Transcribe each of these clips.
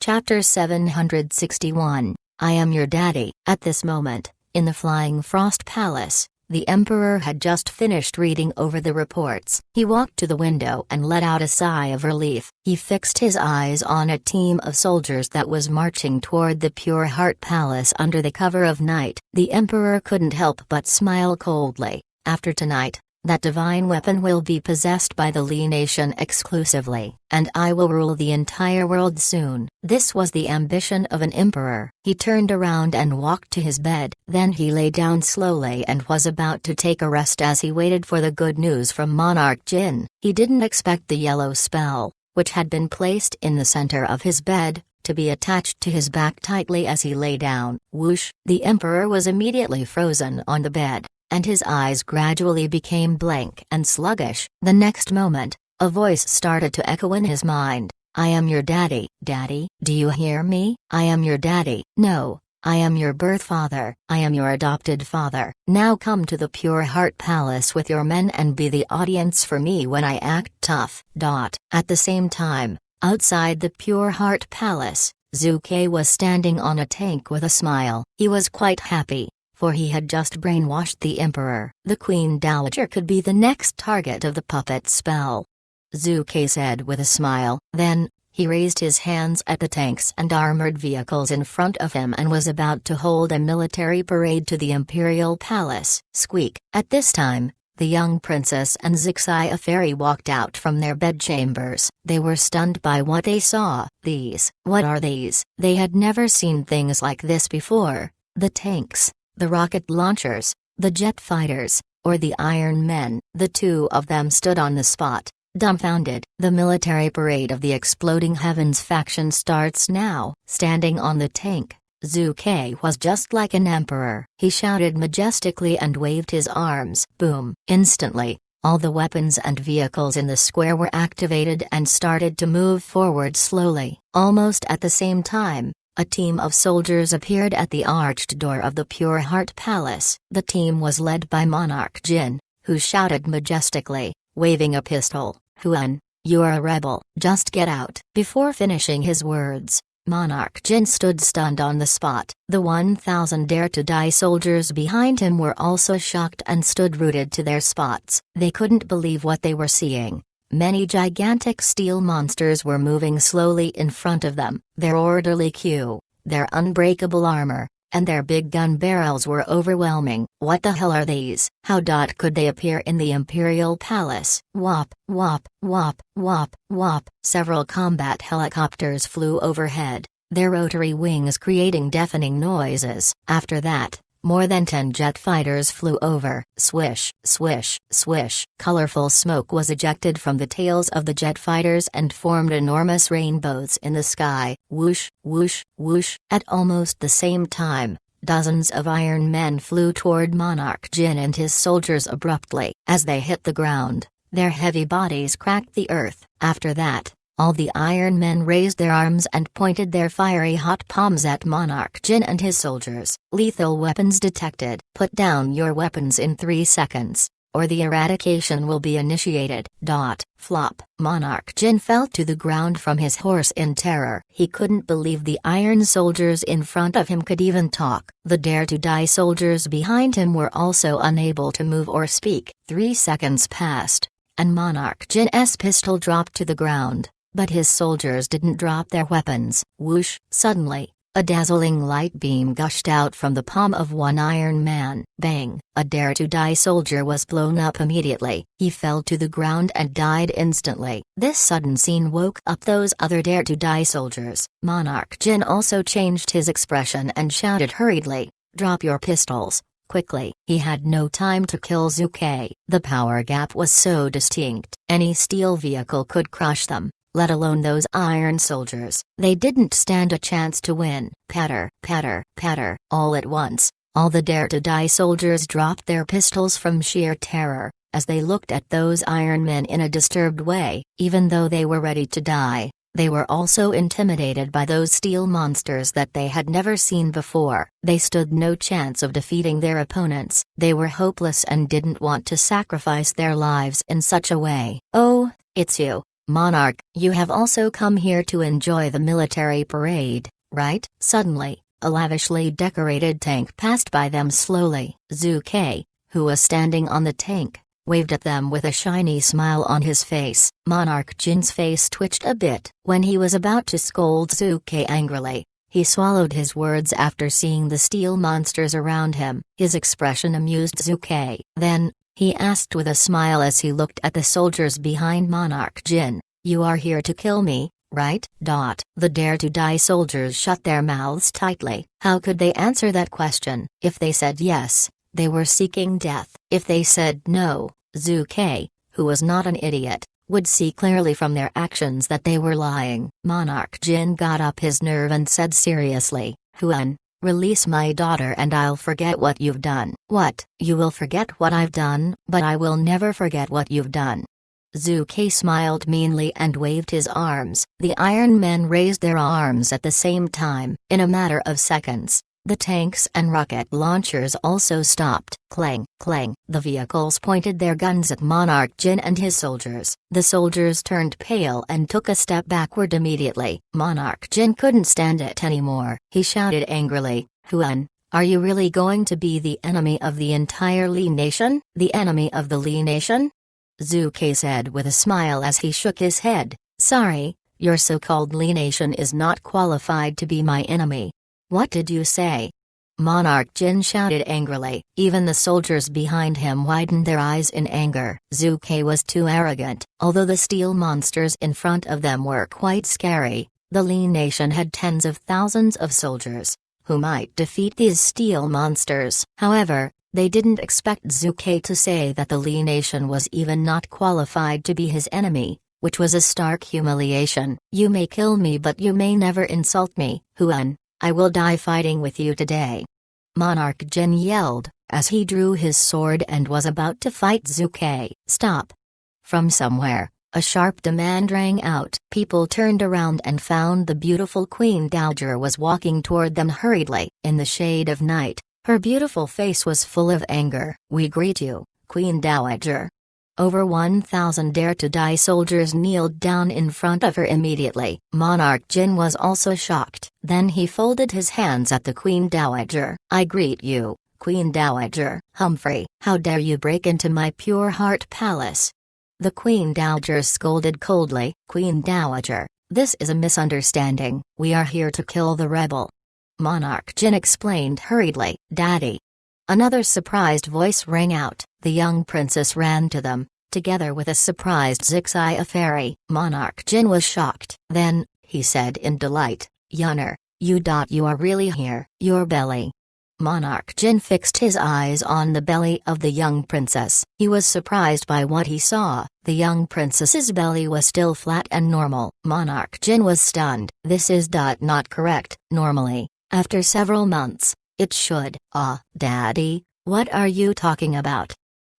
Chapter 761, I Am Your Daddy. At this moment, in the Flying Frost Palace, the Emperor had just finished reading over the reports. He walked to the window and let out a sigh of relief. He fixed his eyes on a team of soldiers that was marching toward the Pure Heart Palace under the cover of night. The Emperor couldn't help but smile coldly. After tonight, that divine weapon will be possessed by the Li nation exclusively, and I will rule the entire world soon. This was the ambition of an emperor. He turned around and walked to his bed. Then he lay down slowly and was about to take a rest as he waited for the good news from Monarch Jin. He didn't expect the yellow spell, which had been placed in the center of his bed, to be attached to his back tightly as he lay down. Whoosh! The emperor was immediately frozen on the bed, and his eyes gradually became blank and sluggish. The next moment, a voice started to echo in his mind. I am your daddy. Daddy, do you hear me? I am your daddy. No, I am your birth father. I am your adopted father. Now come to the Pure Heart Palace with your men and be the audience for me when I act tough. At the same time, outside the Pure Heart Palace, Zhu Ke was standing on a tank with a smile. He was quite happy, for he had just brainwashed the emperor. The Queen Dowager could be the next target of the puppet spell, Zhu Ke said with a smile. Then, he raised his hands at the tanks and armored vehicles in front of him and was about to hold a military parade to the imperial palace. Squeak! At this time, the young princess and Zixi a fairy walked out from their bedchambers. They were stunned by what they saw. What are these? They had never seen things like this before. The tanks, the rocket launchers, the jet fighters, or the Iron Men. The two of them stood on the spot, dumbfounded. The military parade of the Exploding Heavens faction starts now. Standing on the tank, Zhu Ke was just like an emperor. He shouted majestically and waved his arms. Boom! Instantly, all the weapons and vehicles in the square were activated and started to move forward slowly. Almost at the same time, a team of soldiers appeared at the arched door of the Pure Heart Palace. The team was led by Monarch Jin, who shouted majestically, waving a pistol, Huan, you're a rebel, just get out. Before finishing his words, Monarch Jin stood stunned on the spot. The 1,000 Dare to Die soldiers behind him were also shocked and stood rooted to their spots. They couldn't believe what they were seeing. Many gigantic steel monsters were moving slowly in front of them. Their orderly queue, their unbreakable armor, and their big gun barrels were overwhelming. What the hell are these? How could they appear in the Imperial Palace? Whop, whop, whop, whop, whop. Several combat helicopters flew overhead, their rotary wings creating deafening noises. After that, more than 10 jet fighters flew over. Swish, swish, swish. Colorful smoke was ejected from the tails of the jet fighters and formed enormous rainbows in the sky. Whoosh, whoosh, whoosh. At almost the same time, dozens of Iron Men flew toward Monarch Jin and his soldiers abruptly. As they hit the ground, their heavy bodies cracked the earth. After that, all the Iron Men raised their arms and pointed their fiery hot palms at Monarch Jin and his soldiers. Lethal weapons detected. Put down your weapons in 3 seconds, or the eradication will be initiated. Flop. Monarch Jin fell to the ground from his horse in terror. He couldn't believe the iron soldiers in front of him could even talk. The Dare to Die soldiers behind him were also unable to move or speak. 3 seconds passed, and Monarch Jin's pistol dropped to the ground. But his soldiers didn't drop their weapons. Whoosh! Suddenly, a dazzling light beam gushed out from the palm of one Iron Man. Bang! A Dare to Die soldier was blown up immediately. He fell to the ground and died instantly. This sudden scene woke up those other Dare to Die soldiers. Monarch Jin also changed his expression and shouted hurriedly, drop your pistols, quickly. He had no time to kill Zhu Ke. The power gap was so distinct, any steel vehicle could crush them, let alone those iron soldiers. They didn't stand a chance to win. Patter, patter, patter. All at once, all the Dare to Die soldiers dropped their pistols from sheer terror, as they looked at those Iron Men in a disturbed way. Even though they were ready to die, they were also intimidated by those steel monsters that they had never seen before. They stood no chance of defeating their opponents. They were hopeless and didn't want to sacrifice their lives in such a way. Oh, it's you. Monarch, you have also come here to enjoy the military parade, right? Suddenly, a lavishly decorated tank passed by them slowly. Zhu Ke, who was standing on the tank, waved at them with a shiny smile on his face. Monarch Jin's face twitched a bit. When he was about to scold Zhu Ke angrily, he swallowed his words after seeing the steel monsters around him. His expression amused Zhu Ke. Then, he asked with a smile as he looked at the soldiers behind Monarch Jin, "You are here to kill me, right?" The Dare to Die soldiers shut their mouths tightly. How could they answer that question? If they said yes, they were seeking death. If they said no, Zhu Ke, who was not an idiot, would see clearly from their actions that they were lying. Monarch Jin got up his nerve and said seriously, "Huan, release my daughter and I'll forget what you've done." "What? You will forget what I've done, but I will never forget what you've done." Zhu Ke smiled meanly and waved his arms. The Iron Men raised their arms at the same time. In a matter of seconds, the tanks and rocket launchers also stopped. Clang, clang. The vehicles pointed their guns at Monarch Jin and his soldiers. The soldiers turned pale and took a step backward immediately. Monarch Jin couldn't stand it anymore. He shouted angrily, "Huan, are you really going to be the enemy of the entire Li nation?" "The enemy of the Li nation?" Zhu Ke said with a smile as he shook his head. "Sorry, your so-called Li nation is not qualified to be my enemy." "What did you say?" Monarch Jin shouted angrily. Even the soldiers behind him widened their eyes in anger. Zhu Ke was too arrogant. Although the steel monsters in front of them were quite scary, the Li nation had tens of thousands of soldiers, who might defeat these steel monsters. However, they didn't expect Zhu Ke to say that the Li nation was even not qualified to be his enemy, which was a stark humiliation. "You may kill me but you may never insult me, Huan. I will die fighting with you today," Monarch Jin yelled, as he drew his sword and was about to fight Zhu Ke. "Stop!" From somewhere, a sharp demand rang out. People turned around and found the beautiful Queen Dowager was walking toward them hurriedly. In the shade of night, her beautiful face was full of anger. "We greet you, Queen Dowager." Over 1,000 Dare to Die soldiers kneeled down in front of her immediately. Monarch Jin was also shocked. Then he folded his hands at the Queen Dowager. "I greet you, Queen Dowager." "Humphrey, how dare you break into my Pure Heart Palace?" The Queen Dowager scolded coldly. "Queen Dowager, this is a misunderstanding. We are here to kill the rebel." Monarch Jin explained hurriedly. "Daddy." Another surprised voice rang out. The young princess ran to them, together with a surprised Zixia fairy. Monarch Jin was shocked. Then, he said in delight, "Yunner, you are really here." "Your belly." Monarch Jin fixed his eyes on the belly of the young princess. He was surprised by what he saw. The young princess's belly was still flat and normal. Monarch Jin was stunned. "This is not correct. Normally, after several months, it should." "Ah, Daddy, what are you talking about?"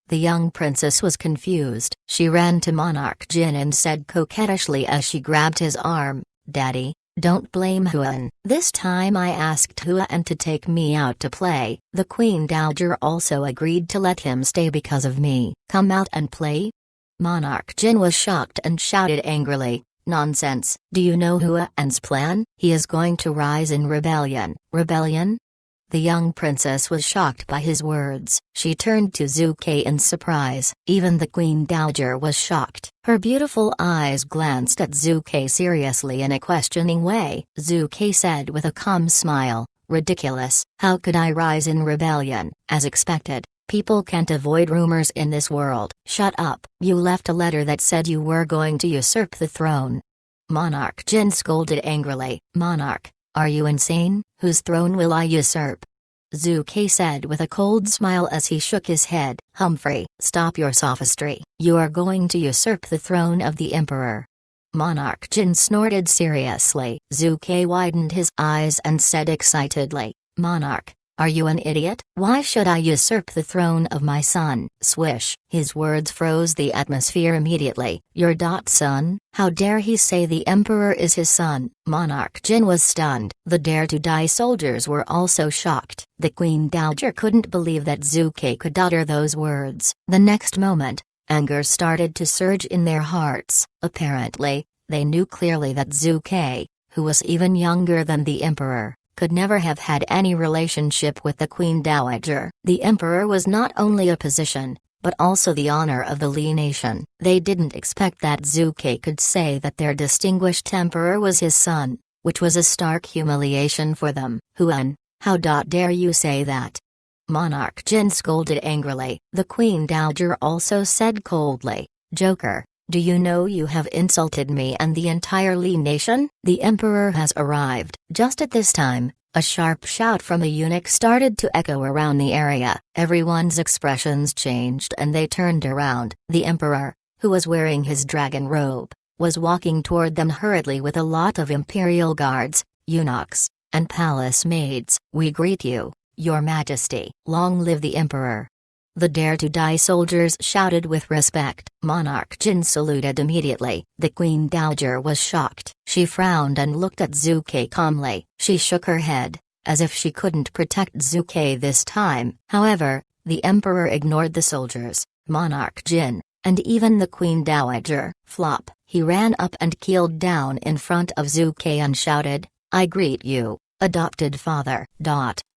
The young princess was confused. She ran to Monarch Jin and said coquettishly as she grabbed his arm, "Daddy, don't blame Huan. This time I asked Huan to take me out to play. The Queen Dowager also agreed to let him stay because of me. Come out and play?" Monarch Jin was shocked and shouted angrily, "Nonsense! Do you know Huan's plan? He is going to rise in rebellion." "Rebellion?" The young princess was shocked by his words. She turned to Zhu Ke in surprise. Even the Queen Dowager was shocked. Her beautiful eyes glanced at Zhu Ke seriously in a questioning way. Zhu Ke said with a calm smile, "Ridiculous. How could I rise in rebellion?" "As expected, people can't avoid rumors in this world." "Shut up. You left a letter that said you were going to usurp the throne." Monarch Jin scolded angrily. "Monarch, are you insane? Whose throne will I usurp?" Zhu Ke said with a cold smile as he shook his head. "Humphrey, stop your sophistry. You are going to usurp the throne of the emperor." Monarch Jin snorted seriously. Zhu Ke widened his eyes and said excitedly, "Monarch, are you an idiot? Why should I usurp the throne of my son?" Swish. His words froze the atmosphere immediately. "Your son? How dare he say the emperor is his son?" Monarch Jin was stunned. The Dare to Die soldiers were also shocked. The Queen Dowager couldn't believe that Zhu Ke could utter those words. The next moment, Anger started to surge in their hearts. Apparently, they knew clearly that Zhu Kai, who was even younger than the emperor, could never have had any relationship with the Queen Dowager. The emperor was not only a position, but also the honor of the Li nation. They didn't expect that Zhu Kai could say that their distinguished emperor was his son, which was a stark humiliation for them. Huan, how dare you say that? Monarch Jin scolded angrily. The Queen Dowager also said coldly, "Joker, do you know you have insulted me and the entire Li nation? The emperor has arrived." Just at this time, a sharp shout from a eunuch started to echo around the area. Everyone's expressions changed and they turned around. The emperor, who was wearing his dragon robe, was walking toward them hurriedly with a lot of imperial guards, eunuchs, and palace maids. "We greet you, Your Majesty." "Long live the emperor." The Dare to Die soldiers shouted with respect. Monarch Jin saluted immediately. The Queen Dowager was shocked. She frowned and looked at Zhu Kai calmly. She shook her head, as if she couldn't protect Zhu Kai this time. However, the emperor ignored the soldiers, Monarch Jin, and even the Queen Dowager. Flop. He ran up and keeled down in front of Zhu Kai and shouted, "I greet you, adopted father."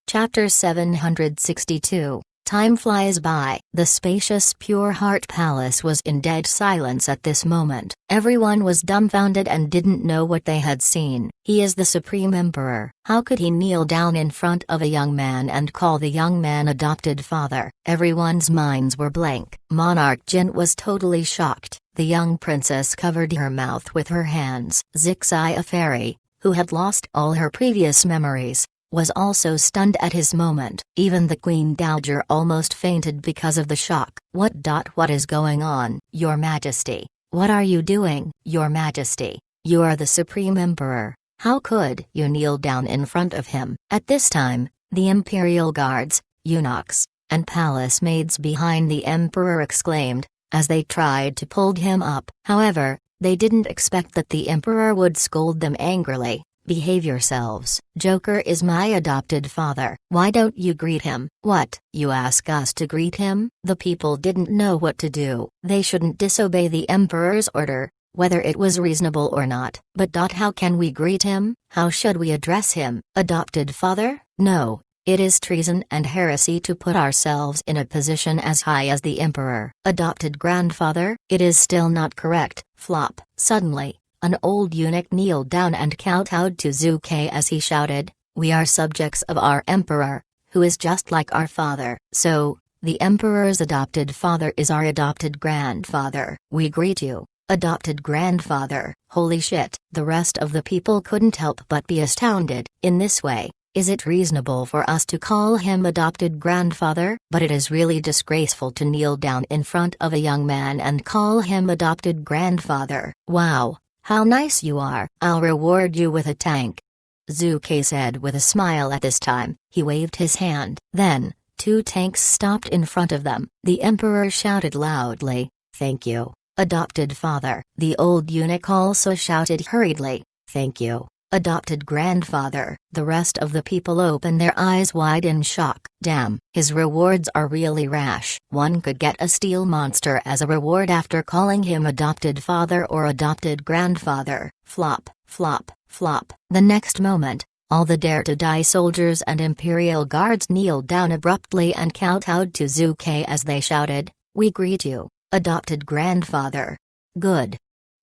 Chapter 762. Time flies by. The spacious Pure Heart Palace was in dead silence at this moment. Everyone was dumbfounded and didn't know what they had seen. He is the Supreme Emperor. How could he kneel down in front of a young man and call the young man adopted father? Everyone's minds were blank. Monarch Jin was totally shocked. The young princess covered her mouth with her hands. Zixi, a fairy, who had lost all her previous memories, was also stunned at his moment. Even the Queen Dowager almost fainted because of the shock. What is going on? "Your Majesty, what are you doing?" "Your Majesty, you are the Supreme Emperor. How could you kneel down in front of him?" At this time, the imperial guards, eunuchs, and palace maids behind the emperor exclaimed, as they tried to pull him up. However, they didn't expect that the emperor would scold them angrily. "Behave yourselves. Joker is my adopted father. Why don't you greet him?" "What, you ask us to greet him?" The people didn't know what to do. They shouldn't disobey the emperor's order, whether it was reasonable or not. But how can we greet him? How should we address him? "Adopted father?" No, it is treason and heresy to put ourselves in a position as high as the emperor. "Adopted grandfather?" It is still not correct. Flop. Suddenly, an old eunuch kneeled down and kowtowed to Zhu Kai as he shouted, "We are subjects of our emperor, who is just like our father." "So, the emperor's adopted father is our adopted grandfather. We greet you, adopted grandfather." Holy shit. The rest of the people couldn't help but be astounded. In this way, is it reasonable for us to call him adopted grandfather? But it is really disgraceful to kneel down in front of a young man and call him adopted grandfather. "Wow. How nice you are. I'll reward you with a tank," Zhu Kai said with a smile. At this time, he waved his hand. Then, 2 tanks stopped in front of them. The emperor shouted loudly, "Thank you, adopted father." The old eunuch also shouted hurriedly, "Thank you, adopted grandfather." The rest of the people opened their eyes wide in shock. Damn, his rewards are really rash. One could get a steel monster as a reward after calling him adopted father or adopted grandfather. Flop, flop, flop. The next moment, all the Dare to Die soldiers and imperial guards kneeled down abruptly and kowtowed to Zhu Kai as they shouted, "We greet you, adopted grandfather." "Good,"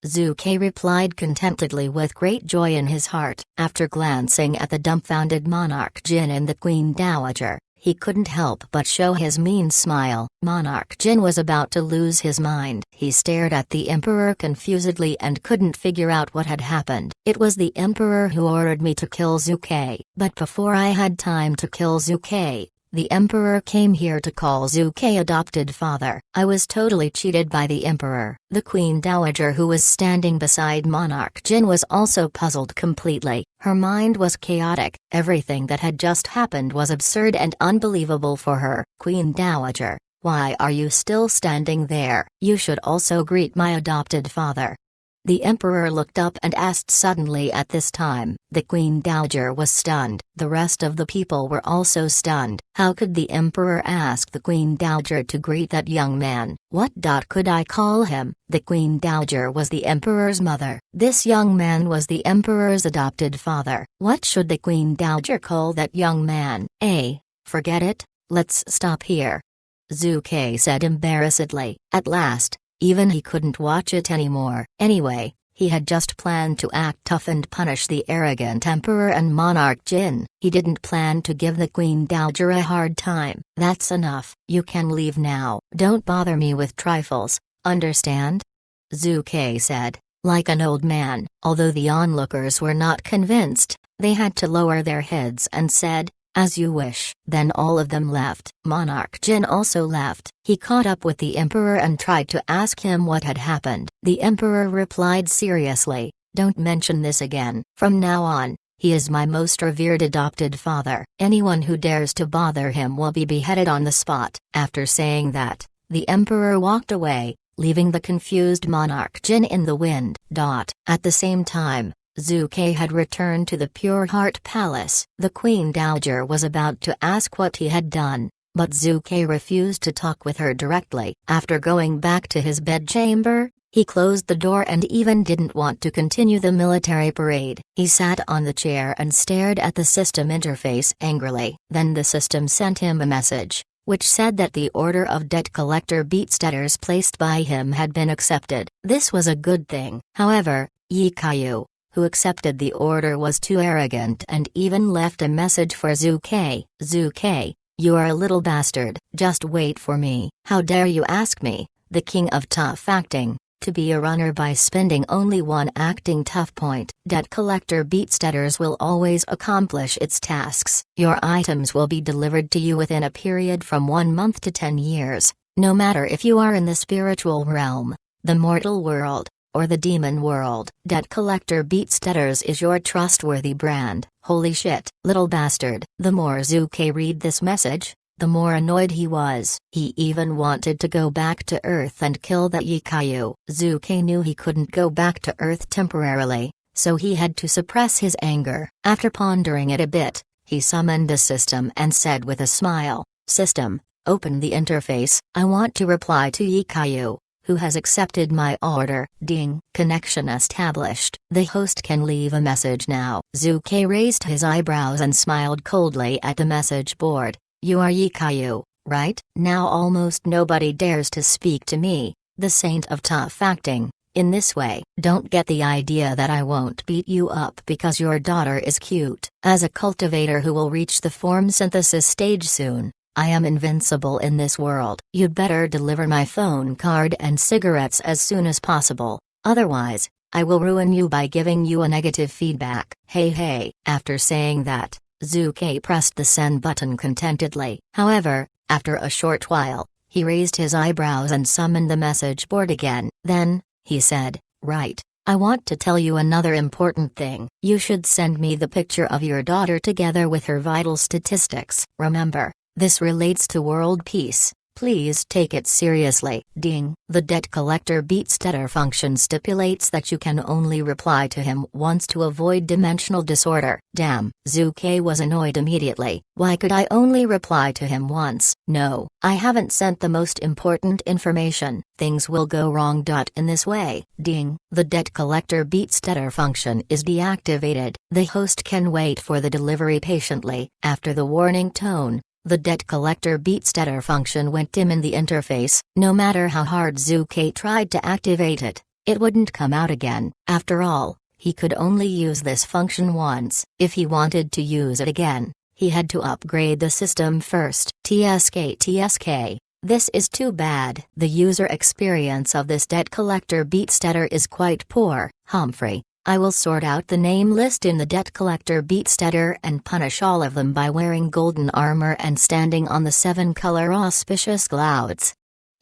Zhu Kai replied contentedly with great joy in his heart. After glancing at the dumbfounded Monarch Jin and the Queen Dowager, he couldn't help but show his mean smile. Monarch Jin was about to lose his mind. He stared at the emperor confusedly and couldn't figure out what had happened. "It was the emperor who ordered me to kill Zhu Kai. But before I had time to kill Zhu Kai, the emperor came here to call Zhu Kai adopted father. I was totally cheated by the emperor." The Queen Dowager, who was standing beside Monarch Jin, was also puzzled completely. Her mind was chaotic. Everything that had just happened was absurd and unbelievable for her. "Queen Dowager, why are you still standing there? You should also greet my adopted father." The emperor looked up and asked suddenly. At this time, the queen dowager was stunned. The rest of the people were also stunned. How could the emperor ask the queen dowager to greet that young man? What could I call him? The queen dowager was the emperor's mother. This young man was the emperor's adopted father. What should the queen dowager call that young man? Forget it, let's stop here, Zhu Kai said embarrassedly. At last, even he couldn't watch it anymore. Anyway, he had just planned to act tough and punish the arrogant emperor and monarch Jin. He didn't plan to give the queen dowager a hard time. That's enough. You can leave now. Don't bother me with trifles, understand? Zhu Kai said, like an old man. Although the onlookers were not convinced, they had to lower their heads and said, as you wish. Then all of them left. Monarch Jin also left. He caught up with the emperor and tried to ask him what had happened. The emperor replied seriously, don't mention this again. From now on, he is my most revered adopted father. Anyone who dares to bother him will be beheaded on the spot. After saying that, the emperor walked away, leaving the confused monarch Jin in the wind. At the same time, Zhu Kai had returned to the Pure Heart Palace. The Queen Dowager was about to ask what he had done, but Zhu Kai refused to talk with her directly. After going back to his bedchamber, he closed the door and even didn't want to continue the military parade. He sat on the chair and stared at the system interface angrily. Then the system sent him a message, which said that the order of debt collector Beatsteaders placed by him had been accepted. This was a good thing. However, Ye Kaiyu, who accepted the order, was too arrogant and even left a message for Zhu Kai. Zhu Kai, you are a little bastard. Just wait for me. How dare you ask me, the king of tough acting, to be a runner by spending only one acting tough point. Debt collector Beatsteaders will always accomplish its tasks. Your items will be delivered to you within a period from 1 month to 10 years, no matter if you are in the spiritual realm, the mortal world, or the demon world. Debt collector Beatsteaders is your trustworthy brand. Holy shit, little bastard. The more Zhu Kai read this message, the more annoyed he was. He even wanted to go back to Earth and kill that Ye Kaiyu. Zhu Kai knew he couldn't go back to Earth temporarily, so he had to suppress his anger. After pondering it a bit, he summoned a system and said with a smile, System, open the interface. I want to reply to Ye Kaiyu, who has accepted my order. Ding. Connection established. The host can leave a message now. Zhu Kai raised his eyebrows and smiled coldly at the message board. You are Ye Kaiyu, right? Now almost nobody dares to speak to me, the saint of tough acting, in this way. Don't get the idea that I won't beat you up because your daughter is cute. As a cultivator who will reach the form synthesis stage soon, I am invincible in this world. You'd better deliver my phone card and cigarettes as soon as possible, otherwise, I will ruin you by giving you a negative feedback. Hey. After saying that, Zhu Kai pressed the send button contentedly. However, after a short while, he raised his eyebrows and summoned the message board again. Then, he said, right, I want to tell you another important thing. You should send me the picture of your daughter together with her vital statistics. Remember, this relates to world peace. Please take it seriously. Ding. The debt collector Beatsteader function stipulates that you can only reply to him once to avoid dimensional disorder. Damn. Zhu Kai was annoyed immediately. Why could I only reply to him once? No, I haven't sent the most important information. Things will go wrong. In this way. Ding. The debt collector Beatsteader function is deactivated. The host can wait for the delivery patiently. After the warning tone, the debt collector Beatsteader function went dim in the interface. No matter how hard Zhu Kai tried to activate it, it wouldn't come out again. After all, he could only use this function once. If he wanted to use it again, he had to upgrade the system first. TSK. This is too bad. The user experience of this debt collector Beatsteader is quite poor. Humphrey, I will sort out the name list in the debt collector Beatsteader and punish all of them by wearing golden armor and standing on the 7-color auspicious clouds.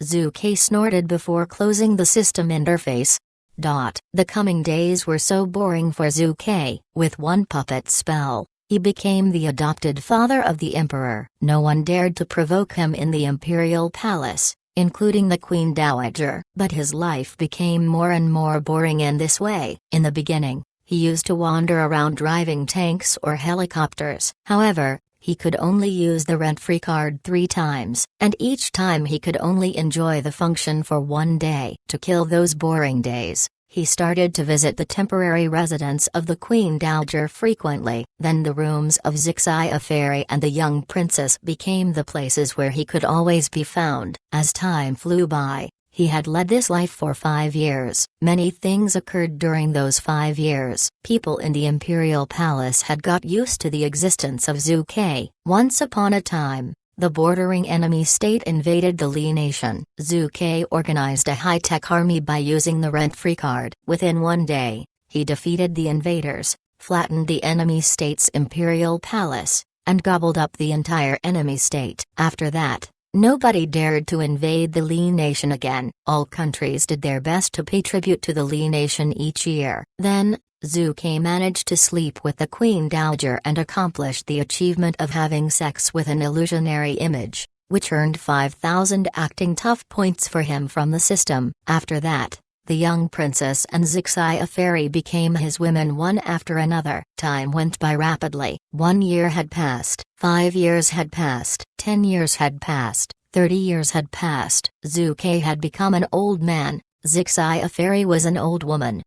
Zhu Kai snorted before closing the system interface. The coming days were so boring for Zhu Kai. With one puppet spell, he became the adopted father of the emperor. No one dared to provoke him in the imperial palace. including the Queen Dowager. But his life became more and more boring in this way. In the beginning, he used to wander around driving tanks or helicopters. However, he could only use the rent-free card 3 times, and each time he could only enjoy the function for 1 day. To kill those boring days, he started to visit the temporary residence of the Queen Dowager frequently. Then the rooms of Zixia Fairy and the young princess became the places where he could always be found. As time flew by, he had led this life for 5 years. Many things occurred during those 5 years. People in the imperial palace had got used to the existence of Zhu Ke. Once upon a time, the bordering enemy state invaded the Li nation. Zhu Ke organized a high-tech army by using the rent-free card. Within 1 day, he defeated the invaders, flattened the enemy state's imperial palace, and gobbled up the entire enemy state. After that, nobody dared to invade the Li nation again. All countries did their best to pay tribute to the Li nation each year. Then, Zhu Ke managed to sleep with the Queen Dowager and accomplished the achievement of having sex with an illusionary image, which earned 5,000 acting tough points for him from the system. After that, the young princess and Zixia Fairy became his women one after another. Time went by rapidly. 1 year had passed, 5 years had passed, 10 years had passed, 30 years had passed. Zhu Ke had become an old man, Zixia Fairy was an old woman.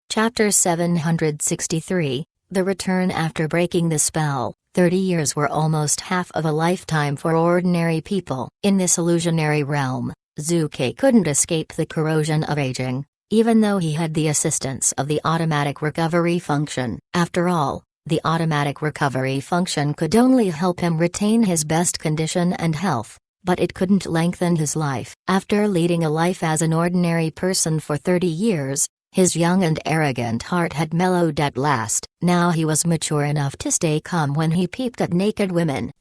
Chapter 763, The Return. After breaking the spell, 30 years were almost half of a lifetime for ordinary people. In this illusionary realm, Zhu Ke couldn't escape the corrosion of aging, even though he had the assistance of the automatic recovery function. After all, the automatic recovery function could only help him retain his best condition and health, but it couldn't lengthen his life. After leading a life as an ordinary person for 30 years, his young and arrogant heart had mellowed at last. Now he was mature enough to stay calm when he peeped at naked women.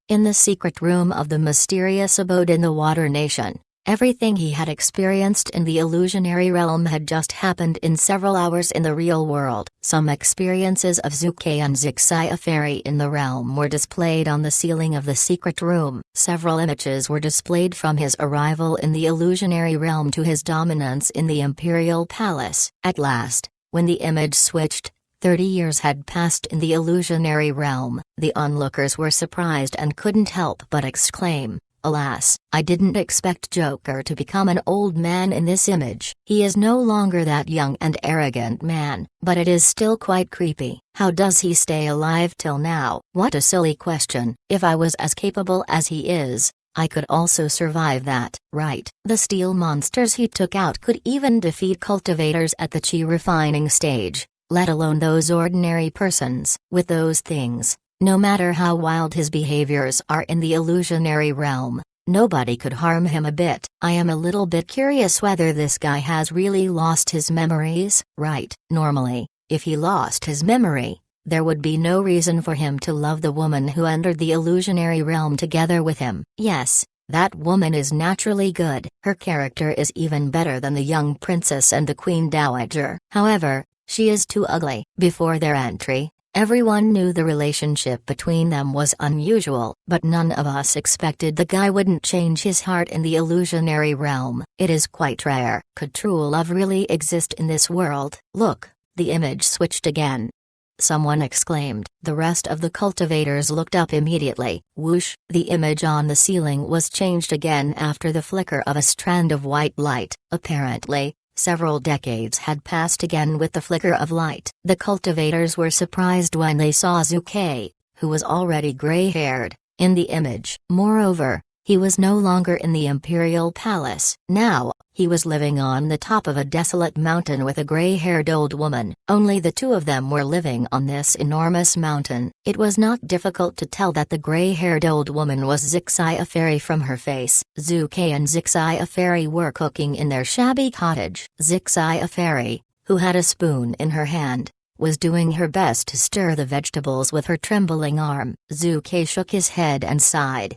In the secret room of the mysterious abode in the Water Nation, everything he had experienced in the illusionary realm had just happened in several hours in the real world. Some experiences of Zhu Ke and Zixia Fairy in the realm were displayed on the ceiling of the secret room. Several images were displayed from his arrival in the illusionary realm to his dominance in the imperial palace. At last, when the image switched, 30 years had passed in the illusionary realm. The onlookers were surprised and couldn't help but exclaim, "Alas, I didn't expect Joker to become an old man in this image. He is no longer that young and arrogant man, but it is still quite creepy. How does he stay alive till now? What a silly question. If I was as capable as he is, I could also survive that, right?" The steel monsters he took out could even defeat cultivators at the chi refining stage, let alone those ordinary persons. With those things, no matter how wild his behaviors are in the illusionary realm, nobody could harm him a bit. I am a little bit curious whether this guy has really lost his memories, right? Normally, if he lost his memory, there would be no reason for him to love the woman who entered the illusionary realm together with him. Yes, that woman is naturally good. Her character is even better than the young princess and the Queen Dowager. However, she is too ugly. Before their entry, everyone knew the relationship between them was unusual, but none of us expected the guy wouldn't change his heart in the illusionary realm. It is quite rare. Could true love really exist in this world? Look, the image switched again, someone exclaimed. The rest of the cultivators looked up immediately. Whoosh! The image on the ceiling was changed again after the flicker of a strand of white light. Apparently, several decades had passed again with the flicker of light. The cultivators were surprised when they saw Zhu Ke, who was already gray-haired, in the image. Moreover, he was no longer in the imperial palace. Now, he was living on the top of a desolate mountain with a gray-haired old woman. Only the two of them were living on this enormous mountain. It was not difficult to tell that the gray-haired old woman was Zixia Fairy from her face. Zhu Ke and Zixia Fairy were cooking in their shabby cottage. Zixia Fairy, who had a spoon in her hand, was doing her best to stir the vegetables with her trembling arm. Zhu Ke shook his head and sighed.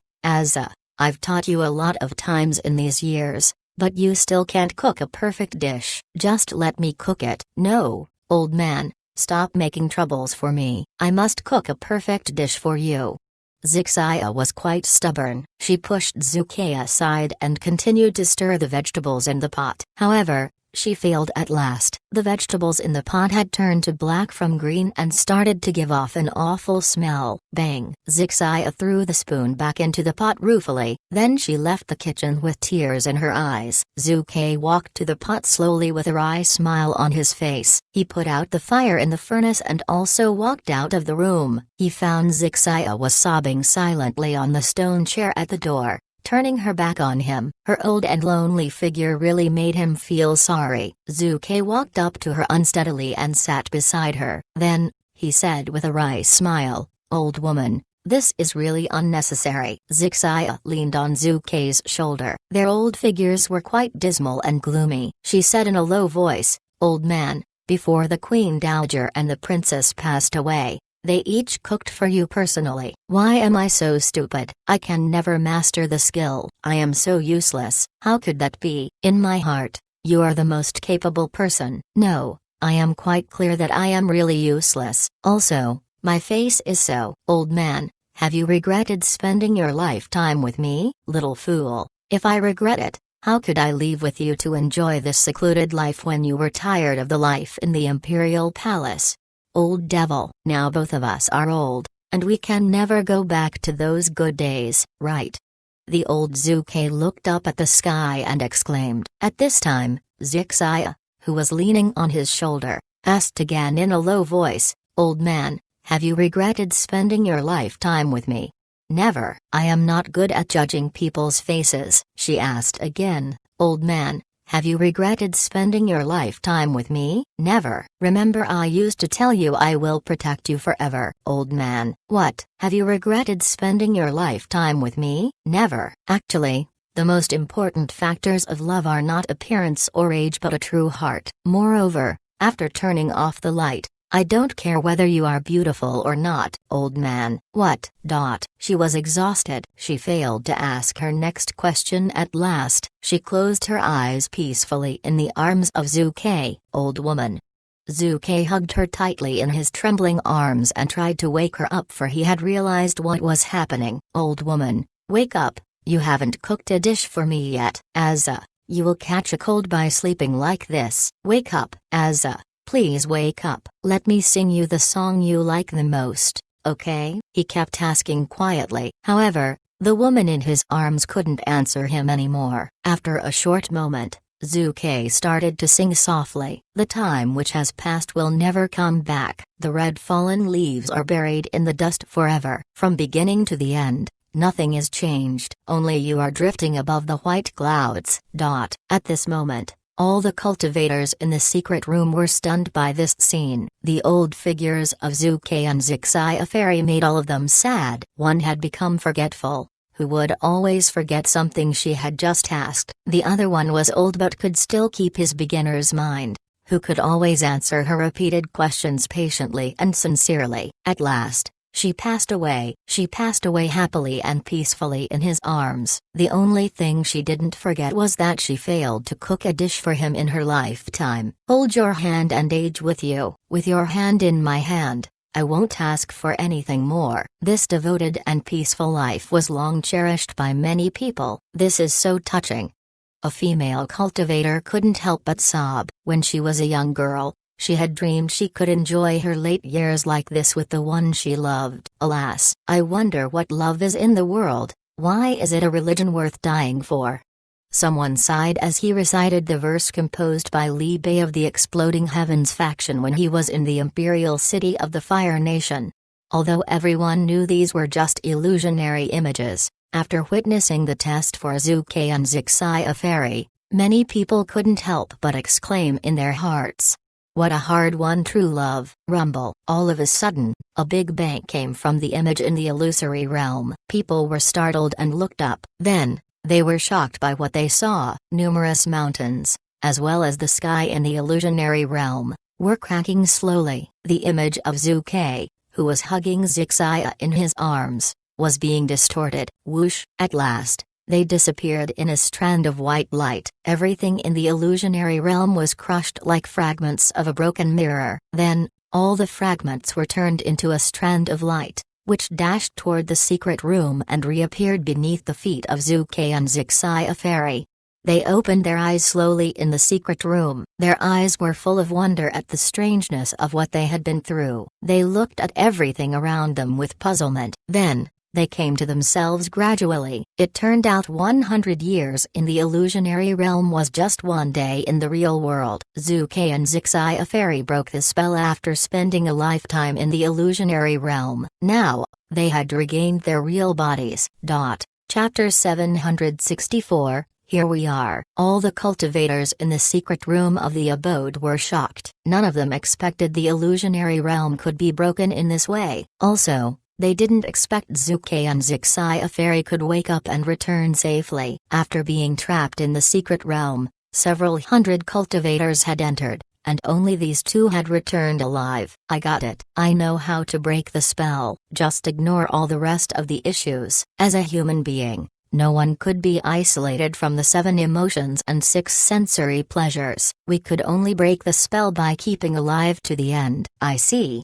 I've taught you a lot of times in these years, but you still can't cook a perfect dish. Just let me cook it." "No, old man, stop making troubles for me. I must cook a perfect dish for you." Zixia was quite stubborn. She pushed Zuke aside and continued to stir the vegetables in the pot. However, she failed at last. The vegetables in the pot had turned to black from green and started to give off an awful smell. Bang! Zixia threw the spoon back into the pot ruefully. Then she left the kitchen with tears in her eyes. Zuke walked to the pot slowly with a wry smile on his face. He put out the fire in the furnace and also walked out of the room. He found Zixia was sobbing silently on the stone chair at the door. Turning her back on him, her old and lonely figure really made him feel sorry. Zuke walked up to her unsteadily and sat beside her. Then, he said with a wry smile, "Old woman, this is really unnecessary." Zixia leaned on Zuke's shoulder. Their old figures were quite dismal and gloomy. She said in a low voice, "Old man, before the Queen Dowager and the princess passed away, they each cooked for you personally. Why am I so stupid? I can never master the skill. I am so useless." "How could that be?" "In my heart, you are the most capable person." "No, I am quite clear that I am really useless. Also, my face is so." "Old man, have you regretted spending your lifetime with me?" "Little fool, if I regret it, how could I leave with you to enjoy this secluded life when you were tired of the life in the Imperial Palace?" "Old devil." "Now both of us are old, and we can never go back to those good days, right?" The old Zuke looked up at the sky and exclaimed. At this time, Zixia, who was leaning on his shoulder, asked again in a low voice, "Old man, have you regretted spending your lifetime with me?" "Never." "I am not good at judging people's faces." She asked again, "Old man, have you regretted spending your lifetime with me?" "Never." "Remember I used to tell you I will protect you forever." "Old man." "What? Have you regretted spending your lifetime with me?" "Never." Actually, the most important factors of love are not appearance or age but a true heart. Moreover, after turning off the light, I don't care whether you are beautiful or not. "Old man." "What?" She was exhausted. She failed to ask her next question at last. She closed her eyes peacefully in the arms of Zuke. "Old woman." Zuke hugged her tightly in his trembling arms and tried to wake her up, for he had realized what was happening. "Old woman, wake up, you haven't cooked a dish for me yet." "Azza, you will catch a cold by sleeping like this." "Wake up." "Azza, please wake up. Let me sing you the song you like the most, okay?" He kept asking quietly. However, the woman in his arms couldn't answer him anymore. After a short moment, Zuke started to sing softly. "The time which has passed will never come back. The red fallen leaves are buried in the dust forever. From beginning to the end, nothing is changed. Only you are drifting above the white clouds." At this moment, all the cultivators in the secret room were stunned by this scene. The old figures of Zuke and Zixia Fairy made all of them sad. One had become forgetful, who would always forget something she had just asked. The other one was old but could still keep his beginner's mind, who could always answer her repeated questions patiently and sincerely. At last, she passed away. She passed away happily and peacefully in his arms. The only thing she didn't forget was that she failed to cook a dish for him in her lifetime. "Hold your hand and age with you. With your hand in my hand, I won't ask for anything more." This devoted and peaceful life was long cherished by many people. This is so touching. A female cultivator couldn't help but sob. When she was a young girl, she had dreamed she could enjoy her late years like this with the one she loved. Alas, I wonder what love is in the world. Why is it a religion worth dying for? Someone sighed as he recited the verse composed by Li Bei of the Exploding Heavens faction when he was in the imperial city of the Fire Nation. Although everyone knew these were just illusionary images, after witnessing the test for Zuke and Zixia Fairy, many people couldn't help but exclaim in their hearts, "What a hard-won true love!" Rumble. All of a sudden, a big bang came from the image in the illusory realm. People were startled and looked up. Then, they were shocked by what they saw. Numerous mountains, as well as the sky in the illusionary realm, were cracking slowly. The image of Zuke, who was hugging Zixia in his arms, was being distorted. Whoosh! At last, they disappeared in a strand of white light. Everything in the illusionary realm was crushed like fragments of a broken mirror. Then, all the fragments were turned into a strand of light, which dashed toward the secret room and reappeared beneath the feet of Zuke and Zixai Aferi. They opened their eyes slowly in the secret room. Their eyes were full of wonder at the strangeness of what they had been through. They looked at everything around them with puzzlement. Then, they came to themselves gradually. It turned out 100 years in the illusionary realm was just one day in the real world. Zuke and Zixai Aferi broke the spell after spending a lifetime in the illusionary realm. Now, they had regained their real bodies. Chapter 764. Here we are. All the cultivators in the secret room of the abode were shocked. None of them expected the illusionary realm could be broken in this way. Also, they didn't expect Zuke and Zixai Aferi could wake up and return safely. After being trapped in the secret realm, several hundred cultivators had entered, and only these two had returned alive. I got it. I know how to break the spell. Just ignore all the rest of the issues. As a human being, no one could be isolated from the 7 emotions and 6 sensory pleasures. We could only break the spell by keeping alive to the end. I see.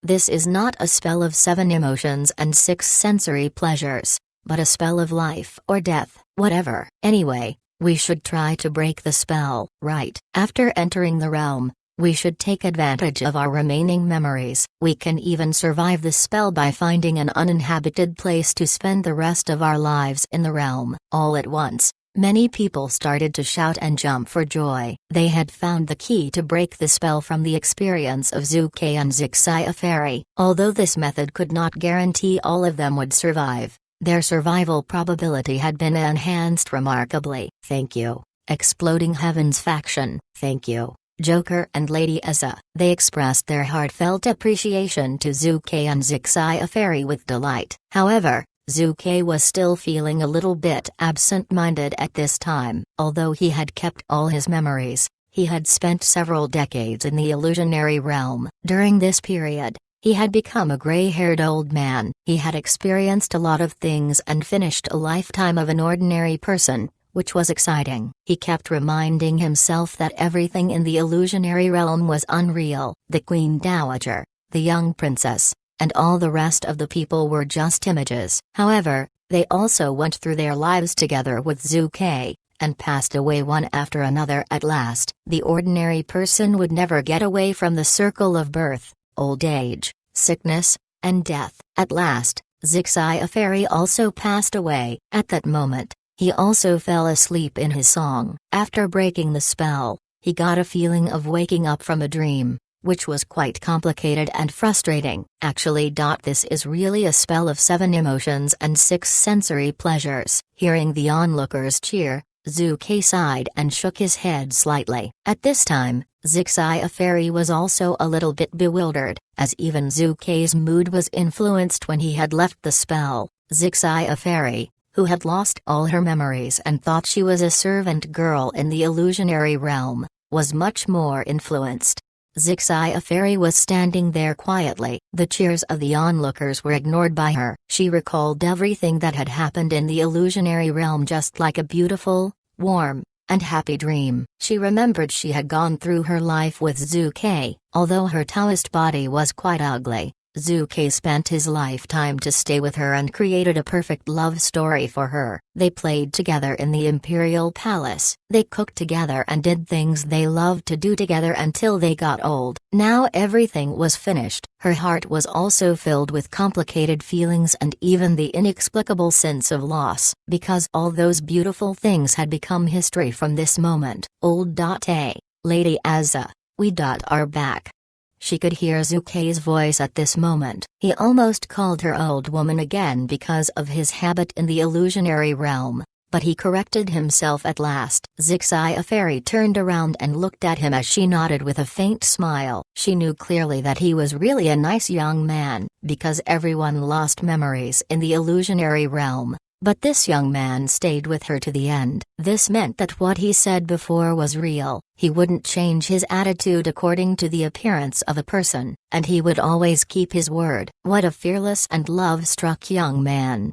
This is not a spell of 7 emotions and 6 sensory pleasures, but a spell of life or death, whatever. Anyway, we should try to break the spell, right? After entering the realm, we should take advantage of our remaining memories. We can even survive the spell by finding an uninhabited place to spend the rest of our lives in the realm. All at once, many people started to shout and jump for joy. They had found the key to break the spell from the experience of Zuke and Zixai Aferi. Although this method could not guarantee all of them would survive, their survival probability had been enhanced remarkably. Thank you, Exploding Heavens faction. Thank you, Joker and Lady Eza. They expressed their heartfelt appreciation to Zuke and Zixai Aferi with delight. However, Zuke was still feeling a little bit absent-minded at this time. Although he had kept all his memories, he had spent several decades in the illusionary realm. During this period, he had become a gray-haired old man. He had experienced a lot of things and finished a lifetime of an ordinary person, which was exciting. He kept reminding himself that everything in the illusionary realm was unreal. The Queen Dowager, the young princess, and all the rest of the people were just images. However, they also went through their lives together with Zuke, and passed away one after another. At last, the ordinary person would never get away from the circle of birth, old age, sickness, and death. At last, Zixai Aferi also passed away. At that moment, he also fell asleep in his song. After breaking the spell, he got a feeling of waking up from a dream, which was quite complicated and frustrating. Actually, this is really a spell of 7 emotions and 6 sensory pleasures. Hearing the onlookers cheer, Zuke sighed and shook his head slightly. At this time, Zixai Aferi was also a little bit bewildered, as even Zuke's mood was influenced when he had left the spell. Zixai Aferi, who had lost all her memories and thought she was a servant girl in the illusionary realm, was much more influenced. Zixai Aferi was standing there quietly. The cheers of the onlookers were ignored by her. She recalled everything that had happened in the illusionary realm just like a beautiful, warm, and happy dream. She remembered she had gone through her life with Zuke. Although her Taoist body was quite ugly, Zuke spent his lifetime to stay with her and created a perfect love story for her. They played together in the Imperial Palace. They cooked together and did things they loved to do together until they got old. Now everything was finished. Her heart was also filled with complicated feelings and even the inexplicable sense of loss, because all those beautiful things had become history from this moment. Lady Eza, we are back. She could hear Zuke's voice at this moment. He almost called her old woman again because of his habit in the illusionary realm, but he corrected himself at last. Zixai Aferi turned around and looked at him as she nodded with a faint smile. She knew clearly that he was really a nice young man, because everyone lost memories in the illusionary realm. But this young man stayed with her to the end. This meant that what he said before was real. He wouldn't change his attitude according to the appearance of a person, and he would always keep his word. What a fearless and love-struck young man.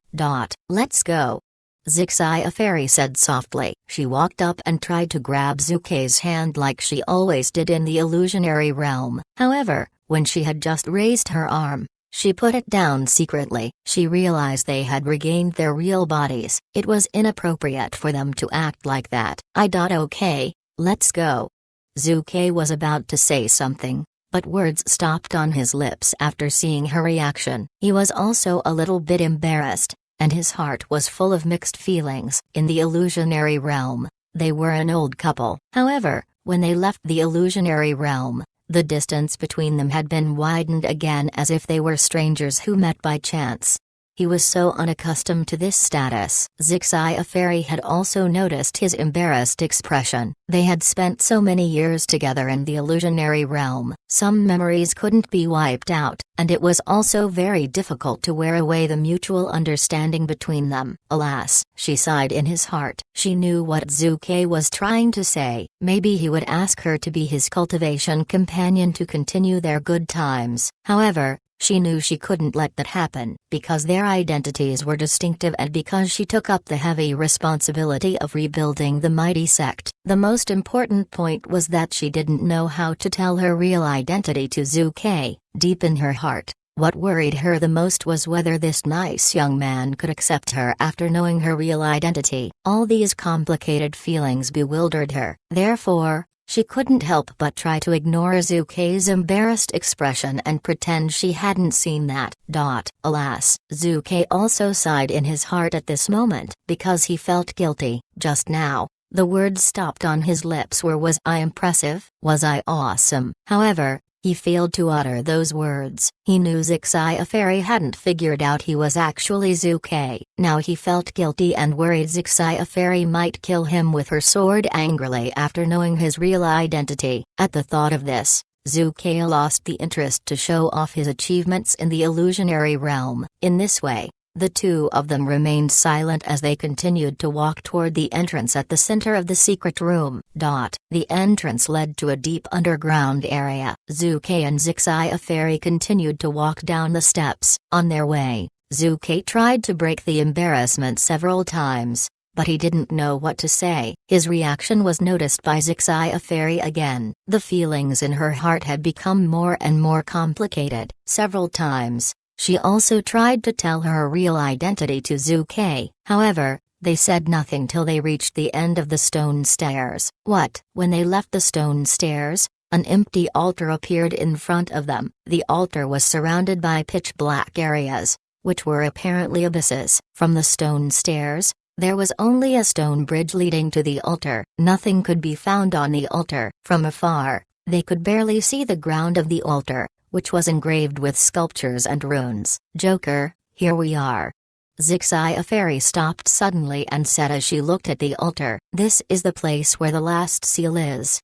Let's go, Zixai Aferi said softly. She walked up and tried to grab Zuke's hand like she always did in the illusionary realm. However, when she had just raised her arm, She put it down secretly. She realized they had regained their real bodies. It was inappropriate for them to act like that. Okay, let's go. Zuke was about to say something, but words stopped on his lips after seeing her reaction. He was also a little bit embarrassed, and his heart was full of mixed feelings. In the illusionary realm, they were an old couple. However, when they left the illusionary realm, the distance between them had been widened again, as if they were strangers who met by chance. He was so unaccustomed to this status. Zixia Fairy had also noticed his embarrassed expression. They had spent so many years together in the illusionary realm. Some memories couldn't be wiped out, and it was also very difficult to wear away the mutual understanding between them. Alas, she sighed in his heart. She knew what Zuke was trying to say. Maybe he would ask her to be his cultivation companion to continue their good times. However, she knew she couldn't let that happen, because their identities were distinctive and because she took up the heavy responsibility of rebuilding the mighty sect. The most important point was that she didn't know how to tell her real identity to Zuke. Deep in her heart, what worried her the most was whether this nice young man could accept her after knowing her real identity. All these complicated feelings bewildered her. Therefore, she couldn't help but try to ignore Zuke's embarrassed expression and pretend she hadn't seen that. Alas, Zuke also sighed in his heart at this moment, because he felt guilty. Just now, the words stopped on his lips were, was I impressive? Was I awesome? However, he failed to utter those words. He knew Zixia Fairy hadn't figured out he was actually Zuke. Now he felt guilty and worried Zixia Fairy might kill him with her sword angrily after knowing his real identity. At the thought of this, Zuke lost the interest to show off his achievements in the illusionary realm. In this way, the two of them remained silent as they continued to walk toward the entrance at the center of the secret room. The entrance led to a deep underground area. Zuke and Zixia Fairy continued to walk down the steps. On their way, Zuke tried to break the embarrassment several times, but he didn't know what to say. His reaction was noticed by Zixia Fairy again. The feelings in her heart had become more and more complicated. Several times, she also tried to tell her real identity to Zuke. However, they said nothing till they reached the end of the stone stairs. When they left the stone stairs, an empty altar appeared in front of them. The altar was surrounded by pitch-black areas, which were apparently abysses. From the stone stairs, there was only a stone bridge leading to the altar. Nothing could be found on the altar. From afar, they could barely see the ground of the altar, which was engraved with sculptures and runes. Joker, here we are. Zixia Fairy stopped suddenly and said as she looked at the altar. This is the place where the last seal is.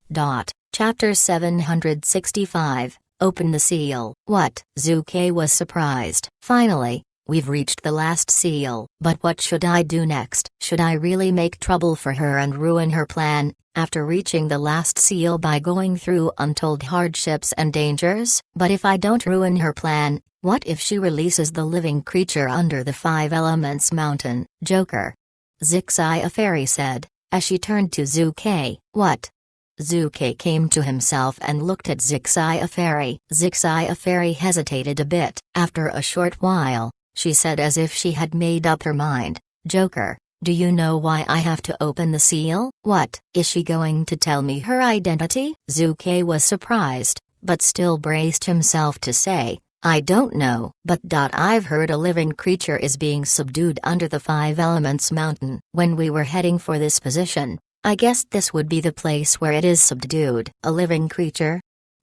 Chapter 765, Open the Seal. What? Zuke was surprised. Finally, we've reached the last seal. But what should I do next? Should I really make trouble for her and ruin her plan, after reaching the last seal by going through untold hardships and dangers? But if I don't ruin her plan, what if she releases the living creature under the Five Elements Mountain? Joker. Zixia Fairy said, as she turned to Zuke. What? Zuke came to himself and looked at Zixia Fairy. Zixia Fairy hesitated a bit. After a short while, she said as if she had made up her mind. Joker, do you know why I have to open the seal? What? Is she going to tell me her identity? Zuke was surprised, but still braced himself to say, I don't know. But I've heard a living creature is being subdued under the Five Elements Mountain. When we were heading for this position, I guessed this would be the place where it is subdued. A living creature?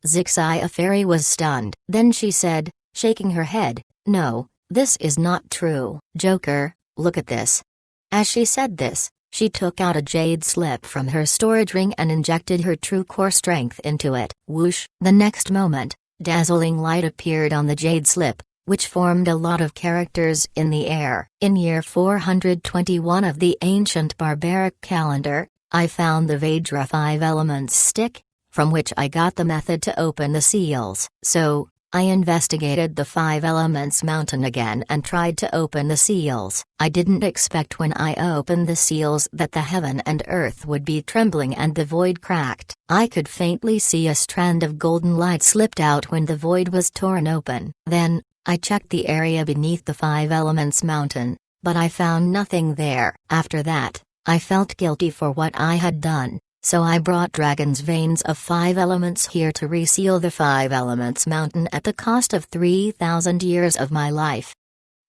Zixia Fairy was stunned. Then she said, shaking her head, no, this is not true. Joker, look at this. As she said this, she took out a jade slip from her storage ring and injected her true core strength into it. Whoosh! The next moment, dazzling light appeared on the jade slip, which formed a lot of characters in the air. In year 421 of the ancient barbaric calendar, I found the Vajra Five Elements stick, from which I got the method to open the seals. So, I investigated the Five Elements Mountain again and tried to open the seals. I didn't expect when I opened the seals that the heaven and earth would be trembling and the void cracked. I could faintly see a strand of golden light slipped out when the void was torn open. Then, I checked the area beneath the Five Elements mountain, but I found nothing there. After that, I felt guilty for what I had done, so I brought Dragon's Veins of Five Elements here to reseal the Five Elements mountain at the cost of 3,000 years of my life.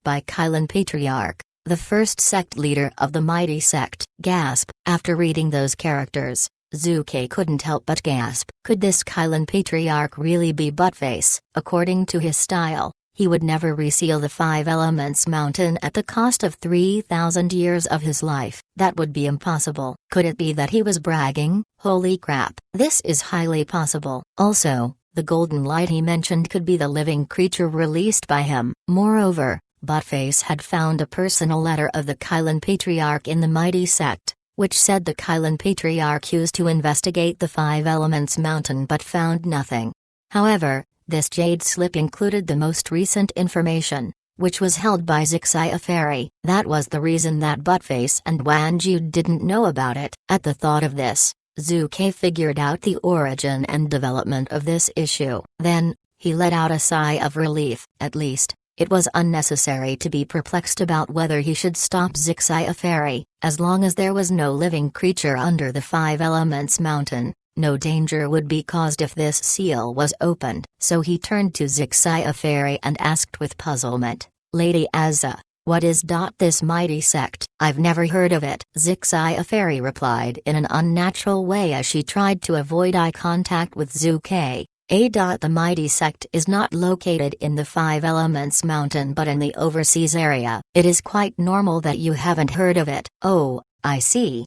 By Kylan Patriarch, the first sect leader of the mighty sect. Gasp. After reading those characters, Zuke couldn't help but gasp. Could this Kylan Patriarch really be Buttface? According to his style, he would never reseal the Five Elements mountain at the cost of 3,000 years of his life. That would be impossible. Could it be that he was bragging? Holy crap. This is highly possible. Also, the golden light he mentioned could be the living creature released by him. Moreover, Buttface had found a personal letter of the Kylan Patriarch in the mighty sect, which said the Kylan Patriarch used to investigate the Five Elements mountain but found nothing. However, this jade slip included the most recent information, which was held by Zixia Fairy. That was the reason that Buttface and Wanju didn't know about it. At the thought of this, Zuke figured out the origin and development of this issue. Then, he let out a sigh of relief. At least, it was unnecessary to be perplexed about whether he should stop Zixia Fairy. As long as there was no living creature under the Five Elements mountain, no danger would be caused if this seal was opened. So he turned to Zixia Fairy and asked with puzzlement, "Lady Azza, what is this mighty sect? I've never heard of it." Zixia Fairy replied in an unnatural way as she tried to avoid eye contact with Zuke. The mighty sect is not located in the Five Elements mountain but in the overseas area. It is quite normal that you haven't heard of it. Oh, I see.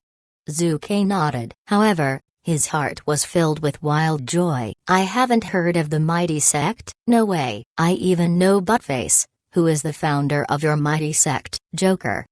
Zuke nodded. However, his heart was filled with wild joy. I haven't heard of the mighty sect? No way. I even know Buttface, who is the founder of your mighty sect. Joker.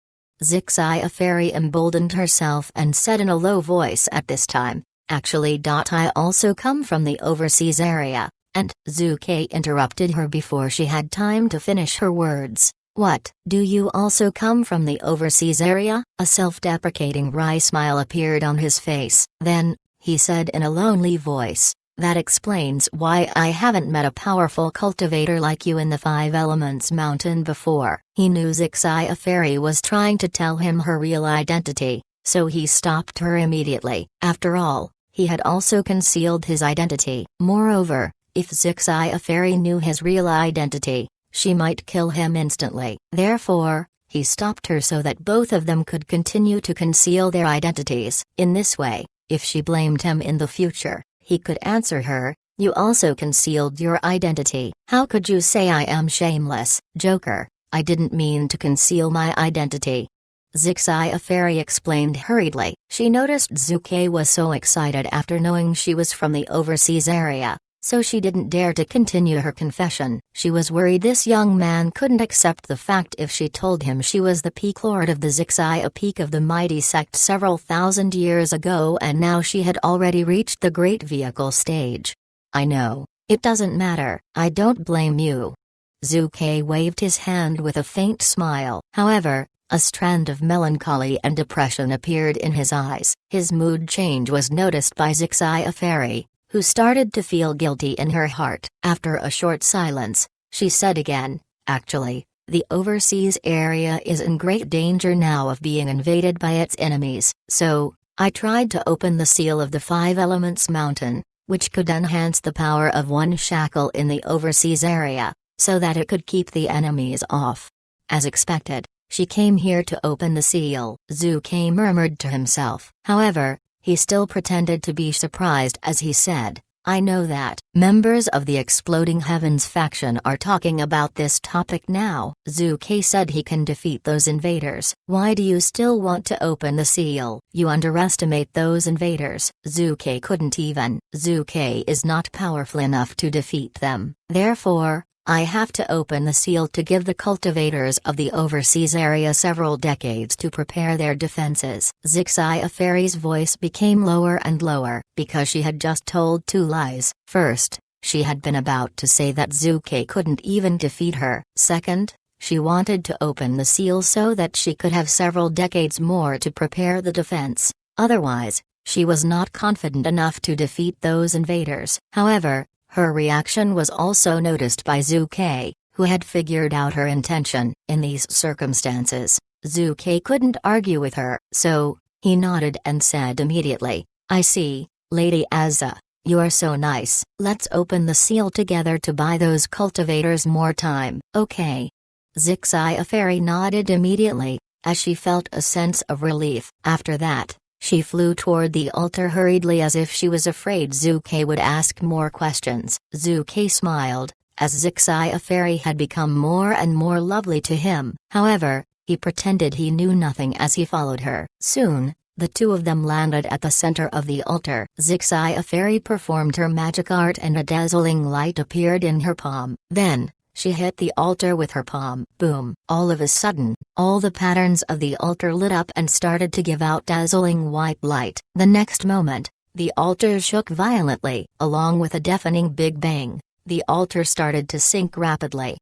Zixia Fairy emboldened herself and said in a low voice at this time, "Actually, I also come from the overseas area," and Zuke interrupted her before she had time to finish her words. "What? Do you also come from the overseas area?" A self-deprecating wry smile appeared on his face. Then, he said in a lonely voice, "That explains why I haven't met a powerful cultivator like you in the Five Elements mountain before." He knew Zixia Fairy was trying to tell him her real identity, so he stopped her immediately. After all, he had also concealed his identity. Moreover, if Zixia Fairy knew his real identity, she might kill him instantly. Therefore, he stopped her so that both of them could continue to conceal their identities. In this way, if she blamed him in the future, he could answer her, "You also concealed your identity. How could you say I am shameless?" "Joker, I didn't mean to conceal my identity," Zixia Fairy explained hurriedly. She noticed Zuke was so excited after knowing she was from the overseas area, so she didn't dare to continue her confession. She was worried this young man couldn't accept the fact if she told him she was the peak lord of the Zixia Peak of the mighty sect several thousand years ago and now she had already reached the great vehicle stage. "I know, it doesn't matter. I don't blame you." Zuke waved his hand with a faint smile. However, a strand of melancholy and depression appeared in his eyes. His mood change was noticed by Zixia Fairy, who started to feel guilty in her heart. After a short silence, she said again, "Actually, the overseas area is in great danger now of being invaded by its enemies. So, I tried to open the seal of the Five Elements mountain, which could enhance the power of one shackle in the overseas area, so that it could keep the enemies off. As expected, she came here to open the seal." Zuke murmured to himself. However, he still pretended to be surprised as he said, "I know that members of the Exploding Heavens faction are talking about this topic now." Zuke said he can defeat those invaders. "Why do you still want to open the seal?" "You underestimate those invaders." Zuke couldn't even. Zuke is not powerful enough to defeat them. Therefore, I have to open the seal to give the cultivators of the overseas area several decades to prepare their defenses. Zixia Fairy's voice became lower and lower because she had just told two lies. First, she had been about to say that Zuke couldn't even defeat her. Second, she wanted to open the seal so that she could have several decades more to prepare the defense. Otherwise, she was not confident enough to defeat those invaders. However, her reaction was also noticed by Zuke, who had figured out her intention. In these circumstances, Zhu Ke couldn't argue with her, so he nodded and said immediately, "I see, Lady Azza. You are so nice. Let's open the seal together to buy those cultivators more time." "Okay." Zixia Fairy nodded immediately, as she felt a sense of relief. After that, she flew toward the altar hurriedly as if she was afraid Zhu Ke would ask more questions. Zhu Ke smiled, as Zixia Fairy had become more and more lovely to him. However, he pretended he knew nothing as he followed her. Soon, the two of them landed at the center of the altar. Zixia Fairy performed her magic art and a dazzling light appeared in her palm. Then, she hit the altar with her palm. Boom! All of a sudden, all the patterns of the altar lit up and started to give out dazzling white light. The next moment, the altar shook violently. Along with a deafening big bang, the altar started to sink rapidly.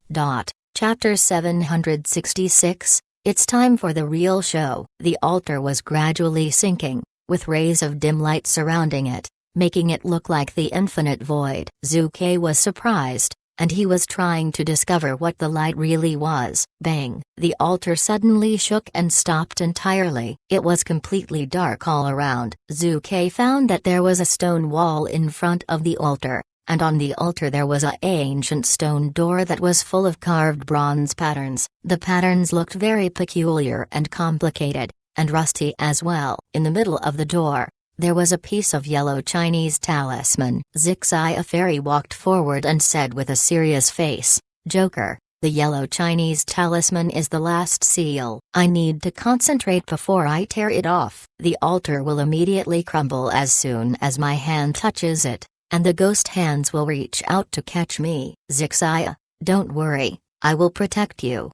Chapter 766. It's time for the real show. The altar was gradually sinking, with rays of dim light surrounding it, making it look like the infinite void. Zhu Ke was surprised, and he was trying to discover what the light really was. Bang! The altar suddenly shook and stopped entirely. It was completely dark all around. Zhu Ke found that there was a stone wall in front of the altar, and on the altar there was an ancient stone door that was full of carved bronze patterns. The patterns looked very peculiar and complicated, and rusty as well. In the middle of the door, there was a piece of yellow Chinese talisman. Zixia Fairy walked forward and said with a serious face, "Joker, the yellow Chinese talisman is the last seal. I need to concentrate before I tear it off. The altar will immediately crumble as soon as my hand touches it, and the ghost hands will reach out to catch me." "Zixia, don't worry, I will protect you."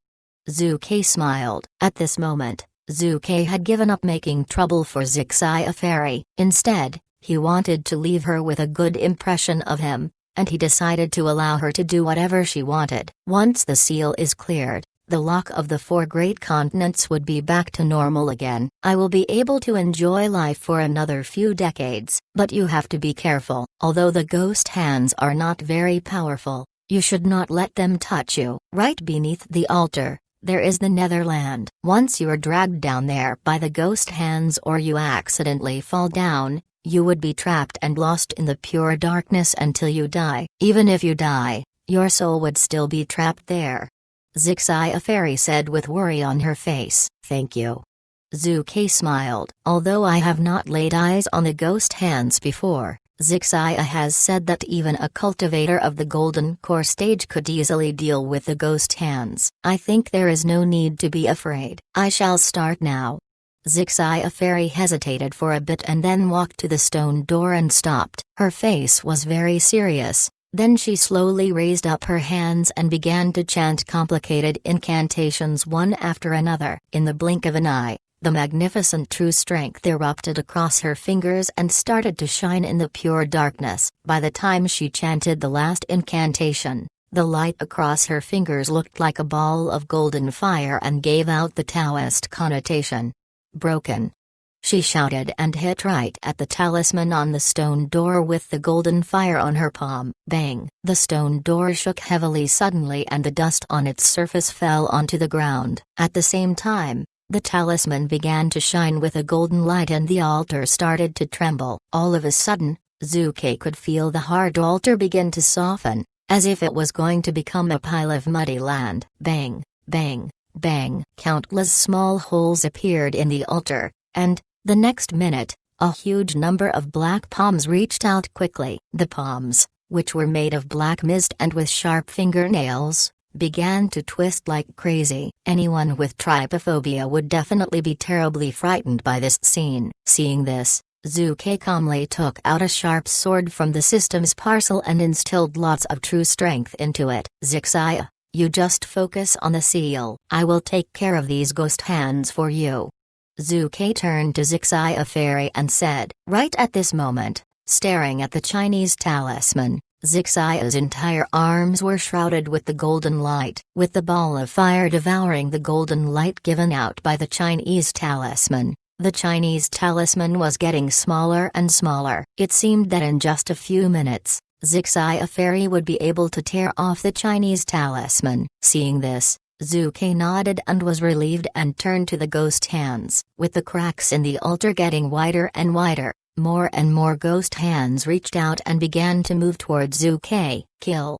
Zhu Ke smiled. At this moment, Zhu Ke had given up making trouble for Zixia Fairy. Instead, he wanted to leave her with a good impression of him, and he decided to allow her to do whatever she wanted. Once the seal is cleared, the lock of the 4 great continents would be back to normal again. "I will be able to enjoy life for another few decades, but you have to be careful. Although the ghost hands are not very powerful, you should not let them touch you." Right beneath the altar, there is the Netherland. Once you are dragged down there by the ghost hands or you accidentally fall down, you would be trapped and lost in the pure darkness until you die. Even if you die, your soul would still be trapped there. Zixia Fairy said with worry on her face. "Thank you." Zhu Ke smiled. "Although I have not laid eyes on the ghost hands before, Zixia has said that even a cultivator of the Golden Core stage could easily deal with the ghost hands. I think there is no need to be afraid. I shall start now." Zixia Fairy hesitated for a bit and then walked to the stone door and stopped. Her face was very serious. Then she slowly raised up her hands and began to chant complicated incantations one after another. In the blink of an eye, the magnificent true strength erupted across her fingers and started to shine in the pure darkness. By the time she chanted the last incantation, the light across her fingers looked like a ball of golden fire and gave out the Taoist connotation. "Broken!" she shouted and hit right at the talisman on the stone door with the golden fire on her palm. Bang! The stone door shook heavily suddenly and the dust on its surface fell onto the ground. At the same time, the talisman began to shine with a golden light and the altar started to tremble. All of a sudden, Zhu Ke could feel the hard altar begin to soften, as if it was going to become a pile of muddy land. Bang! Bang! Bang! Countless small holes appeared in the altar, and, the next minute, a huge number of black palms reached out quickly. The palms, which were made of black mist and with sharp fingernails, began to twist like crazy. Anyone with trypophobia would definitely be terribly frightened by this scene. Seeing this, Zhu Ke calmly took out a sharp sword from the system's parcel and instilled lots of true strength into it. "Zixia, you just focus on the seal. I will take care of these ghost hands for you." Zhu Ke turned to Zixia Fairy and said. Right at this moment, staring at the Chinese talisman, Zixia's entire arms were shrouded with the golden light. With the ball of fire devouring the golden light given out by the Chinese talisman, the Chinese talisman was getting smaller and smaller. It seemed that in just a few minutes, Zixia Fairy would be able to tear off the Chinese talisman. Seeing this, Zhu Kai nodded and was relieved and turned to the ghost hands. With the cracks in the altar getting wider and wider, more and more ghost hands reached out and began to move toward Zhu Kai. Kill!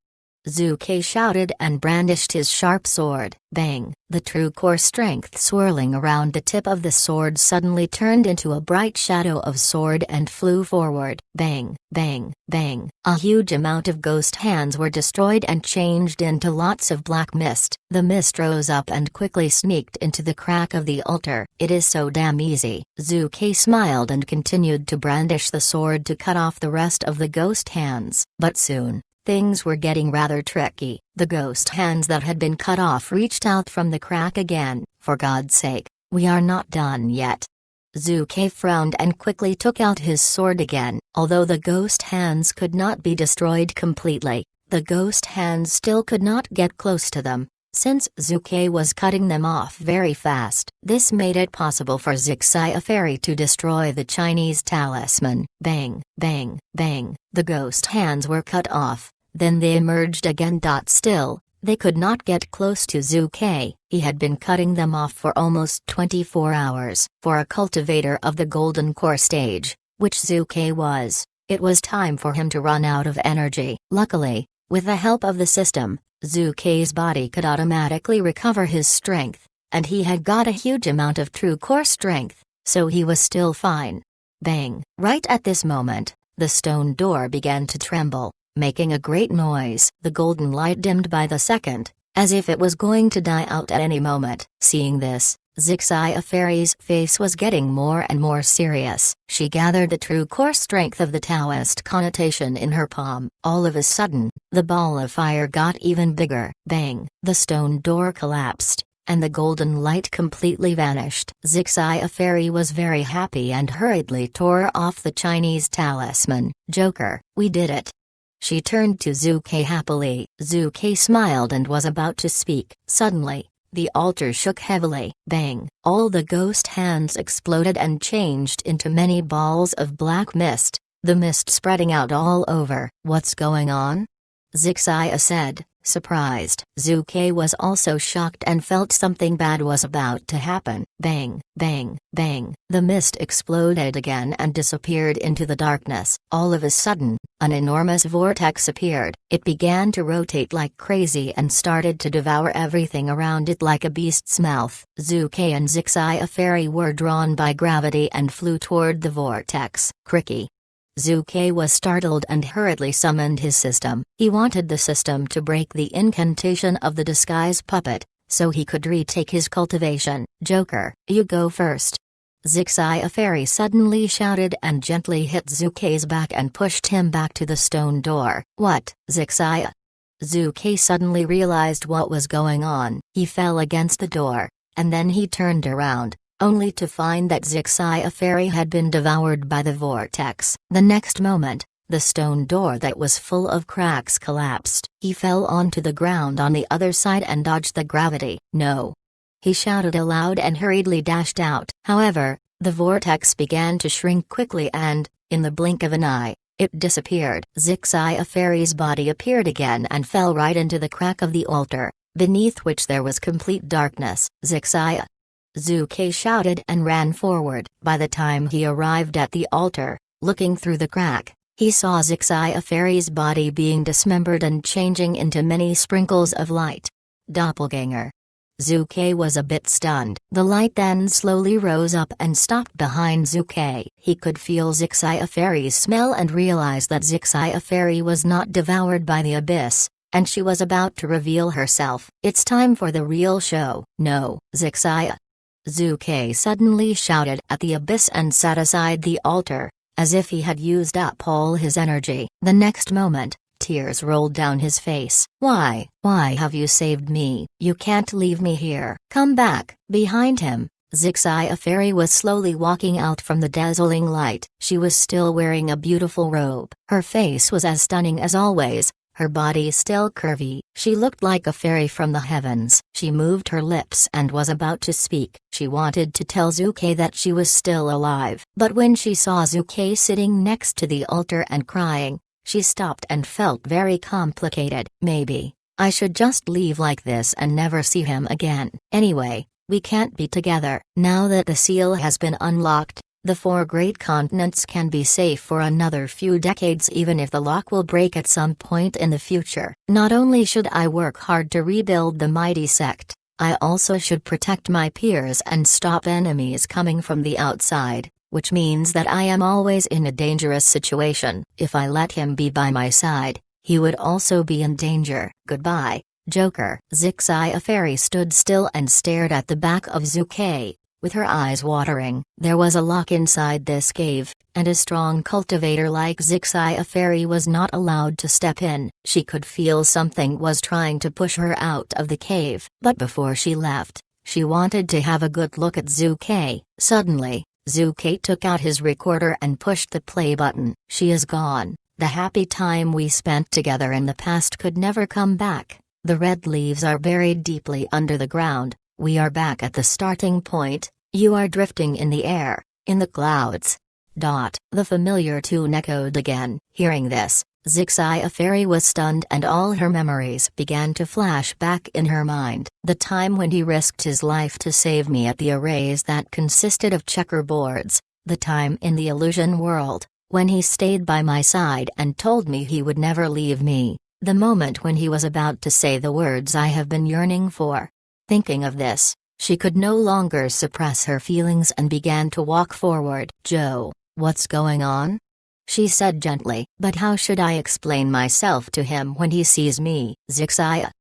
Zhu Kai shouted and brandished his sharp sword. Bang! The true core strength swirling around the tip of the sword suddenly turned into a bright shadow of sword and flew forward. Bang! Bang! Bang! A huge amount of ghost hands were destroyed and changed into lots of black mist. The mist rose up and quickly sneaked into the crack of the altar. It is so damn easy. Zhu Kai smiled and continued to brandish the sword to cut off the rest of the ghost hands. But soon, things were getting rather tricky. The ghost hands that had been cut off reached out from the crack again. For God's sake, we are not done yet. Zhu Kai frowned and quickly took out his sword again. Although the ghost hands could not be destroyed completely, the ghost hands still could not get close to them, since Zhu Kai was cutting them off very fast. This made it possible for Zixia Fairy to destroy the Chinese talisman. Bang! Bang! Bang! The ghost hands were cut off, then they emerged again. Still, they could not get close to Zhu Kai. He had been cutting them off for almost 24 hours. For a cultivator of the Golden Core stage, which Zhu Kai was, it was time for him to run out of energy. Luckily, with the help of the system, Zhu Kai's body could automatically recover his strength, and he had got a huge amount of true core strength, so he was still fine. Bang! Right at this moment, the stone door began to tremble, making a great noise. The golden light dimmed by the second, as if it was going to die out at any moment. Seeing this, Zixia Fairy's face was getting more and more serious. She gathered the true core strength of the Taoist connotation in her palm. All of a sudden, the ball of fire got even bigger. Bang! The stone door collapsed, and the golden light completely vanished. Zixia Fairy was very happy and hurriedly tore off the Chinese talisman. Joker, we did it! She turned to Zhu Kai happily. Zhu Kai smiled and was about to speak. Suddenly, the altar shook heavily. Bang! All the ghost hands exploded and changed into many balls of black mist, the mist spreading out all over. What's going on? Zixia said, surprised. Zhu Kai was also shocked and felt something bad was about to happen. Bang! Bang! Bang! The mist exploded again and disappeared into the darkness. All of a sudden, an enormous vortex appeared. It began to rotate like crazy and started to devour everything around it like a beast's mouth. Zhu Kai and Zixia Fairy were drawn by gravity and flew toward the vortex. Cricky! Zhu Kai was startled and hurriedly summoned his system. He wanted the system to break the incantation of the disguise puppet, so he could retake his cultivation. Joker, you go first. Zixia Fairy suddenly shouted and gently hit Zhu Kai's back and pushed him back to the stone door. What, Zixia? Zhu Kai suddenly realized what was going on. He fell against the door, and then he turned around, only to find that Zixia Fairy had been devoured by the vortex. The next moment, the stone door that was full of cracks collapsed. He fell onto the ground on the other side and dodged the gravity. No! He shouted aloud and hurriedly dashed out. However, the vortex began to shrink quickly and, in the blink of an eye, it disappeared. Zixia Fairy's body appeared again and fell right into the crack of the altar, beneath which there was complete darkness. Zixia! Zhu Kai shouted and ran forward. By the time he arrived at the altar, looking through the crack, he saw Zixia Fairy's body being dismembered and changing into many sprinkles of light. Doppelganger. Zhu Kai was a bit stunned. The light then slowly rose up and stopped behind Zhu Kai. He could feel Zixia Fairy's smell and realized that Zixia Fairy was not devoured by the abyss, and she was about to reveal herself. It's time for the real show. No, Zixia! Zhu Kai suddenly shouted at the abyss and sat aside the altar, as if he had used up all his energy. The next moment, tears rolled down his face. Why have you saved me? You can't leave me here. Come back. Behind him, Zixia Fairy was slowly walking out from the dazzling light. She was still wearing a beautiful robe. Her face was as stunning as always, her body still curvy. She looked like a fairy from the heavens. She moved her lips and was about to speak. She wanted to tell Zhu Kai that she was still alive. But when she saw Zhu Kai sitting next to the altar and crying, She stopped and felt very complicated. Maybe I should just leave like this and never see him again. Anyway, we can't be together. Now that the seal has been unlocked, the 4 great continents can be safe for another few decades, even if the lock will break at some point in the future. Not only should I work hard to rebuild the mighty sect, I also should protect my peers and stop enemies coming from the outside, which means that I am always in a dangerous situation. If I let him be by my side, he would also be in danger. Goodbye, Joker. Zixia Fairy stood still and stared at the back of Zukei, with her eyes watering. There was a lock inside this cave, and a strong cultivator like Zixia Fairy was not allowed to step in. She could feel something was trying to push her out of the cave. But before she left, she wanted to have a good look at Zukei. Suddenly, Zukei took out his recorder and pushed the play button. She is gone. The happy time we spent together in the past could never come back. The red leaves are buried deeply under the ground. We are back at the starting point. You are drifting in the air, in the clouds. The familiar tune echoed again. Hearing this, Zixia Fairy was stunned and all her memories began to flash back in her mind. The time when he risked his life to save me at the arrays that consisted of checkerboards, the time in the illusion world, when he stayed by my side and told me he would never leave me, the moment when he was about to say the words I have been yearning for. Thinking of this, she could no longer suppress her feelings and began to walk forward. Joe, what's going on? She said gently. But how should I explain myself to him when he sees me? Zixia.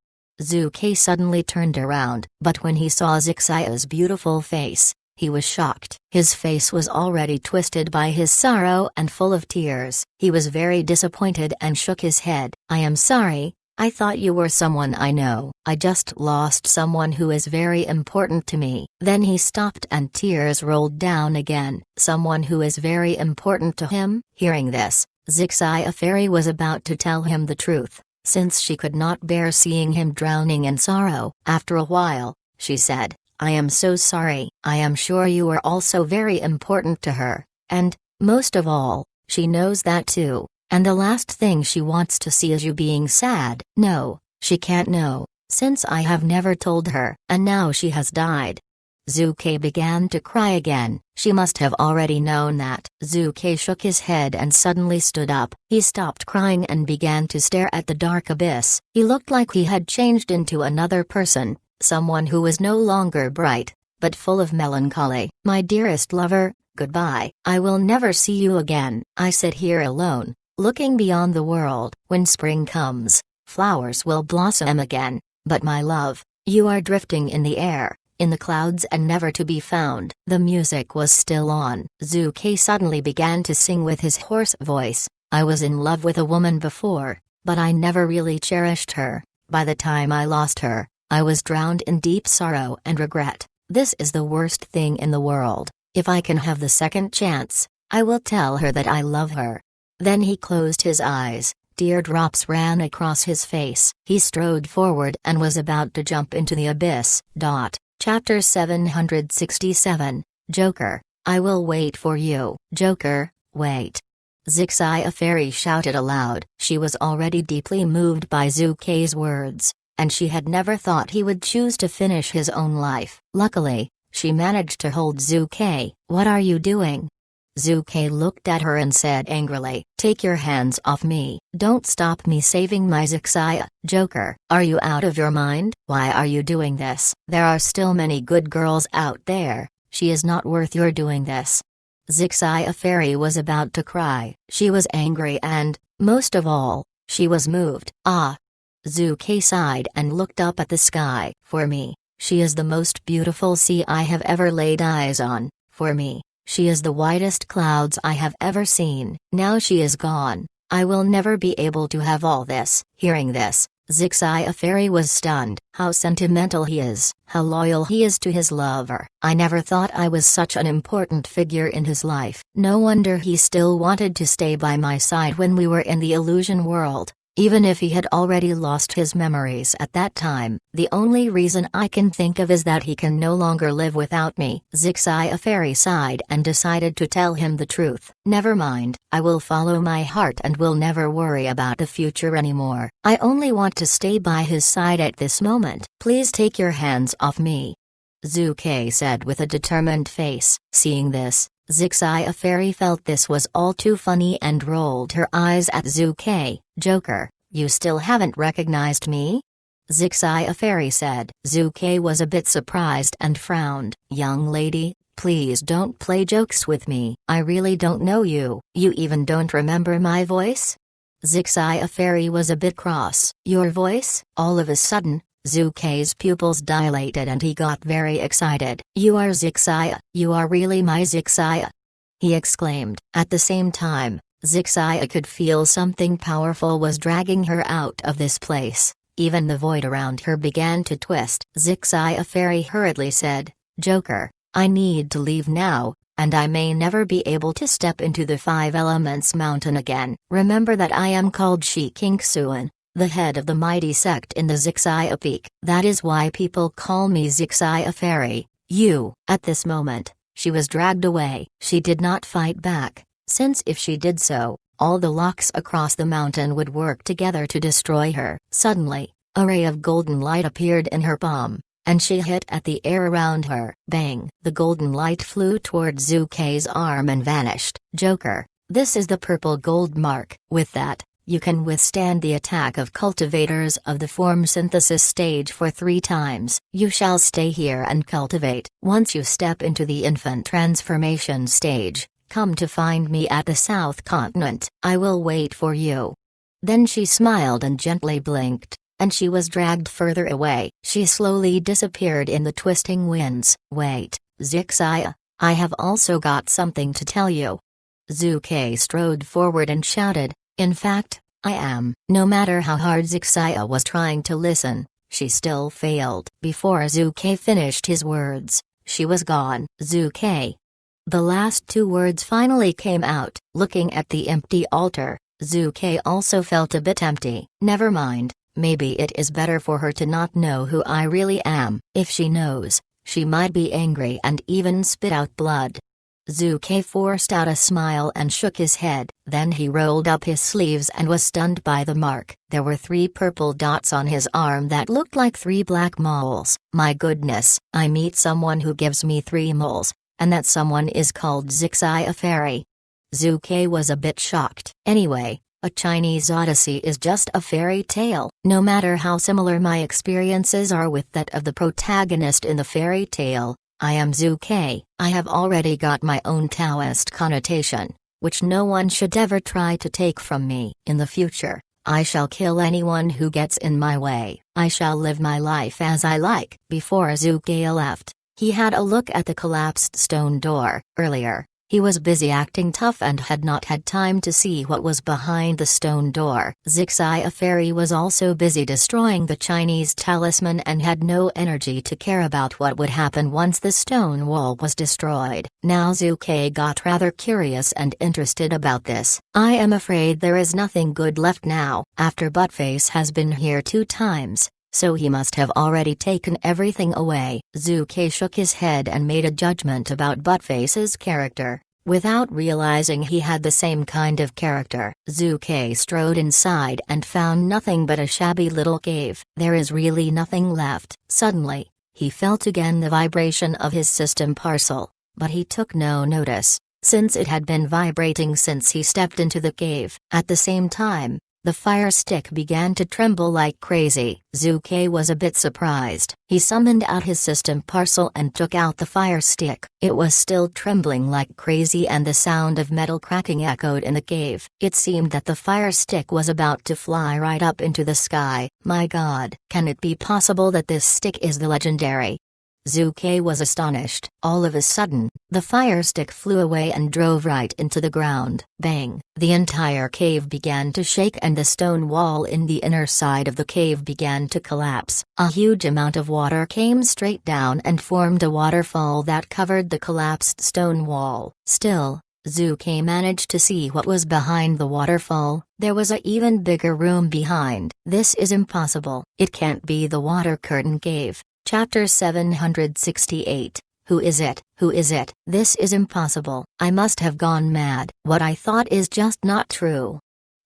Zukei suddenly turned around, but when he saw Zixia's beautiful face, he was shocked. His face was already twisted by his sorrow and full of tears. He was very disappointed and shook his head. I am sorry. I thought you were someone I know. I just lost someone who is very important to me. Then he stopped and tears rolled down again. Someone who is very important to him? Hearing this, Zixia Fairy was about to tell him the truth, since she could not bear seeing him drowning in sorrow. After a while, she said, I am so sorry. I am sure you are also very important to her, and, most of all, she knows that too. And the last thing she wants to see is you being sad. No, she can't know, since I have never told her. And now she has died. Zukei began to cry again. She must have already known that. Zukei shook his head and suddenly stood up. He stopped crying and began to stare at the dark abyss. He looked like he had changed into another person, someone who was no longer bright, but full of melancholy. My dearest lover, goodbye. I will never see you again. I sit here alone, looking beyond the world. When spring comes, flowers will blossom again, but my love, you are drifting in the air, in the clouds and never to be found. The music was still on. Zukei suddenly began to sing with his hoarse voice. I was in love with a woman before, but I never really cherished her. By the time I lost her, I was drowned in deep sorrow and regret. This is the worst thing in the world. If I can have the second chance, I will tell her that I love her. Then he closed his eyes, teardrops ran across his face. He strode forward and was about to jump into the abyss. Chapter 767, Joker, I will wait for you. Joker, wait. Zixia Fairy shouted aloud. She was already deeply moved by Zukei's words, and she had never thought he would choose to finish his own life. Luckily, she managed to hold Zukei. What are you doing? Zukei looked at her and said angrily, take your hands off me. Don't stop me saving my Zixia. Joker, are you out of your mind? Why are you doing this? There are still many good girls out there. She is not worth your doing this. Zixia Fairy was about to cry. She was angry and, most of all, she was moved. Zukei sighed and looked up at the sky. For me, she is the most beautiful sea I have ever laid eyes on. For me, she is the whitest clouds I have ever seen. Now she is gone. I will never be able to have all this. Hearing this, Zixia Fairy was stunned. How sentimental he is. How loyal he is to his lover. I never thought I was such an important figure in his life. No wonder he still wanted to stay by my side when we were in the illusion world. Even if he had already lost his memories at that time, the only reason I can think of is that he can no longer live without me. Zixia Fairy sighed and decided to tell him the truth. Never mind, I will follow my heart and will never worry about the future anymore. I only want to stay by his side at this moment. Please take your hands off me, Zhu Kai said with a determined face. Seeing this, Zixia Fairy felt this was all too funny and rolled her eyes at Zhu Kai. Joker, you still haven't recognized me? Zixia Fairy said. Zhu Kai was a bit surprised and frowned. Young lady, please don't play jokes with me. I really don't know you. You even don't remember my voice? Zixia Fairy was a bit cross. Your voice? All of a sudden, Zhu Kai's pupils dilated and he got very excited. You are Zixia, you are really my Zixia, he exclaimed. At the same time, Zixia could feel something powerful was dragging her out of this place. Even the void around her began to twist. Zixia Fairy hurriedly said, Joker, I need to leave now, and I may never be able to step into the Five Elements Mountain again. Remember that I am called Shi King Xuan, the head of the mighty sect in the Zixia Peak. That is why people call me Zixia Fairy. You. At this moment, she was dragged away. She did not fight back, since if she did so, all the locks across the mountain would work together to destroy her. Suddenly, a ray of golden light appeared in her palm, and she hit at the air around her. Bang! The golden light flew toward Zhu Kai's arm and vanished. Joker, this is the purple gold mark. With that, you can withstand the attack of cultivators of the form synthesis stage for 3 times. You shall stay here and cultivate. Once you step into the infant transformation stage, come to find me at the South Continent. I will wait for you. Then she smiled and gently blinked, and she was dragged further away. She slowly disappeared in the twisting winds. Wait, Zixia, I have also got something to tell you. Zhu Kai strode forward and shouted, in fact, I am. No matter how hard Zixia was trying to listen, she still failed. Before Zhu Kai finished his words, she was gone. Zhu Kai. The last 2 words finally came out. Looking at the empty altar, Zhu Kai also felt a bit empty. Never mind, maybe it is better for her to not know who I really am. If she knows, she might be angry and even spit out blood. Zhu Kai forced out a smile and shook his head. Then he rolled up his sleeves and was stunned by the mark. There were 3 purple dots on his arm that looked like 3 black moles. My goodness, I meet someone who gives me 3 moles, and that someone is called Zixia Fairy. Zhu Kai was a bit shocked. Anyway, a Chinese odyssey is just a fairy tale. No matter how similar my experiences are with that of the protagonist in the fairy tale, I am Zhu Kai. I have already got my own Taoist connotation, which no one should ever try to take from me. In the future, I shall kill anyone who gets in my way. I shall live my life as I like. Before Zhu Kai left, he had a look at the collapsed stone door. Earlier, he was busy acting tough and had not had time to see what was behind the stone door. Zixia Fairy was also busy destroying the Chinese talisman and had no energy to care about what would happen once the stone wall was destroyed. Now Zhu Kai got rather curious and interested about this. I am afraid there is nothing good left now. After Buttface has been here 2 times, so he must have already taken everything away. Zhu Kai shook his head and made a judgment about Buttface's character, without realizing he had the same kind of character. Zhu Kai strode inside and found nothing but a shabby little cave. There is really nothing left. Suddenly, he felt again the vibration of his system parcel, but he took no notice, since it had been vibrating since he stepped into the cave. At the same time, the fire stick began to tremble like crazy. Zhu Kai was a bit surprised. He summoned out his system parcel and took out the fire stick. It was still trembling like crazy and the sound of metal cracking echoed in the cave. It seemed that the fire stick was about to fly right up into the sky. My God! Can it be possible that this stick is the legendary? Zhu Kai was astonished. All of a sudden, the fire stick flew away and drove right into the ground. Bang! The entire cave began to shake and the stone wall in the inner side of the cave began to collapse. A huge amount of water came straight down and formed a waterfall that covered the collapsed stone wall. Still, Zuke managed to see what was behind the waterfall. There was a even bigger room behind. This is impossible. It can't be the water curtain cave. Chapter 768. Who is it? Who is it? This is impossible. I must have gone mad. What I thought is just not true.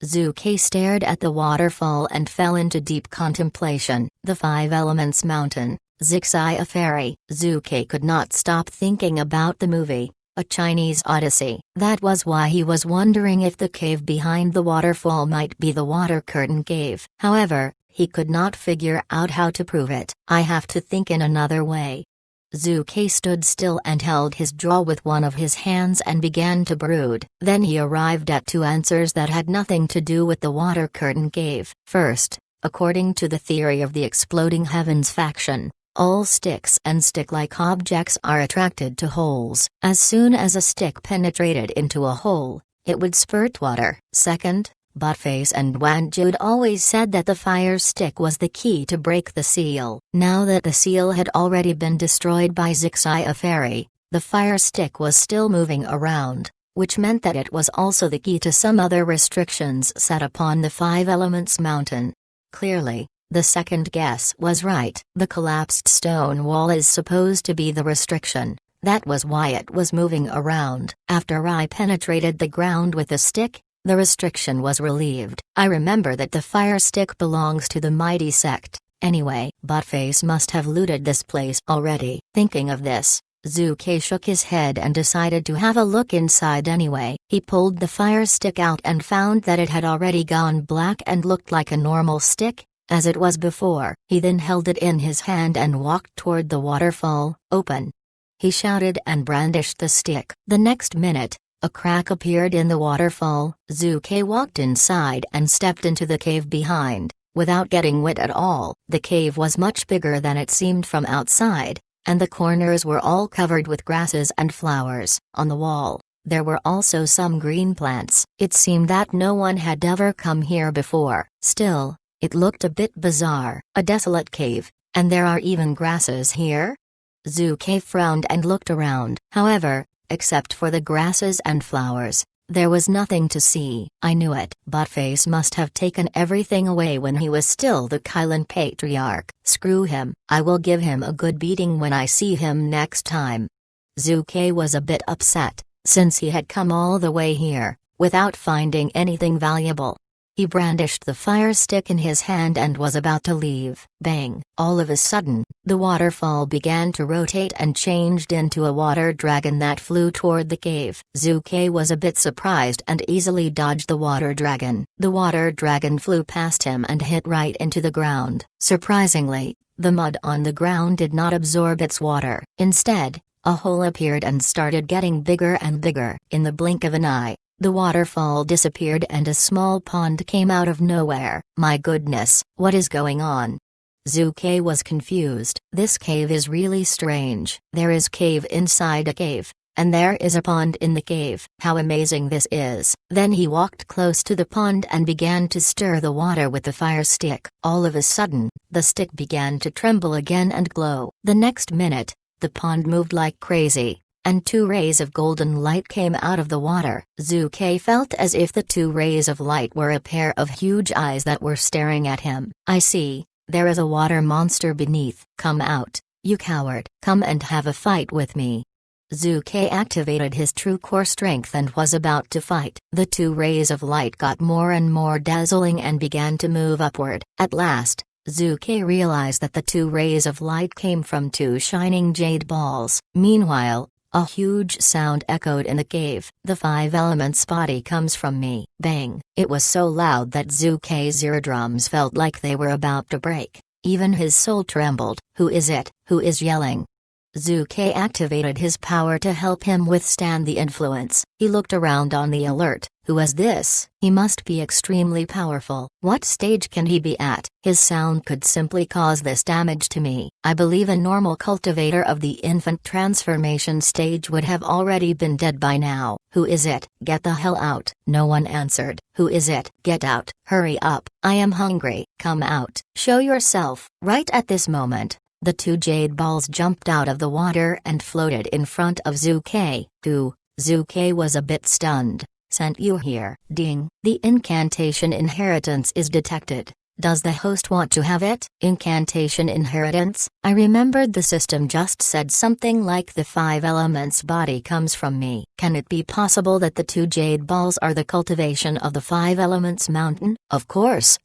Zuke stared at the waterfall and fell into deep contemplation. The Five Elements Mountain, Zixia Ferry. Zuke could not stop thinking about the movie, A Chinese Odyssey. That was why he was wondering if the cave behind the waterfall might be the water curtain cave. However, he could not figure out how to prove it. I have to think in another way. Zuke stood still and held his jaw with one of his hands and began to brood. Then he arrived at two answers that had nothing to do with the water curtain cave. First, according to the theory of the Exploding Heavens faction, all sticks and stick-like objects are attracted to holes. As soon as a stick penetrated into a hole, it would spurt water. Second, Buttface and Wanjude always said that the fire stick was the key to break the seal. Now that the seal had already been destroyed by Zixia Ferry, the fire stick was still moving around, which meant that it was also the key to some other restrictions set upon the Five Elements Mountain. Clearly, the second guess was right. The collapsed stone wall is supposed to be the restriction. That was why it was moving around. After I penetrated the ground with a stick, the restriction was relieved. I remember that the fire stick belongs to the mighty sect. Anyway, Buttface must have looted this place already. Thinking of this, Zuke shook his head and decided to have a look inside anyway. He pulled the fire stick out and found that it had already gone black and looked like a normal stick, as it was before. He then held it in his hand and walked toward the waterfall. Open! He shouted and brandished the stick. The next minute, a crack appeared in the waterfall. Zuke walked inside and stepped into the cave behind, without getting wet at all. The cave was much bigger than it seemed from outside, and the corners were all covered with grasses and flowers. On the wall, there were also some green plants. It seemed that no one had ever come here before. Still, it looked a bit bizarre. A desolate cave, and there are even grasses here? Zuke frowned and looked around. However, except for the grasses and flowers, there was nothing to see. I knew it. Buttface must have taken everything away when he was still the Kylan Patriarch. Screw him. I will give him a good beating when I see him next time. Zuke was a bit upset, since he had come all the way here, without finding anything valuable. He brandished the fire stick in his hand and was about to leave. Bang! All of a sudden, the waterfall began to rotate and changed into a water dragon that flew toward the cave. Zuke was a bit surprised and easily dodged the water dragon. The water dragon flew past him and hit right into the ground. Surprisingly, the mud on the ground did not absorb its water. Instead, a hole appeared and started getting bigger and bigger. In the blink of an eye, the waterfall disappeared and a small pond came out of nowhere. My goodness, what is going on? Zuke was confused. This cave is really strange. There is cave inside a cave, and there is a pond in the cave. How amazing this is. Then he walked close to the pond and began to stir the water with the fire stick. All of a sudden, the stick began to tremble again and glow. The next minute, the pond moved like crazy, and two rays of golden light came out of the water. Zuke felt as if the two rays of light were a pair of huge eyes that were staring at him. I see, there is a water monster beneath. Come out, you coward. Come and have a fight with me. Zuke activated his true core strength and was about to fight. The two rays of light got more and more dazzling and began to move upward. At last, Zuke realized that the two rays of light came from two shining jade balls. Meanwhile, a huge sound echoed in the cave. The Five Elements body comes from me. Bang! It was so loud that Zuke's eardrums felt like they were about to break. Even his soul trembled. Who is it? Who is yelling? Zuke activated his power to help him withstand the influence. He looked around on the alert. Who is this? He must be extremely powerful. What stage can he be at? His sound could simply cause this damage to me. I believe a normal cultivator of the infant transformation stage would have already been dead by now. Who is it? Get the hell out. No one answered. Who is it? Get out. Hurry up. I am hungry. Come out. Show yourself. Right at this moment, the two jade balls jumped out of the water and floated in front of Zuke. Zuke was a bit stunned. Sent you here. Ding. The incantation inheritance is detected. Does the host want to have it? Incantation inheritance? I remembered the system just said something like the 5 elements body comes from me. Can it be possible that the 2 jade balls are the cultivation of the 5 elements mountain? Of course.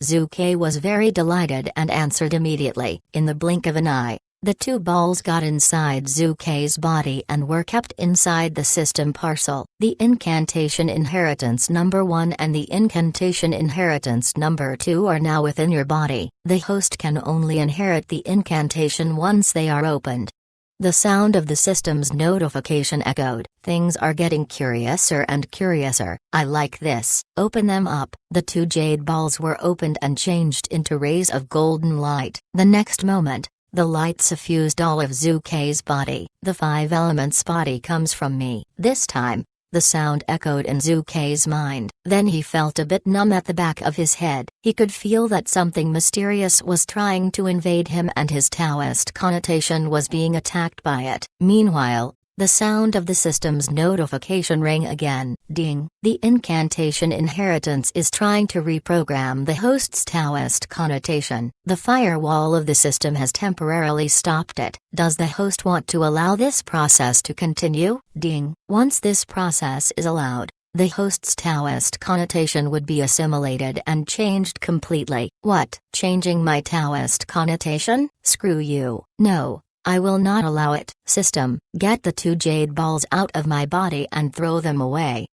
Zuke was very delighted and answered immediately. In the blink of an eye, the 2 balls got inside Zuke's body and were kept inside the system parcel. The incantation inheritance number 1 and the incantation inheritance number 2 are now within your body. The host can only inherit the incantation once they are opened. The sound of the system's notification echoed. Things are getting curiouser and curiouser. I like this. Open them up. The 2 jade balls were opened and changed into rays of golden light. The next moment, the light suffused all of Zuke's body. The 5 elements body comes from me. This time, the sound echoed in Zuke's mind. Then he felt a bit numb at the back of his head. He could feel that something mysterious was trying to invade him and his Taoist connotation was being attacked by it. Meanwhile, the sound of the system's notification rang again. Ding. The incantation inheritance is trying to reprogram the host's Taoist connotation. The firewall of the system has temporarily stopped it. Does the host want to allow this process to continue? Ding. Once this process is allowed, the host's Taoist connotation would be assimilated and changed completely. What? Changing my Taoist connotation? Screw you. No. I will not allow it. System, get the 2 jade balls out of my body and throw them away.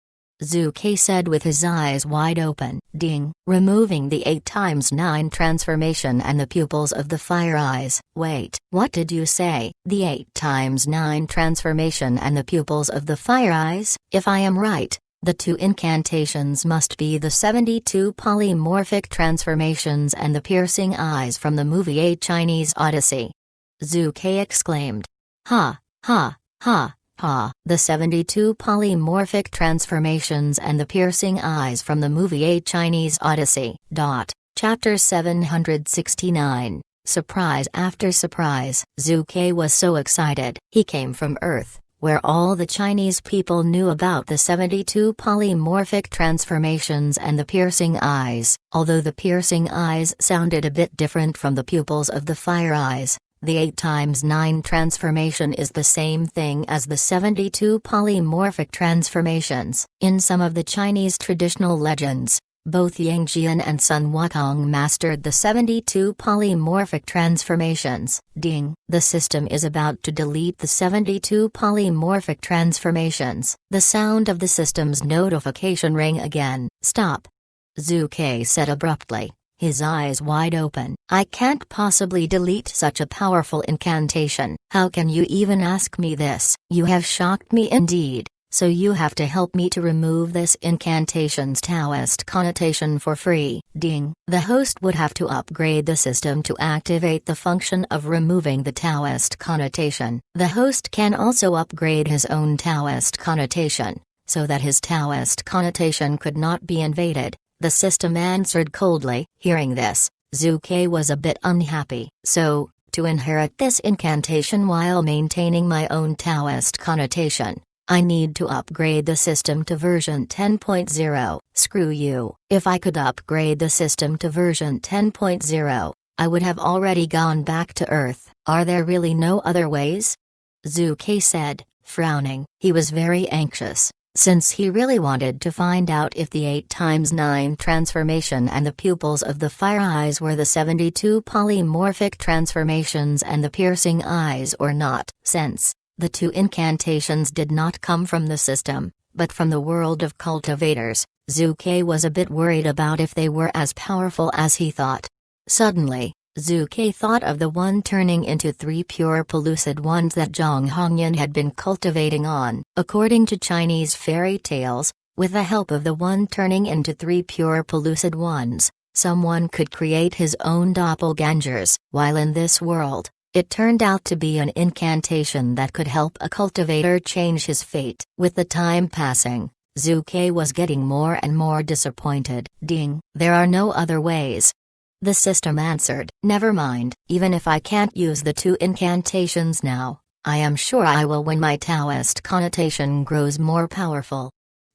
Zuke said with his eyes wide open. Ding. Removing the 8x9 transformation and the pupils of the fire eyes. Wait, what did you say? The 8x9 transformation and the pupils of the fire eyes? If I am right, the 2 incantations must be the 72 polymorphic transformations and the piercing eyes from the movie A Chinese Odyssey. Zuke exclaimed. Ha, ha, ha, ha. The 72 polymorphic transformations and the piercing eyes from the movie A Chinese Odyssey. Chapter 769. Surprise after surprise. Zuke was so excited. He came from Earth, where all the Chinese people knew about the 72 polymorphic transformations and the piercing eyes. Although the piercing eyes sounded a bit different from the pupils of the fire eyes, the 8x9 transformation is the same thing as the 72 polymorphic transformations. In some of the Chinese traditional legends, both Yang Jian and Sun Wukong mastered the 72 polymorphic transformations. Ding. The system is about to delete the 72 polymorphic transformations. The sound of the system's notification rang again. Stop. Zuke said abruptly, his eyes wide open. I can't possibly delete such a powerful incantation. How can you even ask me this? You have shocked me indeed, so you have to help me to remove this incantation's Taoist connotation for free. Ding. The host would have to upgrade the system to activate the function of removing the Taoist connotation. The host can also upgrade his own Taoist connotation, so that his Taoist connotation could not be invaded. The system answered coldly. Hearing this, Zuke was a bit unhappy. So, to inherit this incantation while maintaining my own Taoist connotation, I need to upgrade the system to version 10.0. Screw you. If I could upgrade the system to version 10.0, I would have already gone back to Earth. Are there really no other ways? Zuke said, frowning. He was very anxious, since he really wanted to find out if the 8x9 transformation and the pupils of the fire eyes were the 72 polymorphic transformations and the piercing eyes or not. Since the 2 incantations did not come from the system, but from the world of cultivators, Zuke was a bit worried about if they were as powerful as he thought. Suddenly, Zuke thought of the one turning into 3 pure pellucid ones that Zhang Hongyan had been cultivating on. According to Chinese fairy tales, with the help of the one turning into 3 pure pellucid ones, someone could create his own doppelgangers. While in this world, it turned out to be an incantation that could help a cultivator change his fate. With the time passing, Zuke was getting more and more disappointed. Ding. There are no other ways. The system answered. Never mind, even if I can't use the 2 incantations now, I am sure I will when my Taoist connotation grows more powerful.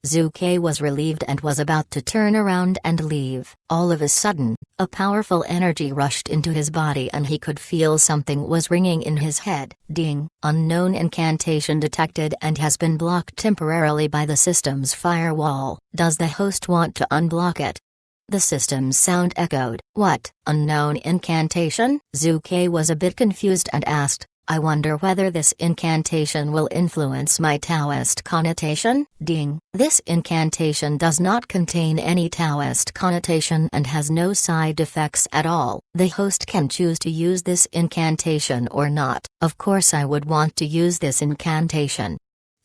Zhu Ke was relieved and was about to turn around and leave. All of a sudden, a powerful energy rushed into his body and he could feel something was ringing in his head. Ding! Unknown incantation detected and has been blocked temporarily by the system's firewall. Does the host want to unblock it? The system's sound echoed. What? Unknown incantation? Zhu Ke was a bit confused and asked, I wonder whether this incantation will influence my Taoist connotation? Ding. This incantation does not contain any Taoist connotation and has no side effects at all. The host can choose to use this incantation or not. Of course I would want to use this incantation.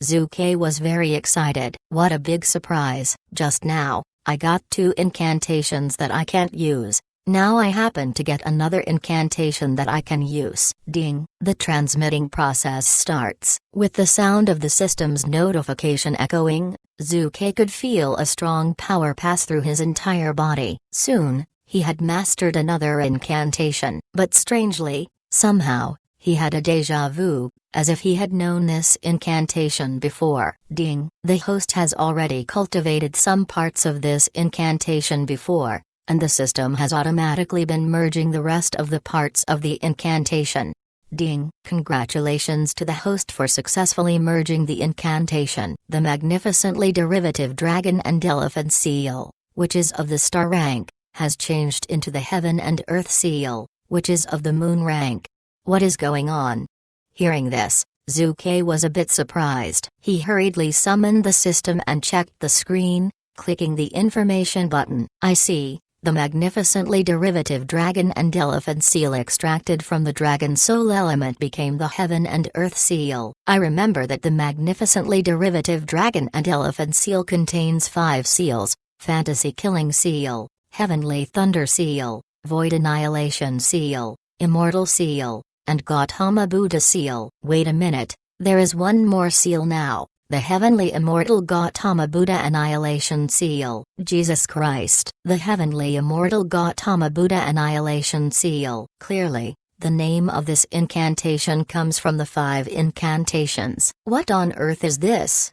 Zhu Ke was very excited. What a big surprise. Just now, I got 2 incantations that I can't use. Now I happen to get another incantation that I can use. Ding. The transmitting process starts. With the sound of the system's notification echoing, Zhu Ke could feel a strong power pass through his entire body. Soon, he had mastered another incantation. But strangely, somehow, he had a déjà vu, as if he had known this incantation before. Ding. The host has already cultivated some parts of this incantation before, and the system has automatically been merging the rest of the parts of the incantation. Ding. Congratulations to the host for successfully merging the incantation. The magnificently derivative dragon and elephant seal, which is of the star rank, has changed into the heaven and earth seal, which is of the moon rank. What is going on? Hearing this, Zhu Ke was a bit surprised. He hurriedly summoned the system and checked the screen, clicking the information button. I see. The magnificently derivative dragon and elephant seal extracted from the dragon soul element became the heaven and earth seal. I remember that the magnificently derivative dragon and elephant seal contains 5 seals: fantasy killing seal, heavenly thunder seal, void annihilation seal, immortal seal, and Gautama Buddha seal. Wait a minute, there is one more seal now. The heavenly immortal Gautama Buddha Annihilation Seal. Jesus Christ. The heavenly immortal Gautama Buddha Annihilation Seal. Clearly, the name of this incantation comes from the 5 incantations. What on earth is this?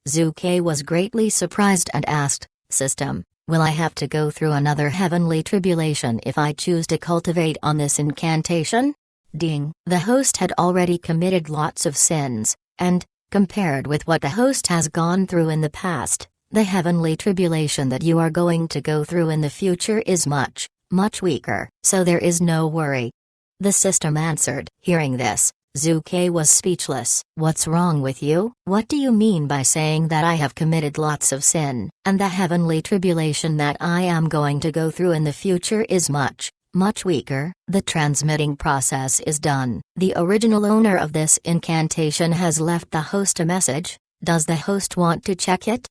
Zhu Ke was greatly surprised and asked, System, will I have to go through another heavenly tribulation if I choose to cultivate on this incantation? Ding. The host had already committed lots of sins, and, compared with what the host has gone through in the past, the heavenly tribulation that you are going to go through in the future is much, much weaker. So there is no worry. The system answered. Hearing this, Zhu Ke was speechless. What's wrong with you? What do you mean by saying that I have committed lots of sin, and the heavenly tribulation that I am going to go through in the future is much, much weaker? The transmitting process is done. The original owner of this incantation has left the host a message. Does the host want to check it?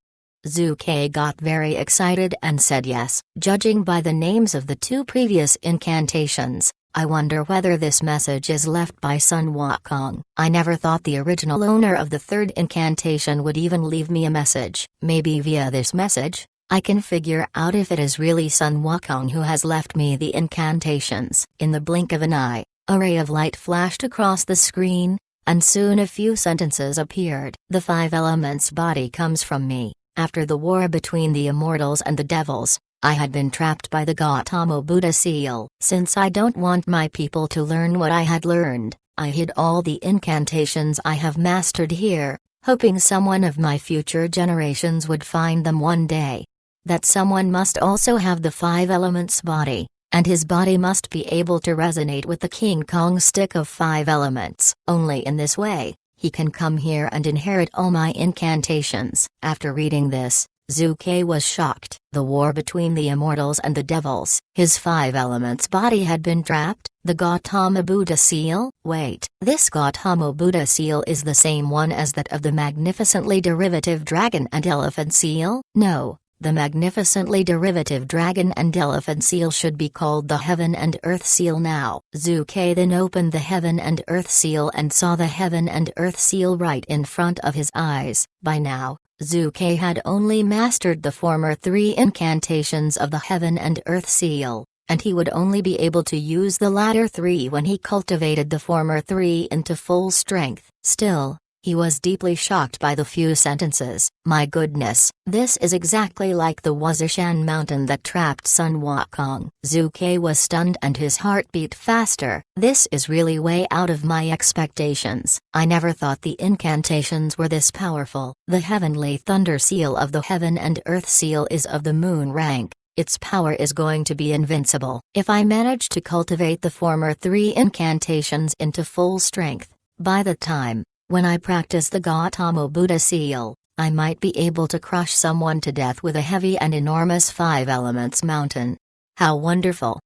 Zhu Ke got very excited and said yes. Judging by the names of the 2 previous incantations, I wonder whether this message is left by Sun Wukong. I never thought the original owner of the 3rd incantation would even leave me a message. Maybe via this message, I can figure out if it is really Sun Wukong who has left me the incantations. In the blink of an eye, a ray of light flashed across the screen, and soon a few sentences appeared. The 5 elements body comes from me. After the war between the immortals and the devils, I had been trapped by the Gautama Buddha seal. Since I don't want my people to learn what I had learned, I hid all the incantations I have mastered here, hoping someone of my future generations would find them one day. That someone must also have the 5 elements body, and his body must be able to resonate with the King Kong stick of 5 elements. Only in this way, he can come here and inherit all my incantations. After reading this, Zhu Ke was shocked. The war between the immortals and the devils. His 5 elements body had been trapped. The Gautama Buddha seal? Wait, this Gautama Buddha seal is the same one as that of the magnificently derivative dragon and elephant seal? No. The magnificently derivative dragon and elephant seal should be called the heaven and earth seal now. Zhu Ke then opened the heaven and earth seal and saw the heaven and earth seal right in front of his eyes. By now, Zhu Ke had only mastered the former 3 incantations of the heaven and earth seal, and he would only be able to use the latter 3 when he cultivated the former 3 into full strength. Still, he was deeply shocked by the few sentences. My goodness, this is exactly like the Wuzishan mountain that trapped Sun Wukong. Zhu Ke was stunned and his heart beat faster. This is really way out of my expectations. I never thought the incantations were this powerful. The heavenly thunder seal of the heaven and earth seal is of the moon rank. Its power is going to be invincible. If I manage to cultivate the former 3 incantations into full strength, by the time when I practice the Gautama Buddha seal, I might be able to crush someone to death with a heavy and enormous 5 elements mountain. How wonderful!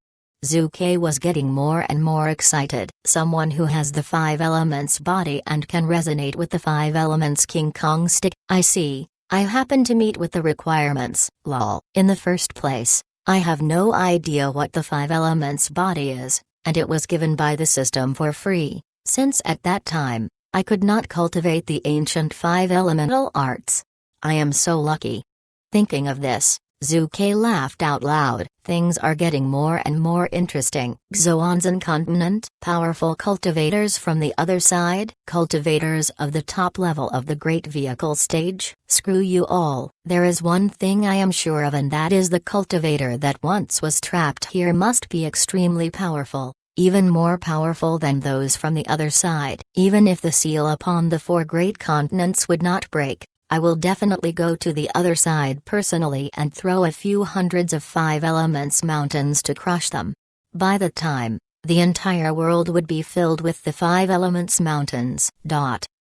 Zhu Ke was getting more and more excited. Someone who has the 5 elements body and can resonate with the 5 elements King Kong stick. I see. I happen to meet with the requirements, lol. In the first place, I have no idea what the 5 elements body is, and it was given by the system for free, since at that time, I could not cultivate the ancient 5 elemental arts. I am so lucky. Thinking of this, Zhu Ke laughed out loud. Things are getting more and more interesting. Xuanzan continent, powerful cultivators from the other side, cultivators of the top level of the great vehicle stage. Screw you all. There is one thing I am sure of, and that is the cultivator that once was trapped here must be extremely powerful. Even more powerful than those from the other side. Even if the seal upon the 4 great continents would not break, I will definitely go to the other side personally and throw a few hundreds of 5 elements mountains to crush them. By the time, the entire world would be filled with the 5 elements mountains.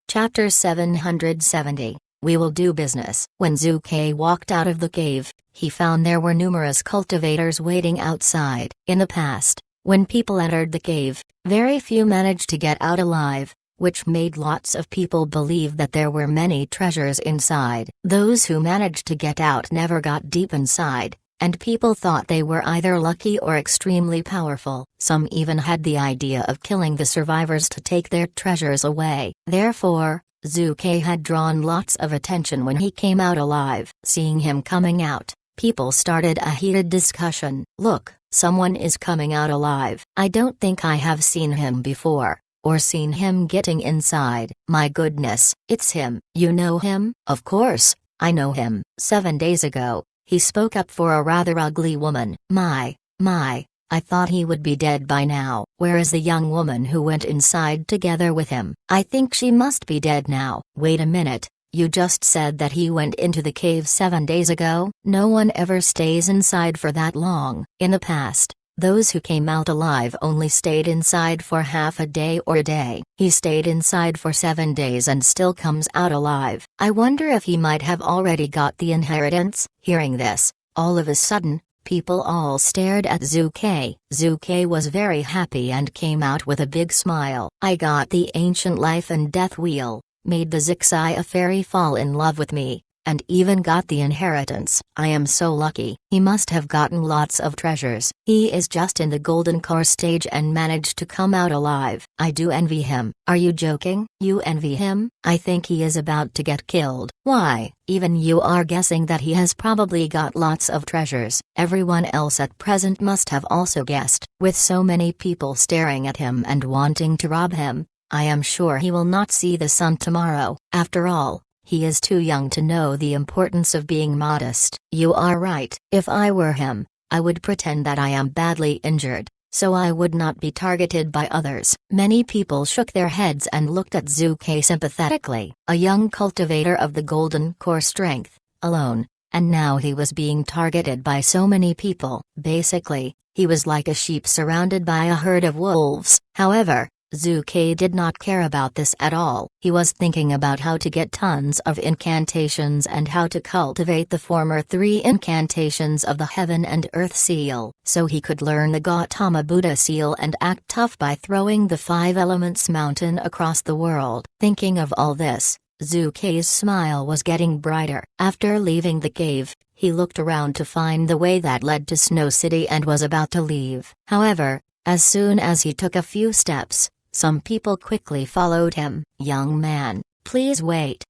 Chapter 770. We will do business. When Zhu Ke walked out of the cave, he found there were numerous cultivators waiting outside. In the past, when people entered the cave, very few managed to get out alive, which made lots of people believe that there were many treasures inside. Those who managed to get out never got deep inside, and people thought they were either lucky or extremely powerful. Some even had the idea of killing the survivors to take their treasures away. Therefore, Zhu Ke had drawn lots of attention when he came out alive. Seeing him coming out, people started a heated discussion. Look, someone is coming out alive. I don't think I have seen him before, or seen him getting inside. My goodness, it's him. You know him? Of course, I know him. 7 days ago, he spoke up for a rather ugly woman. My, I thought he would be dead by now. Where is the young woman who went inside together with him? I think she must be dead now. Wait a minute. You just said that he went into the cave 7 days ago? No one ever stays inside for that long. In the past, those who came out alive only stayed inside for half a day or a day. He stayed inside for 7 days and still comes out alive. I wonder if he might have already got the inheritance. Hearing this, all of a sudden, people all stared at Zhu Ke. Zhu Ke was very happy and came out with a big smile. I got the ancient life and death wheel, made the Zixia fairy fall in love with me, and even got the inheritance. I am so lucky. He must have gotten lots of treasures. He is just in the golden core stage and managed to come out alive. I do envy him. Are you joking? You envy him? I think he is about to get killed. Why, even you are guessing that he has probably got lots of treasures. Everyone else at present must have also guessed. With so many people staring at him and wanting to rob him, I am sure he will not see the sun tomorrow. After all, he is too young to know the importance of being modest. You are right. If I were him, I would pretend that I am badly injured, so I would not be targeted by others. Many people shook their heads and looked at Zhu Ke sympathetically. A young cultivator of the golden core strength, alone, and now he was being targeted by so many people. Basically, he was like a sheep surrounded by a herd of wolves. However, Zhu Ke did not care about this at all. He was thinking about how to get tons of incantations and how to cultivate the former 3 incantations of the Heaven and Earth seal, so he could learn the Gautama Buddha seal and act tough by throwing the 5 elements mountain across the world. Thinking of all this, Zhu Ke's smile was getting brighter. After leaving the cave, he looked around to find the way that led to Snow City and was about to leave. However, as soon as he took a few steps, some people quickly followed him. Young man, please wait,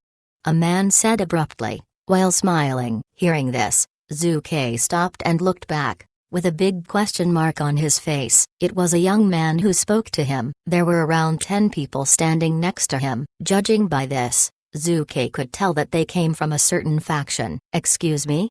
a man said abruptly, while smiling. Hearing this, Zhu Ke stopped and looked back. with a big question mark on his face. It was a young man who spoke to him. There were around 10 people standing next to him. Judging by this, Zhu Ke could tell that they came from a certain faction. Excuse me?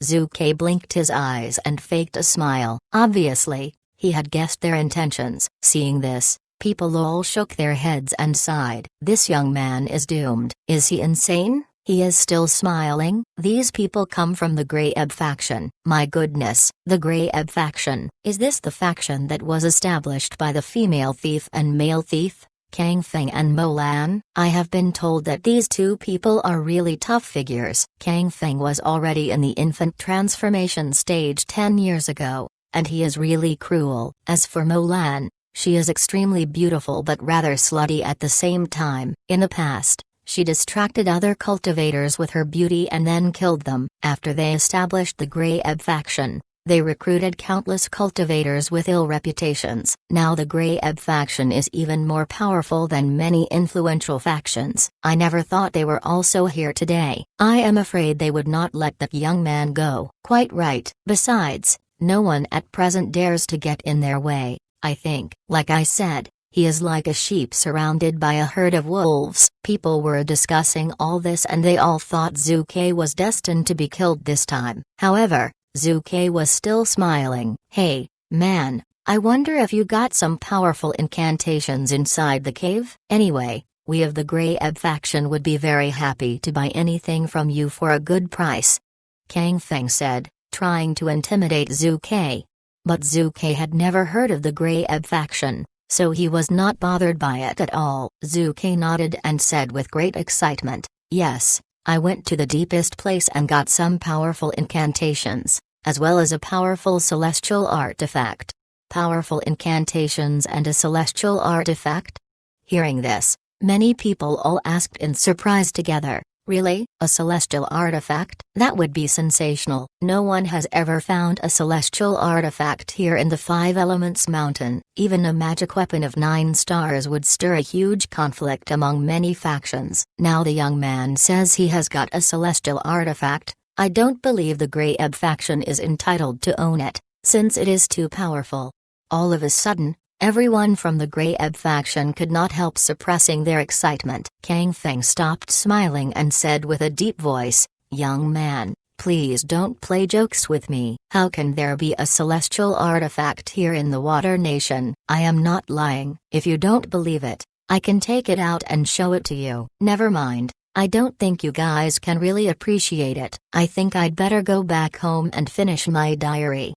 Zhu Ke blinked his eyes and faked a smile. Obviously, he had guessed their intentions. Seeing this, people all shook their heads and sighed. This young man is doomed. Is he insane? He is still smiling. These people come from the Grey Ebb faction. My goodness, the Grey Ebb faction. Is this the faction that was established by the female thief and male thief, Kang Feng and Mo Lan? I have been told that these two people are really tough figures. Kang Feng was already in the infant transformation stage 10 years ago, and he is really cruel. As for Mo Lan, she is extremely beautiful but rather slutty at the same time. In the past, she distracted other cultivators with her beauty and then killed them. After they established the Grey Ebb faction, they recruited countless cultivators with ill reputations. Now the Grey Ebb faction is even more powerful than many influential factions. I never thought they were also here today. I am afraid they would not let that young man go. Quite right. Besides, no one at present dares to get in their way. I think, like I said, he is like a sheep surrounded by a herd of wolves. People were discussing all this and they all thought Zhu Ke was destined to be killed this time. However, Zhu Ke was still smiling. Hey, man, I wonder if you got some powerful incantations inside the cave? Anyway, we of the Grey Ebb faction would be very happy to buy anything from you for a good price, Kang Feng said, trying to intimidate Zhu Ke. But Zhu Ke had never heard of the Grey Ebb faction, so he was not bothered by it at all. Zhu Ke nodded and said with great excitement, yes, I went to the deepest place and got some powerful incantations, as well as a powerful celestial artifact. Powerful incantations and a celestial artifact? Hearing this, many people all asked in surprise together. Really? A celestial artifact? That would be sensational. No one has ever found a celestial artifact here in the Five Elements Mountain. Even a magic weapon of 9 stars would stir a huge conflict among many factions. Now the young man says he has got a celestial artifact. I don't believe the Grey Ebb faction is entitled to own it, since it is too powerful. All of a sudden, everyone from the Grey Ebb faction could not help suppressing their excitement. Kang Feng stopped smiling and said with a deep voice, young man, please don't play jokes with me. How can there be a celestial artifact here in the Water Nation? I am not lying. If you don't believe it, I can take it out and show it to you. Never mind, I don't think you guys can really appreciate it. I think I'd better go back home and finish my diary,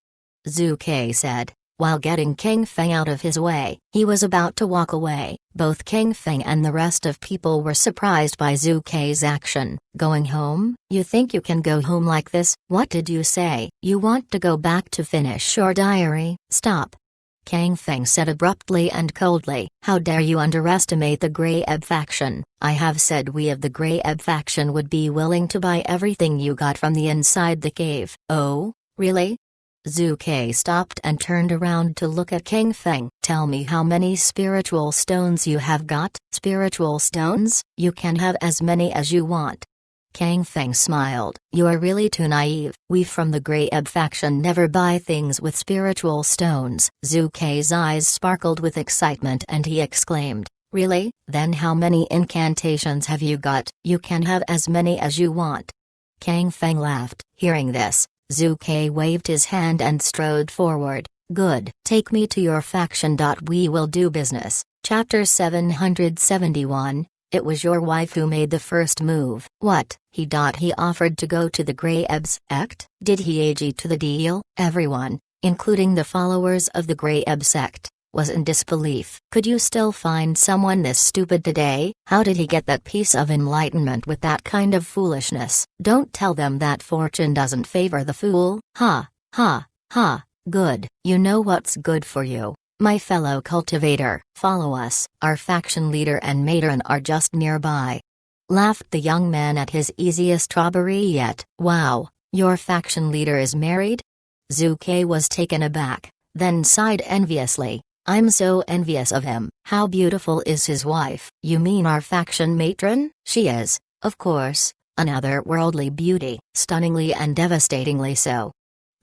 Zhu Ke said, while getting Kang Feng out of his way. He was about to walk away. Both Kang Feng and the rest of people were surprised by Zhu Ke's action. Going home? You think you can go home like this? What did you say? You want to go back to finish your diary? Stop, Kang Feng said abruptly and coldly. How dare you underestimate the Grey Ebb faction? I have said we of the Grey Ebb faction would be willing to buy everything you got from the inside the cave. Oh, really? Zhu Ke stopped and turned around to look at Kang Feng. Tell me how many spiritual stones you have got. Spiritual stones? You can have as many as you want. Kang Feng smiled. You are really too naive. We from the Grey Ebb faction never buy things with spiritual stones. Zhu Ke's eyes sparkled with excitement and he exclaimed, really? Then how many incantations have you got? You can have as many as you want. Kang Feng laughed. Hearing this, Zhu Ke waved his hand and strode forward. Good. Take me to your faction. We will do business. Chapter 771. It was your wife who made the first move. What? He offered to go to the Grey Ebb sect? Did he agree to the deal? Everyone, including the followers of the Grey Ebb sect, was in disbelief. Could you still find someone this stupid today? How did he get that piece of enlightenment with that kind of foolishness? Don't tell them that fortune doesn't favor the fool. Ha, ha, ha, good. You know what's good for you, my fellow cultivator. Follow us. Our faction leader and matron are just nearby. Laughed the young man at his easiest robbery yet. Wow, your faction leader is married? Zhu Ke was taken aback, then sighed enviously. I'm so envious of him. How beautiful is his wife? You mean our faction matron? She is, of course, an otherworldly beauty, stunningly and devastatingly so.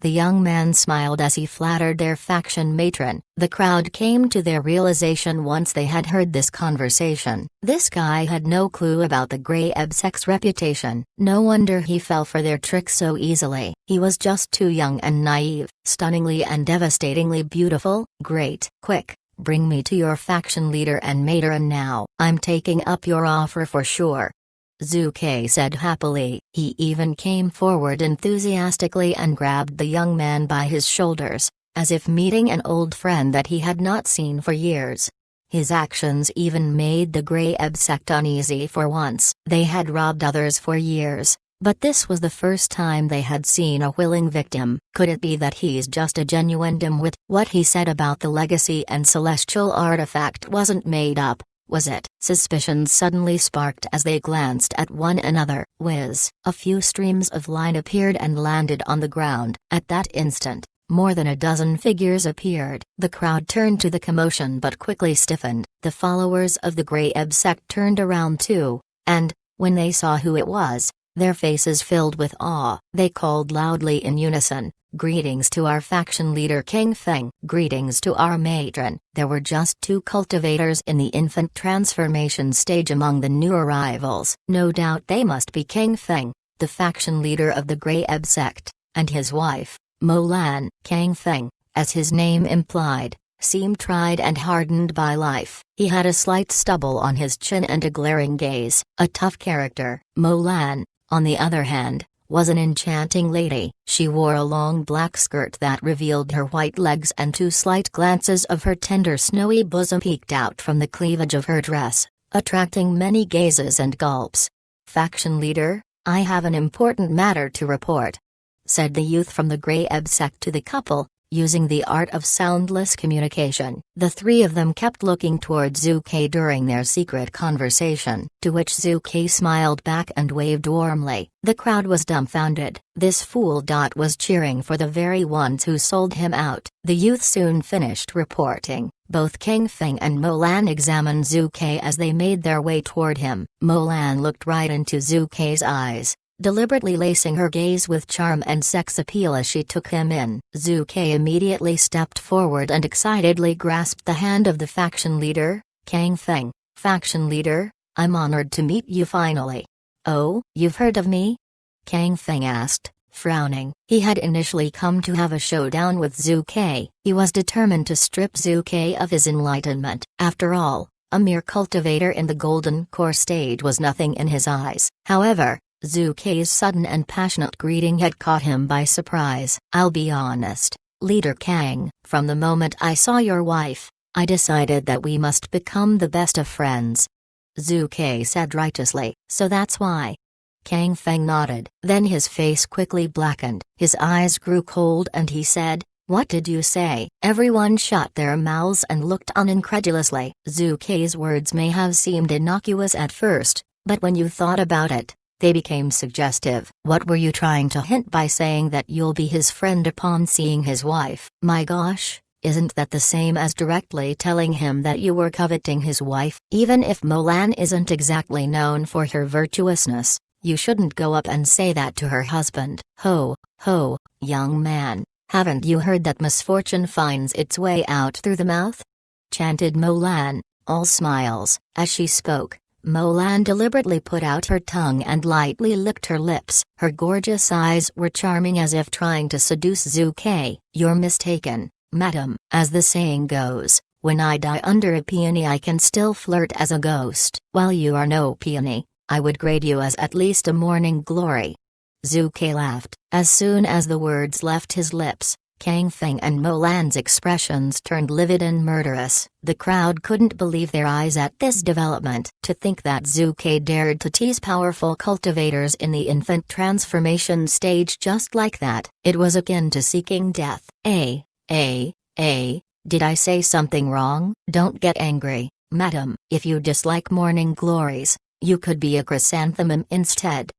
The young man smiled as he flattered their faction matron. The crowd came to their realization once they had heard this conversation. This guy had no clue about the Grey Ebsek's reputation. No wonder he fell for their trick so easily. He was just too young and naive. Stunningly and devastatingly beautiful. Great. Quick, bring me to your faction leader and matron now. I'm taking up your offer for sure, Zhu Ke said happily. He even came forward enthusiastically and grabbed the young man by his shoulders, as if meeting an old friend that he had not seen for years. His actions even made the Grey Ebsek uneasy for once. They had robbed others for years, but this was the first time they had seen a willing victim. Could it be that he's just a genuine dimwit? What he said about the legacy and celestial artifact wasn't made up, was it? Suspicions suddenly sparked as they glanced at one another. Whiz! A few streams of line appeared and landed on the ground. At that instant, more than a dozen figures appeared. The crowd turned to the commotion but quickly stiffened. The followers of the Grey Ebsek turned around too, and, when they saw who it was, their faces filled with awe. They called loudly in unison, "Greetings to our faction leader King Feng. Greetings to our matron." There were just 2 cultivators in the infant transformation stage among the new arrivals. No doubt they must be King Feng, the faction leader of the Grey Ebsek, and his wife, Mo Lan. King Feng, as his name implied, seemed tried and hardened by life. He had a slight stubble on his chin and a glaring gaze. A tough character. Mo Lan, on the other hand, was an enchanting lady. She wore a long black skirt that revealed her white legs, and 2 slight glances of her tender snowy bosom peeked out from the cleavage of her dress, attracting many gazes and gulps. "Faction leader, I have an important matter to report," said the youth from the Grey Ebsek to the couple, using the art of soundless communication. The 3 of them kept looking toward Zhu Ke during their secret conversation, to which Zhu Ke smiled back and waved warmly. The crowd was dumbfounded. This fool was cheering for the very ones who sold him out. The youth soon finished reporting. Both King Feng and Mo Lan examined Zhu Ke as they made their way toward him. Mo Lan looked right into Zhu Ke's eyes, deliberately lacing her gaze with charm and sex appeal as she took him in. Zhu Ke immediately stepped forward and excitedly grasped the hand of the faction leader. "King Feng, faction leader, I'm honored to meet you finally." "Oh, you've heard of me?" King Feng asked, frowning. He had initially come to have a showdown with Zhu Ke. He was determined to strip Zhu Ke of his enlightenment. After all, a mere cultivator in the Golden Core stage was nothing in his eyes. However, Zhu Ke's sudden and passionate greeting had caught him by surprise. "I'll be honest, Leader Kang, from the moment I saw your wife, I decided that we must become the best of friends," Zhu Ke said righteously. "So that's why?" King Feng nodded. Then his face quickly blackened, his eyes grew cold, and he said, "What did you say?" Everyone shut their mouths and looked on incredulously. Zhu Ke's words may have seemed innocuous at first, but when you thought about it, they became suggestive. "What were you trying to hint by saying that you'll be his friend upon seeing his wife?" "My gosh, isn't that the same as directly telling him that you were coveting his wife?" "Even if Mo Lan isn't exactly known for her virtuousness, you shouldn't go up and say that to her husband." Ho, young man, haven't you heard that misfortune finds its way out through the mouth?" chanted Mo Lan, all smiles. As she spoke, Mo Lan deliberately put out her tongue and lightly licked her lips. Her gorgeous eyes were charming, as if trying to seduce Zhu Ke. "You're mistaken, madam. As the saying goes, when I die under a peony I can still flirt as a ghost. While you are no peony, I would grade you as at least a morning glory." Zhu Ke laughed. As soon as the words left his lips, King Feng and Mo Lan's expressions turned livid and murderous. The crowd couldn't believe their eyes at this development. To think that Zhu Ke dared to tease powerful cultivators in the infant transformation stage just like that. It was akin to seeking death. Did I say something wrong?" "Don't get angry, madam. If you dislike morning glories, you could be a chrysanthemum instead,"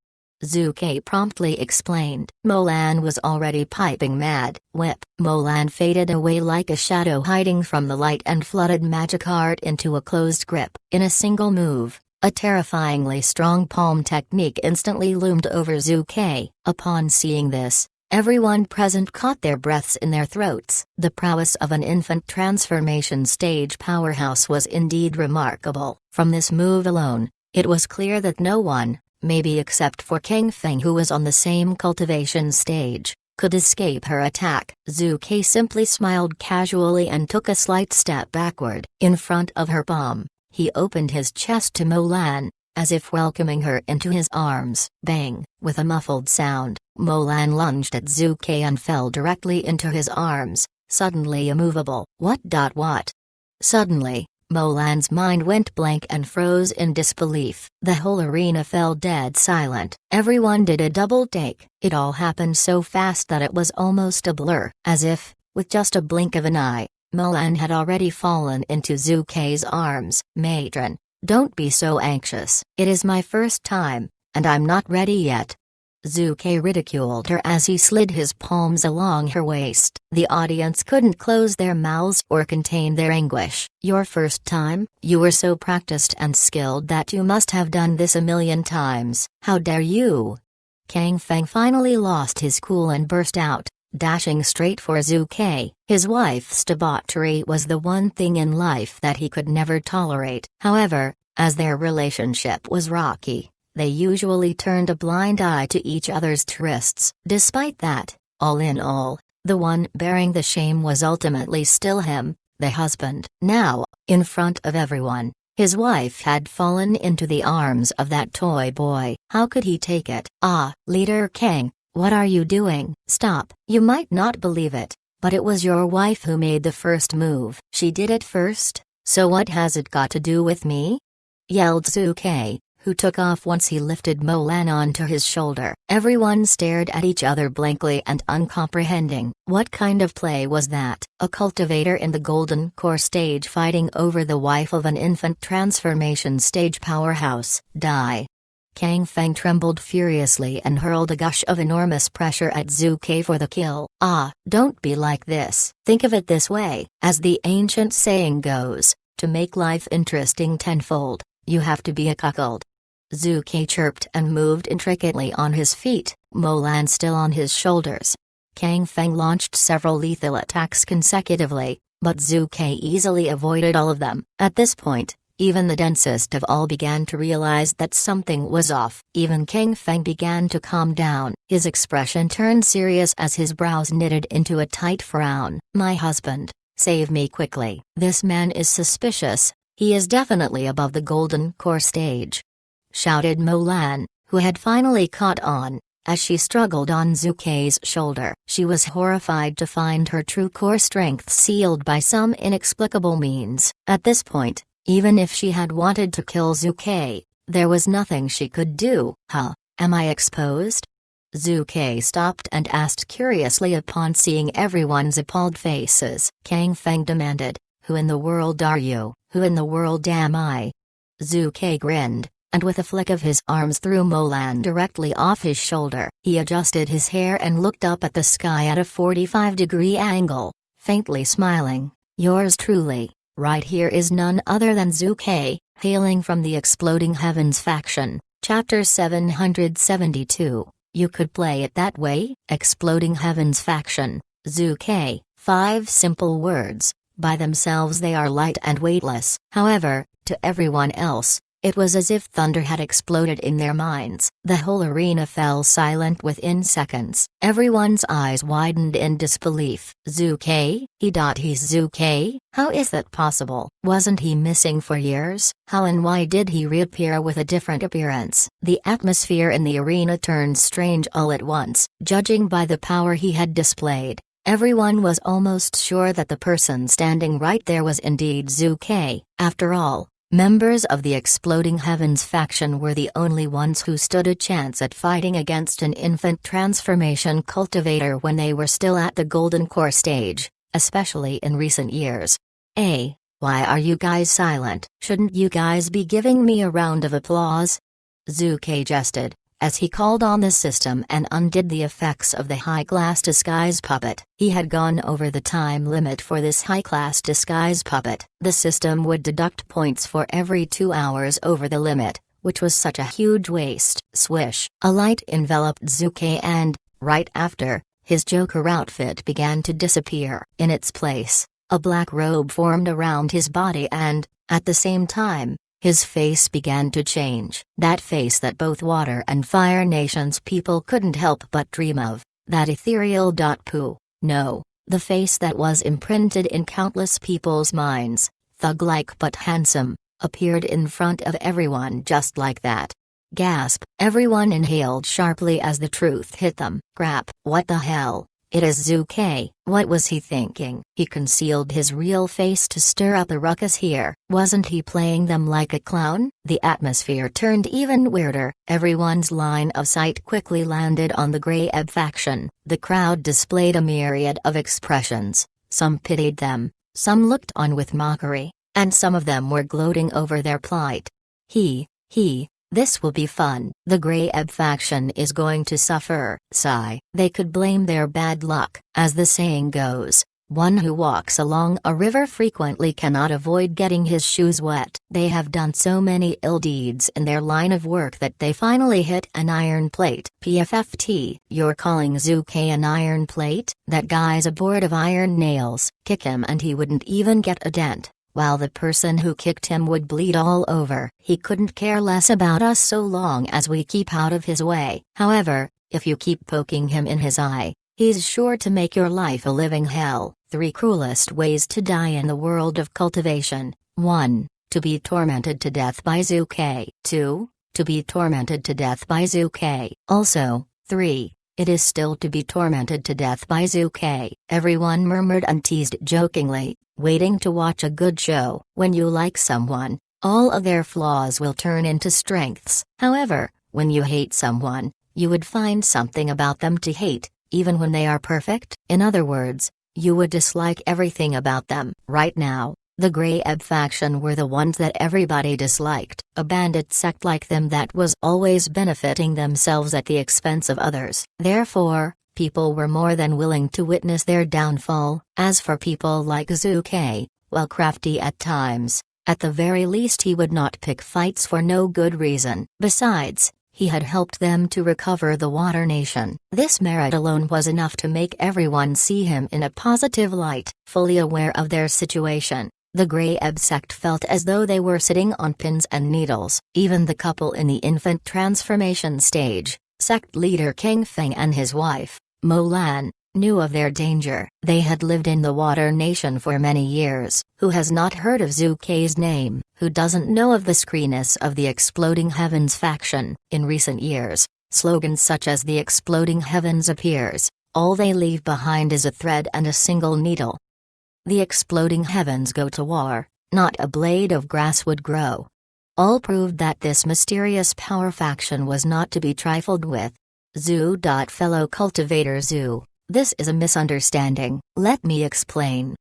Zhu Ke promptly explained. Mo Lan was already piping mad. Whip! Mo Lan faded away like a shadow hiding from the light and flooded magic art into a closed grip. In a single move, a terrifyingly strong palm technique instantly loomed over Zhu Ke. Upon seeing this, Everyone present caught their breaths in their throats. The prowess of an infant transformation stage powerhouse was indeed remarkable. From this move alone, it was clear that no one, maybe except for King Feng who was on the same cultivation stage, could escape her attack. Zhu Ke simply smiled casually and took a slight step backward. In front of her palm, he opened his chest to Mo Lan, as if welcoming her into his arms. Bang! With a muffled sound, Mo Lan lunged at Zhu Ke and fell directly into his arms, suddenly immovable. What? Suddenly, Mo Lan's mind went blank and froze in disbelief. The whole arena fell dead silent. Everyone did a double take. It all happened so fast that it was almost a blur. As if, with just a blink of an eye, Mo Lan had already fallen into Zhu Ke's arms. Matron, don't be so anxious. It is my first time, and I'm not ready yet. Zhu Ke ridiculed her as he slid his palms along her waist. The audience couldn't close their mouths or contain their anguish. Your first time? You were so practiced and skilled that you must have done this a million times. How dare you? King Feng finally lost his cool and burst out, dashing straight for Zhu Ke. His wife's debauchery was the one thing in life that he could never tolerate. However, as their relationship was rocky, they usually turned a blind eye to each other's trysts. Despite that, all in all, the one bearing the shame was ultimately still him, the husband. Now, in front of everyone, his wife had fallen into the arms of that toy boy. How could he take it? Ah, Leader Kang, what are you doing? Stop. You might not believe it, but it was your wife who made the first move. She did it first, so what has it got to do with me? Yelled Zhu Ke, who took off once he lifted Mo Lan onto his shoulder. Everyone stared at each other blankly and uncomprehending. What kind of play was that? A cultivator in the Golden Core stage fighting over the wife of an infant transformation stage powerhouse. Die. King Feng trembled furiously and hurled a gush of enormous pressure at Zhu Ke for the kill. Ah, don't be like this. Think of it this way. As the ancient saying goes, to make life interesting tenfold, you have to be a cuckold. Zhu Ke chirped and moved intricately on his feet, Mo Lan still on his shoulders. King Feng launched several lethal attacks consecutively, but Zhu Ke easily avoided all of them. At this point, even the densest of all began to realize that something was off. Even King Feng began to calm down. His expression turned serious as his brows knitted into a tight frown. My husband, save me quickly. This man is suspicious, he is definitely above the Golden Core stage. Shouted Mo Lan, who had finally caught on, as she struggled on Zhu Ke's shoulder. She was horrified to find her true core strength sealed by some inexplicable means. At this point, even if she had wanted to kill Zhu Ke, there was nothing she could do. Huh, am I exposed? Zhu Ke stopped and asked curiously upon seeing everyone's appalled faces. King Feng demanded, who in the world are you? Who in the world am I? Zhu Ke grinned, and with a flick of his arms threw Mo Lan directly off his shoulder. He adjusted his hair and looked up at the sky at a 45-degree angle, faintly smiling. Yours truly, right here is none other than Zhu Ke, hailing from the Exploding Heavens faction. Chapter 772, You could play it that way? Exploding Heavens faction, Zhu Ke, 5 simple words. By themselves they are light and weightless. However, to everyone else, it was as if thunder had exploded in their minds. The whole arena fell silent within seconds. Everyone's eyes widened in disbelief. Zhu Ke? He's Zhu Ke? How is that possible? Wasn't he missing for years? How and why did he reappear with a different appearance? The atmosphere in the arena turned strange all at once. Judging by the power he had displayed, everyone was almost sure that the person standing right there was indeed Zhu Ke. After all, members of the Exploding Heavens faction were the only ones who stood a chance at fighting against an infant transformation cultivator when they were still at the Golden Core stage, especially in recent years. Why are you guys silent? Shouldn't you guys be giving me a round of applause? Zhu Ke jested, as he called on the system and undid the effects of the high-class disguise puppet. He had gone over the time limit for this high-class disguise puppet. The system would deduct points for every 2 hours over the limit, which was such a huge waste. Swish! A light enveloped Zhu Ke and, right after, his Joker outfit began to disappear. In its place, a black robe formed around his body and, at the same time, his face began to change. That face that both Water and Fire Nation's people couldn't help but dream of. That ethereal poo. No, the face that was imprinted in countless people's minds, thug-like but handsome, appeared in front of everyone just like that. Gasp! Everyone inhaled sharply as the truth hit them. Crap! What the hell? It is Zhu-Kai. What was he thinking? He concealed his real face to stir up a ruckus here. Wasn't he playing them like a clown? The atmosphere turned even weirder. Everyone's line of sight quickly landed on the Grey Ebb faction. The crowd displayed a myriad of expressions. Some pitied them, some looked on with mockery, and some of them were gloating over their plight. This will be fun. The Grey Ebb faction is going to suffer. Sigh. They could blame their bad luck. As the saying goes, one who walks along a river frequently cannot avoid getting his shoes wet. They have done so many ill deeds in their line of work that they finally hit an iron plate. PFFT. You're calling Zhu-Kai an iron plate? That guy's a board of iron nails. Kick him and he wouldn't even get a dent, while the person who kicked him would bleed all over. He couldn't care less about us so long as we keep out of his way. However, if you keep poking him in his eye, he's sure to make your life a living hell. 3 cruelest ways to die in the world of cultivation. 1. To be tormented to death by Zhu-Kai. 2. To be tormented to death by Zhu-Kai. Also, 3. It is still to be tormented to death by Zhu-Kai. Everyone murmured and teased jokingly, waiting to watch a good show. When you like someone, all of their flaws will turn into strengths. However, when you hate someone, you would find something about them to hate, even when they are perfect. In other words, you would dislike everything about them. Right now, the Grey Ebb faction were the ones that everybody disliked. A bandit sect like them that was always benefiting themselves at the expense of others. Therefore, people were more than willing to witness their downfall. As for people like Zhu-Kai, while crafty at times, at the very least he would not pick fights for no good reason. Besides, he had helped them to recover the Water Nation. This merit alone was enough to make everyone see him in a positive light. Fully aware of their situation, the Grey Ebb sect felt as though they were sitting on pins and needles. Even the couple in the infant transformation stage, sect leader King Feng and his wife, Mo Lan, knew of their danger. They had lived in the Water Nation for many years. Who has not heard of Zhu-Kai's name? Who doesn't know of the screeness of the Exploding Heavens faction? In recent years, slogans such as the Exploding Heavens appears. All they leave behind is a thread and a single needle. The Exploding Heavens go to war, not a blade of grass would grow. All proved that this mysterious power faction was not to be trifled with. Zhu. Fellow cultivator Zhu, this is a misunderstanding. Let me explain.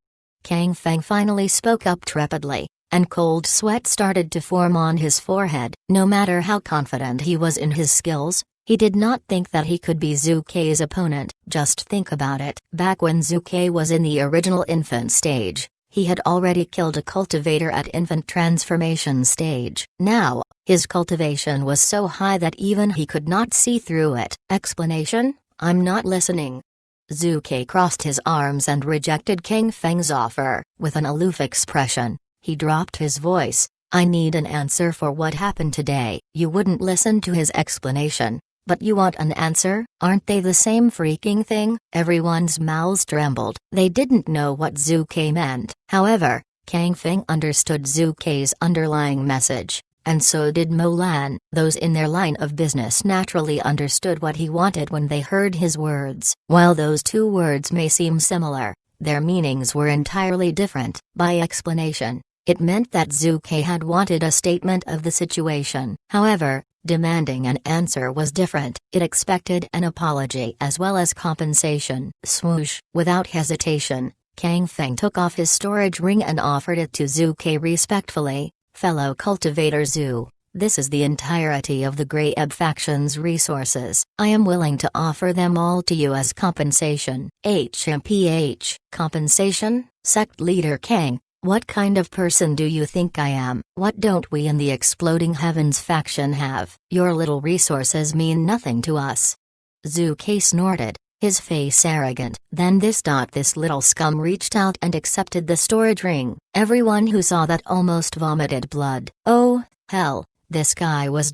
Kang Feng finally spoke up trepidly, and cold sweat started to form on his forehead. No matter how confident he was in his skills, he did not think that he could be Zhu-Kai's opponent. Just think about it. Back when Zhu-Kai was in the original infant stage, he had already killed a cultivator at infant transformation stage. Now, his cultivation was so high that even he could not see through it. Explanation? I'm not listening. Zhu-Kai crossed his arms and rejected King Feng's offer. With an aloof expression, he dropped his voice. I need an answer for what happened today. You wouldn't listen to his explanation, but you want an answer? Aren't they the same freaking thing? Everyone's mouths trembled. They didn't know what Zhu-Kai meant. However, Kang Feng understood Zhu-Kai's underlying message, and so did Mo Lan. Those in their line of business naturally understood what he wanted when they heard his words. While those two words may seem similar, their meanings were entirely different. By explanation, it meant that Zhu-Kai had wanted a statement of the situation. However, demanding an answer was different. It expected an apology as well as compensation. Swoosh! Without hesitation, Kang Feng took off his storage ring and offered it to Zhu-Kai respectfully. Fellow cultivator Zhu, this is the entirety of the Grey Ebb faction's resources. I am willing to offer them all to you as compensation. HMPH. Compensation? Sect leader Kang, what kind of person do you think I am? What don't we in the Exploding Heavens faction have? Your little resources mean nothing to us. Zhu-Kai snorted. his face arrogant. Then this little scum reached out and accepted the storage ring. Everyone who saw that almost vomited blood. Oh, hell, this guy was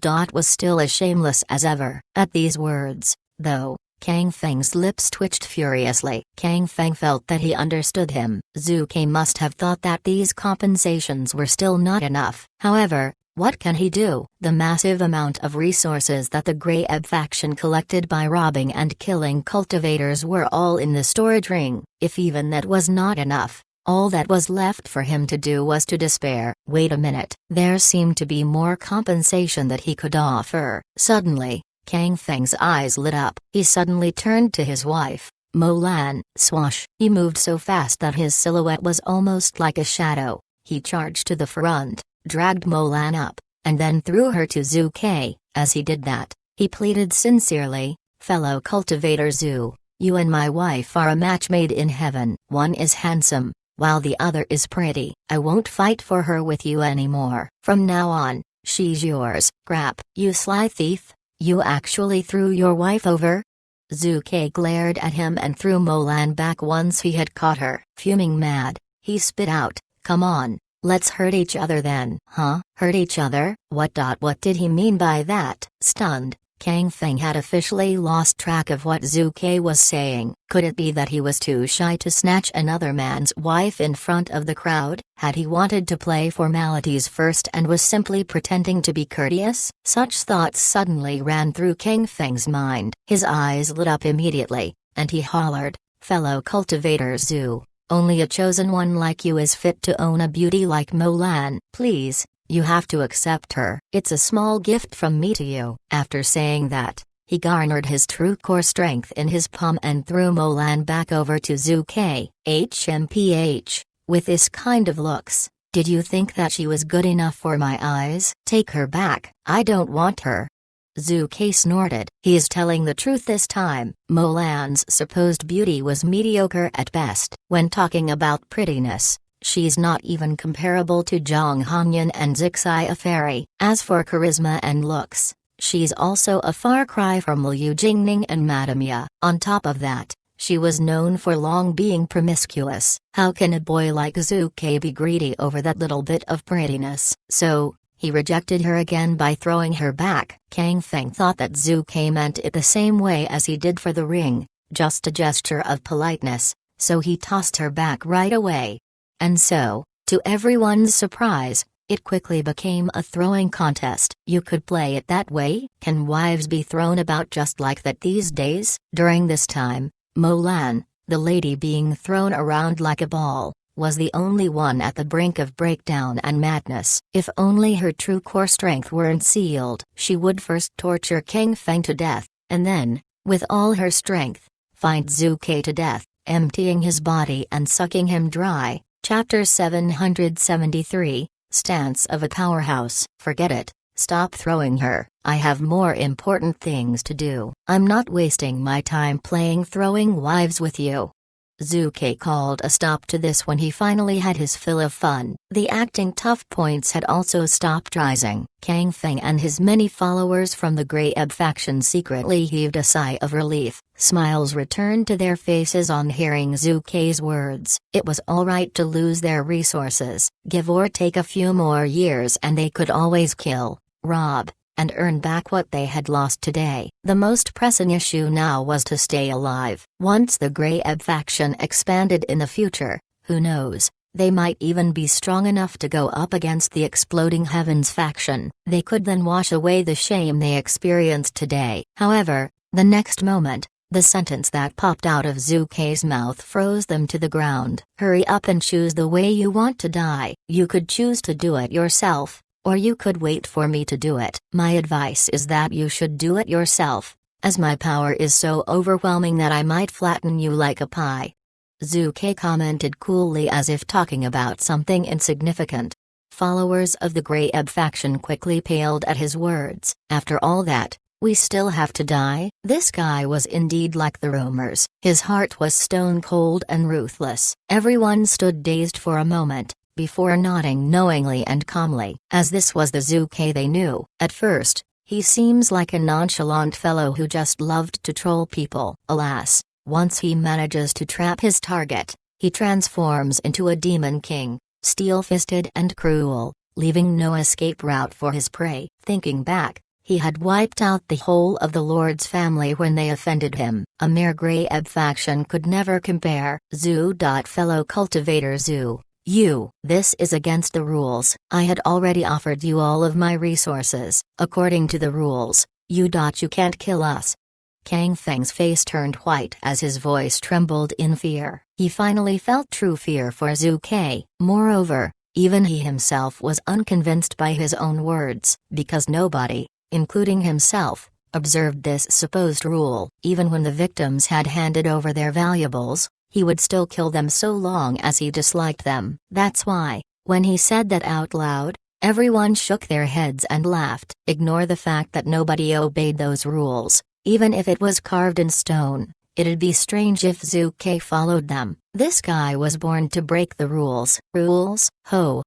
still as shameless as ever. At these words, though, Kang Feng's lips twitched furiously. Kang Feng felt that he understood him. Zhu Ke must have thought that these compensations were still not enough. However, what can he do? The massive amount of resources that the Grey Ebb faction collected by robbing and killing cultivators were all in the storage ring. If even that was not enough, all that was left for him to do was to despair. Wait a minute. There seemed to be more compensation that he could offer. Suddenly, Kang Feng's eyes lit up. He suddenly turned to his wife, Mo Lan. Swash! He moved so fast that his silhouette was almost like a shadow. He charged to the front, dragged Mo Lan up, and then threw her to Zhu Ke. As he did that, he pleaded sincerely, "Fellow cultivator Zhu, you and my wife are a match made in heaven. One is handsome, while the other is pretty. I won't fight for her with you anymore. From now on, she's yours." "Crap, you sly thief. You actually threw your wife over?" Zhu Ke glared at him and threw Mo Lan back once he had caught her. Fuming mad, he spit out, "Come on, let's hurt each other then." "Huh? Hurt each other? What did he mean by that?" Stunned, Kang Feng had officially lost track of what Zhu Ke was saying. Could it be that he was too shy to snatch another man's wife in front of the crowd? Had he wanted to play formalities first and was simply pretending to be courteous? Such thoughts suddenly ran through Kang Feng's mind. His eyes lit up immediately, and he hollered, "Fellow cultivator Zhu, only a chosen one like you is fit to own a beauty like Mo Lan. Please, you have to accept her. It's a small gift from me to you." After saying that, he garnered his true core strength in his palm and threw Mo Lan back over to Zhu Ke. "HMPH, with this kind of looks, did you think that she was good enough for my eyes? Take her back. I don't want her." Zhu Ke snorted. He is telling the truth this time. Mo Lan's supposed beauty was mediocre at best. When talking about prettiness, she's not even comparable to Zhang Hongyan and Zixia Fairy. As for charisma and looks, she's also a far cry from Liu Jingning and Madame Ya. On top of that, she was known for long being promiscuous. How can a boy like Zhu Ke be greedy over that little bit of prettiness? So, he rejected her again by throwing her back. Kang Feng thought that Zhu Ke meant it the same way as he did for the ring, just a gesture of politeness, so he tossed her back right away. And so, to everyone's surprise, it quickly became a throwing contest. You could play it that way? Can wives be thrown about just like that these days? During this time, Mo Lan, the lady being thrown around like a ball, was the only one at the brink of breakdown and madness. If only her true core strength weren't sealed. She would first torture Kang Feng to death, and then, with all her strength, find Zhu Ke to death, emptying his body and sucking him dry. Chapter 773, Stance of a Powerhouse. Forget it, stop throwing her. I have more important things to do. I'm not wasting my time playing throwing wives with you. Zhu Ke called a stop to this when he finally had his fill of fun. The acting tough points had also stopped rising. Kang Feng and his many followers from the Grey Ebb faction secretly heaved a sigh of relief. Smiles returned to their faces on hearing Zhu Ke's words. It was alright to lose their resources, give or take a few more years, and they could always kill, rob, and earn back what they had lost today. The most pressing issue now was to stay alive. Once the Grey Ebb faction expanded in the future, who knows, they might even be strong enough to go up against the Exploding Heavens faction. They could then wash away the shame they experienced today. However, the next moment, the sentence that popped out of Zhu Ke's mouth froze them to the ground. "Hurry up and choose the way you want to die. You could choose to do it yourself, or you could wait for me to do it. My advice is that you should do it yourself, as my power is so overwhelming that I might flatten you like a pie." Zhu Ke commented coolly as if talking about something insignificant. Followers of the Grey Ebb faction quickly paled at his words. After all that, we still have to die? This guy was indeed like the rumors. His heart was stone cold and ruthless. Everyone stood dazed for a moment, before nodding knowingly and calmly, as this was the Zhu Ke they knew. At first, he seems like a nonchalant fellow who just loved to troll people. Alas, Once he manages to trap his target, he transforms into a demon king, steel-fisted and cruel, leaving no escape route for his prey. Thinking back, he had wiped out the whole of the Lord's family when they offended him. A mere Grey Ebb faction could never compare. Zoo. Fellow cultivator Zoo. This is against the rules. I had already offered you all of my resources. According to the rules, you can't kill us. Kang Feng's face turned white as his voice trembled in fear. He finally felt true fear for Zhu Ke. Moreover, even he himself was unconvinced by his own words, because nobody, including himself, observed this supposed rule. Even when the victims had handed over their valuables, he would still kill them so long as he disliked them. That's why, when he said that out loud, everyone shook their heads and laughed. Ignore the fact that nobody obeyed those rules. Even if it was carved in stone, it'd be strange if Zhu Ke followed them. This guy was born to break the rules. Rules? Ho,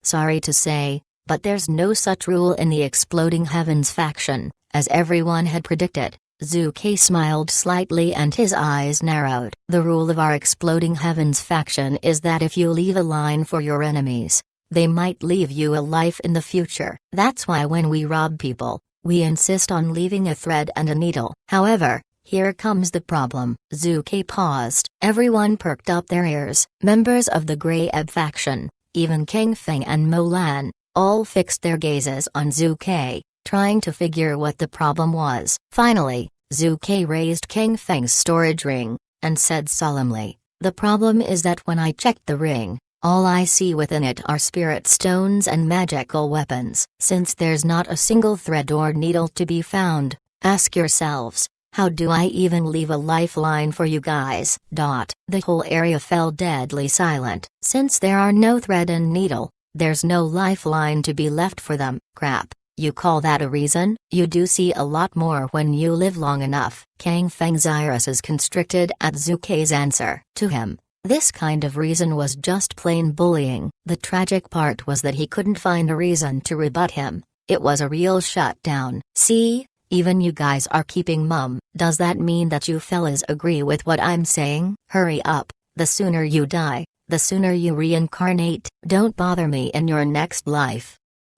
sorry to say, but there's no such rule in the Exploding Heavens faction, as everyone had predicted. Zhu Ke smiled slightly and his eyes narrowed. The rule of our Exploding Heavens faction is that if you leave a line for your enemies, they might leave you a life in the future. That's why when we rob people, we insist on leaving a thread and a needle. However, here comes the problem. Zhu Ke paused. Everyone perked up their ears. Members of the Grey Ebb faction, even Kang Feng and Mo Lan, all fixed their gazes on Zhu Ke, trying to figure what the problem was. Finally, Zhu Ke raised Kang Feng's storage ring, and said solemnly, "The problem is that when I checked the ring, all I see within it are spirit stones and magical weapons. Since there's not a single thread or needle to be found, ask yourselves, how do I even leave a lifeline for you guys?" The whole area fell deadly silent. Since there are no thread and needle, there's no lifeline to be left for them. Crap, you call that a reason? You do see a lot more when you live long enough. Kang Feng's irises constricted at Zhu Ke's answer. To him, this kind of reason was just plain bullying. The tragic part was that he couldn't find a reason to rebut him. It was a real shutdown. See? Even you guys are keeping mum. Does that mean that you fellas agree with what I'm saying? Hurry up, the sooner you die, the sooner you reincarnate. Don't bother me in your next life.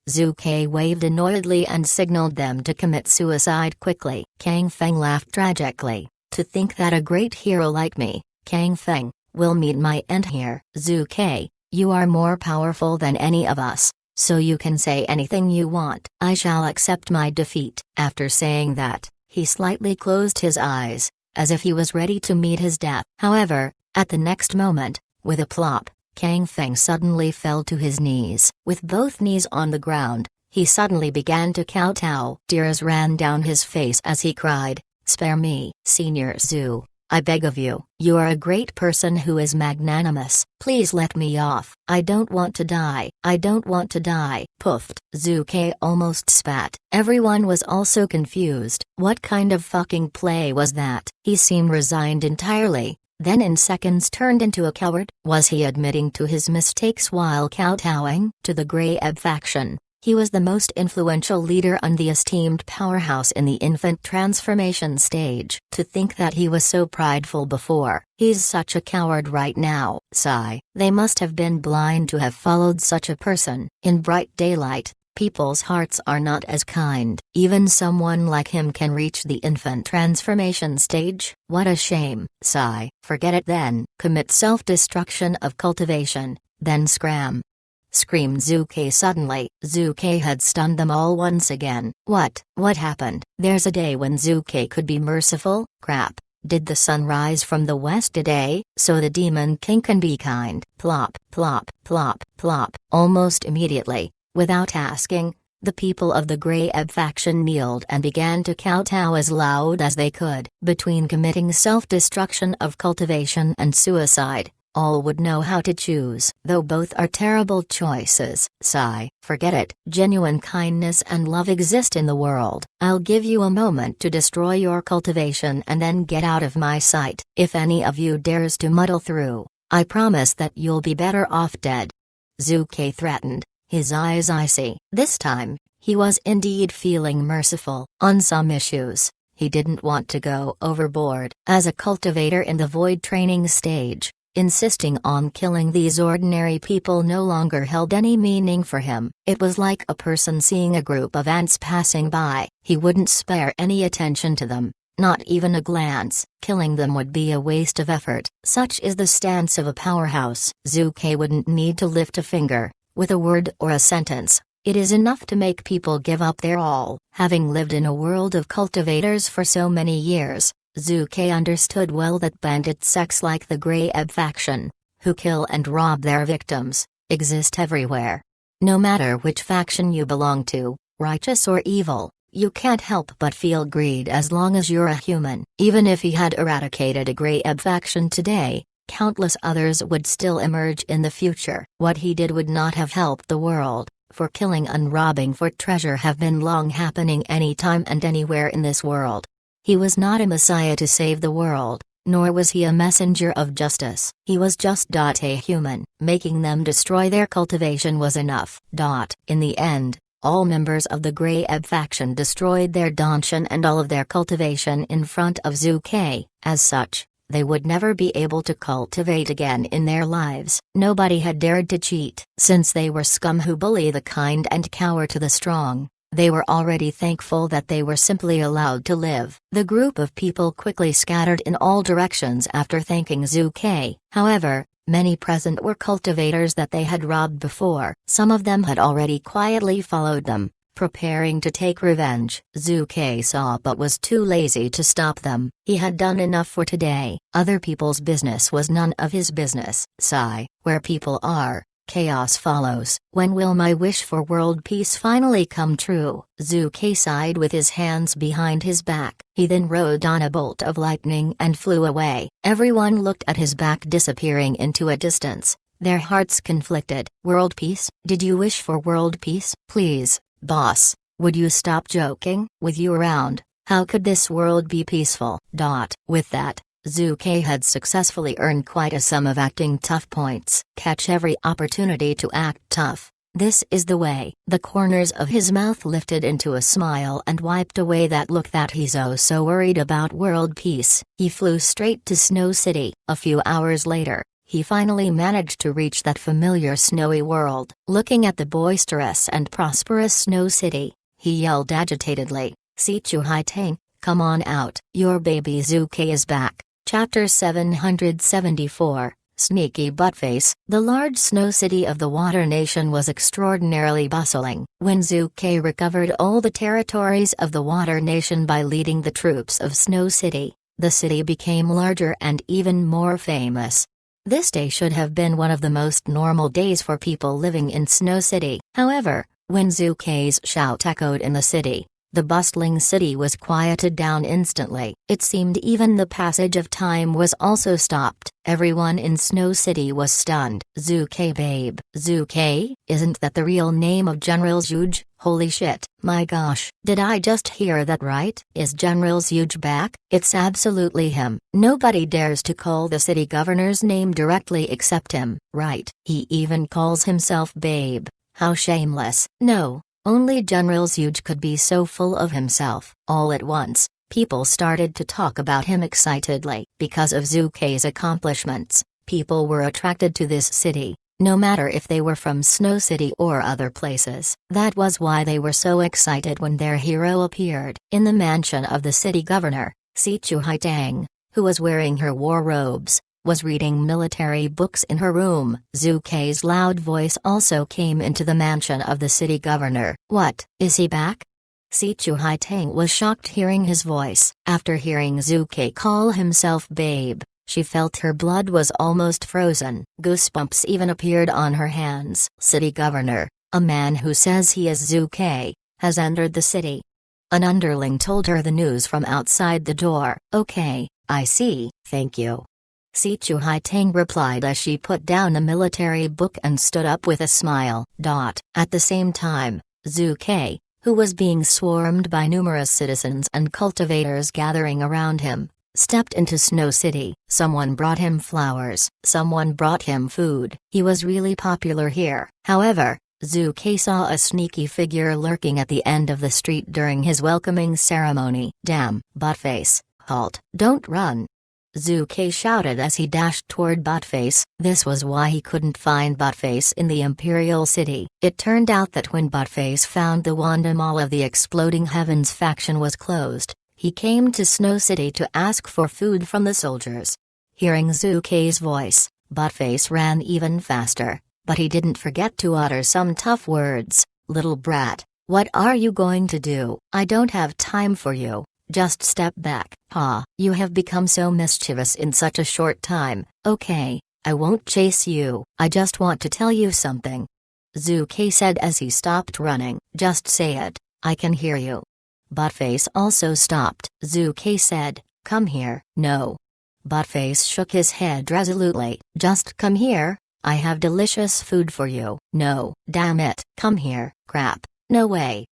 Zhu Ke waved annoyedly and signaled them to commit suicide quickly. Kang Feng laughed tragically. To think that a great hero like me, Kang Feng, will meet my end here. Zhu Ke, you are more powerful than any of us, so you can say anything you want. I shall accept my defeat. After saying that, he slightly closed his eyes, as if he was ready to meet his death. However, at the next moment, with a plop, Kang Feng suddenly fell to his knees. With both knees on the ground, he suddenly began to kowtow. Tears ran down his face as he cried, "Spare me, Senior Zhu. I beg of you. You are a great person who is magnanimous. Please let me off. I don't want to die. I don't want to die." Puffed. Zhu Ke almost spat. Everyone was also confused. What kind of fucking play was that? He seemed resigned entirely, then in seconds turned into a coward. Was he admitting to his mistakes while kowtowing to the Grey Ebb faction? He was the most influential leader and the esteemed powerhouse in the infant transformation stage. To think that he was so prideful before. He's such a coward right now. Sigh. They must have been blind to have followed such a person. In bright daylight, people's hearts are not as kind. Even someone like him can reach the infant transformation stage. What a shame. Sigh. Forget it then. Commit self-destruction of cultivation, then scram. Screamed Zhu Ke suddenly. Zhu Ke had stunned them all once again. What happened? There's a day when Zhu Ke could be merciful? Crap. Did the sun rise from the west today, so the Demon King can be kind? Plop, plop, plop, plop. Almost immediately, without asking, the people of the Grey Ebb faction kneeled and began to kowtow as loud as they could. Between committing self-destruction of cultivation and suicide, all would know how to choose. Though both are terrible choices. Sigh. Forget it. Genuine kindness and love exist in the world. I'll give you a moment to destroy your cultivation and then get out of my sight. If any of you dares to muddle through, I promise that you'll be better off dead. Zhu Ke threatened, his eyes icy. This time, he was indeed feeling merciful. On some issues, He didn't want to go overboard. As a cultivator in the void training stage, insisting on killing these ordinary people no longer held any meaning for him. It was like a person seeing a group of ants passing by. He wouldn't spare any attention to them, not even a glance. Killing them would be a waste of effort. Such is the stance of a powerhouse. Zuke wouldn't need to lift a finger. With a word or a sentence, it is enough to make people give up their all. Having lived in a world of cultivators for so many years, Zuke understood well that bandit sects like the Grey Ebb faction, who kill and rob their victims, exist everywhere. No matter which faction you belong to, righteous or evil, you can't help but feel greed as long as you're a human. Even if he had eradicated a Grey Ebb faction today, countless others would still emerge in the future. What he did would not have helped the world, for killing and robbing for treasure have been long happening anytime and anywhere in this world. He was not a messiah to save the world, nor was he a messenger of justice. He was just a human. Making them destroy their cultivation was enough. In the end, all members of the Grey Ebb faction destroyed their Danshan and all of their cultivation in front of Zuke. As such, they would never be able to cultivate again in their lives. Nobody had dared to cheat. Since they were scum who bully the kind and cower to the strong, they were already thankful that they were simply allowed to live. The group of people quickly scattered in all directions after thanking Zuke. However, many present were cultivators that they had robbed before. Some of them had already quietly followed them, preparing to take revenge. Zuke saw but was too lazy to stop them. He had done enough for today. Other people's business was none of his business. Sigh. Where people are, chaos follows. When will my wish for world peace finally come true? Zuke sighed with his hands behind his back. He then rode on a bolt of lightning and flew away. Everyone looked at his back disappearing into a distance, their hearts conflicted. World peace? Did you wish for world peace? Please, boss, would you stop joking? With you around, how could this world be peaceful? With that, Zuke had successfully earned quite a sum of acting tough points. Catch every opportunity to act tough. This is the way. The corners of his mouth lifted into a smile and wiped away that look that he's oh so worried about world peace. He flew straight to Snow City. A few hours later, he finally managed to reach that familiar snowy world. Looking at the boisterous and prosperous Snow City, he yelled agitatedly, "Sichu Haitang, come on out. Your baby Zuke is back." Chapter 774, Sneaky Buttface. The large snow city of the Water Nation was extraordinarily bustling. When Zuke recovered all the territories of the Water Nation by leading the troops of Snow City, the city became larger and even more famous. This day should have been one of the most normal days for people living in Snow City. However, when Zuke's shout echoed in the city, the bustling city was quieted down instantly. It seemed even the passage of time was also stopped. Everyone in Snow City was stunned. Zuke babe. Zuke? Isn't that the real name of General Zuge? Holy shit. My gosh. Did I just hear that right? Is General Zuge back? It's absolutely him. Nobody dares to call the city governor's name directly except him. Right. He even calls himself babe. How shameless. No. Only General Zuge could be so full of himself. All at once, people started to talk about him excitedly. Because of Zuke's accomplishments, people were attracted to this city, no matter if they were from Snow City or other places. That was why they were so excited when their hero appeared. In the mansion of the city governor, Sichu Haitang, who was wearing her war robes, was reading military books in her room. Zuke's loud voice also came into the mansion of the city governor. What, is he back? Sichu Haitang was shocked hearing his voice. After hearing Zuke call himself babe, she felt her blood was almost frozen. Goosebumps even appeared on her hands. City governor, a man who says he is Zuke, has entered the city. An underling told her the news from outside the door. Okay, I see, thank you. Sichu Haitang replied as she put down a military book and stood up with a smile. At the same time, Zuke, who was being swarmed by numerous citizens and cultivators gathering around him, stepped into Snow City. Someone brought him flowers. Someone brought him food. He was really popular here. However, Zuke saw a sneaky figure lurking at the end of the street during his welcoming ceremony. Damn, Buttface, halt. Don't run. Zuke shouted as he dashed toward Buttface. This was why he couldn't find Buttface in the Imperial City. It turned out that when Buttface found the Wanda Mall of the Exploding Heavens faction was closed, he came to Snow City to ask for food from the soldiers. Hearing Zuke's voice, Buttface ran even faster, but he didn't forget to utter some tough words. Little brat, what are you going to do? I don't have time for you. Just step back. Ha, you have become so mischievous in such a short time. Okay, I won't chase you. I just want to tell you something. Zuke said as he stopped running. Just say it, I can hear you. Buttface also stopped. Zuke said, come here. No. Buttface shook his head resolutely. Just come here, I have delicious food for you. No. Damn it. Come here. Crap. No way.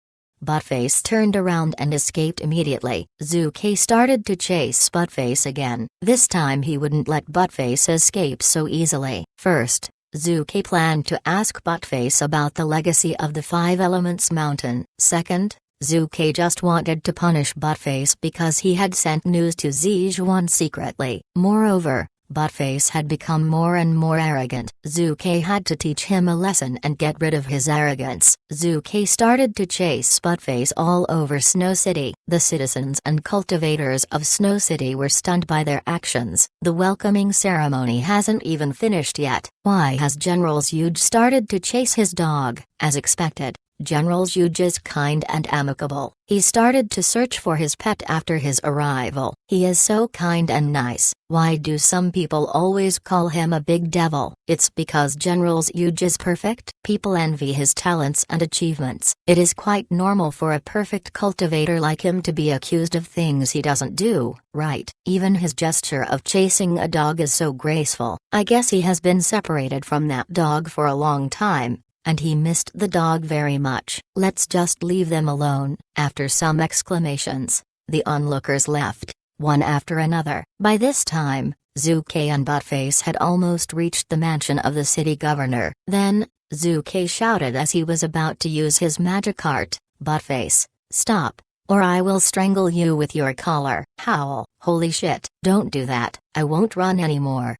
Buttface turned around and escaped immediately. Zuke started to chase Buttface again. This time he wouldn't let Buttface escape so easily. First, Zuke planned to ask Buttface about the legacy of the Five Elements Mountain. Second, Zuke just wanted to punish Buttface because he had sent news to Zizhuan secretly. Moreover, Buttface had become more and more arrogant. Zuke had to teach him a lesson and get rid of his arrogance. Zuke started to chase Buttface all over Snow City. The citizens and cultivators of Snow City were stunned by their actions. The welcoming ceremony hasn't even finished yet. Why has General Zhuge started to chase his dog? As expected, General Zhuge is kind and amicable. He started to search for his pet after his arrival. He is so kind and nice. Why do some people always call him a big devil? It's because General Zhuge is perfect. People envy his talents and achievements. It is quite normal for a perfect cultivator like him to be accused of things he doesn't do, right? Even his gesture of chasing a dog is so graceful. I guess he has been separated from that dog for a long time, and he missed the dog very much. Let's just leave them alone. After some exclamations, the onlookers left, one after another. By this time, Zuke and Buttface had almost reached the mansion of the city governor. Then, Zuke shouted as he was about to use his magic art, Buttface, stop, or I will strangle you with your collar. Howl. Holy shit. Don't do that. I won't run anymore.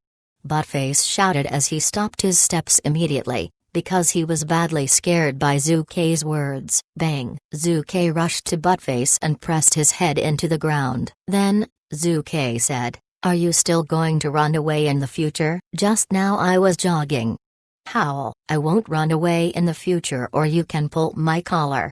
Buttface shouted as he stopped his steps immediately, because he was badly scared by Zuke's words. Bang! Zuke rushed to Buttface and pressed his head into the ground. Then, Zuke said, are you still going to run away in the future? Just now I was jogging. Howl. I won't run away in the future or you can pull my collar.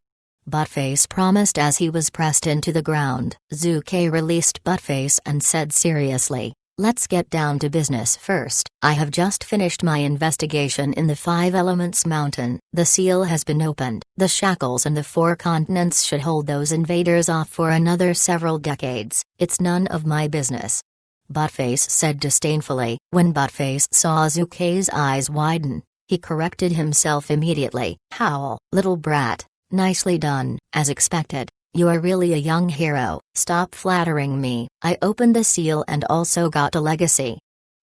Buttface promised as he was pressed into the ground. Zuke released Buttface and said seriously, let's get down to business first. I have just finished my investigation in the Five Elements Mountain. The seal has been opened. The shackles and the four continents should hold those invaders off for another several decades. It's none of my business. Buttface said disdainfully. When Buttface saw Zuke's eyes widen, he corrected himself immediately. Howl. Little brat. Nicely done. As expected. You are really a young hero. Stop flattering me. I opened the seal and also got a legacy.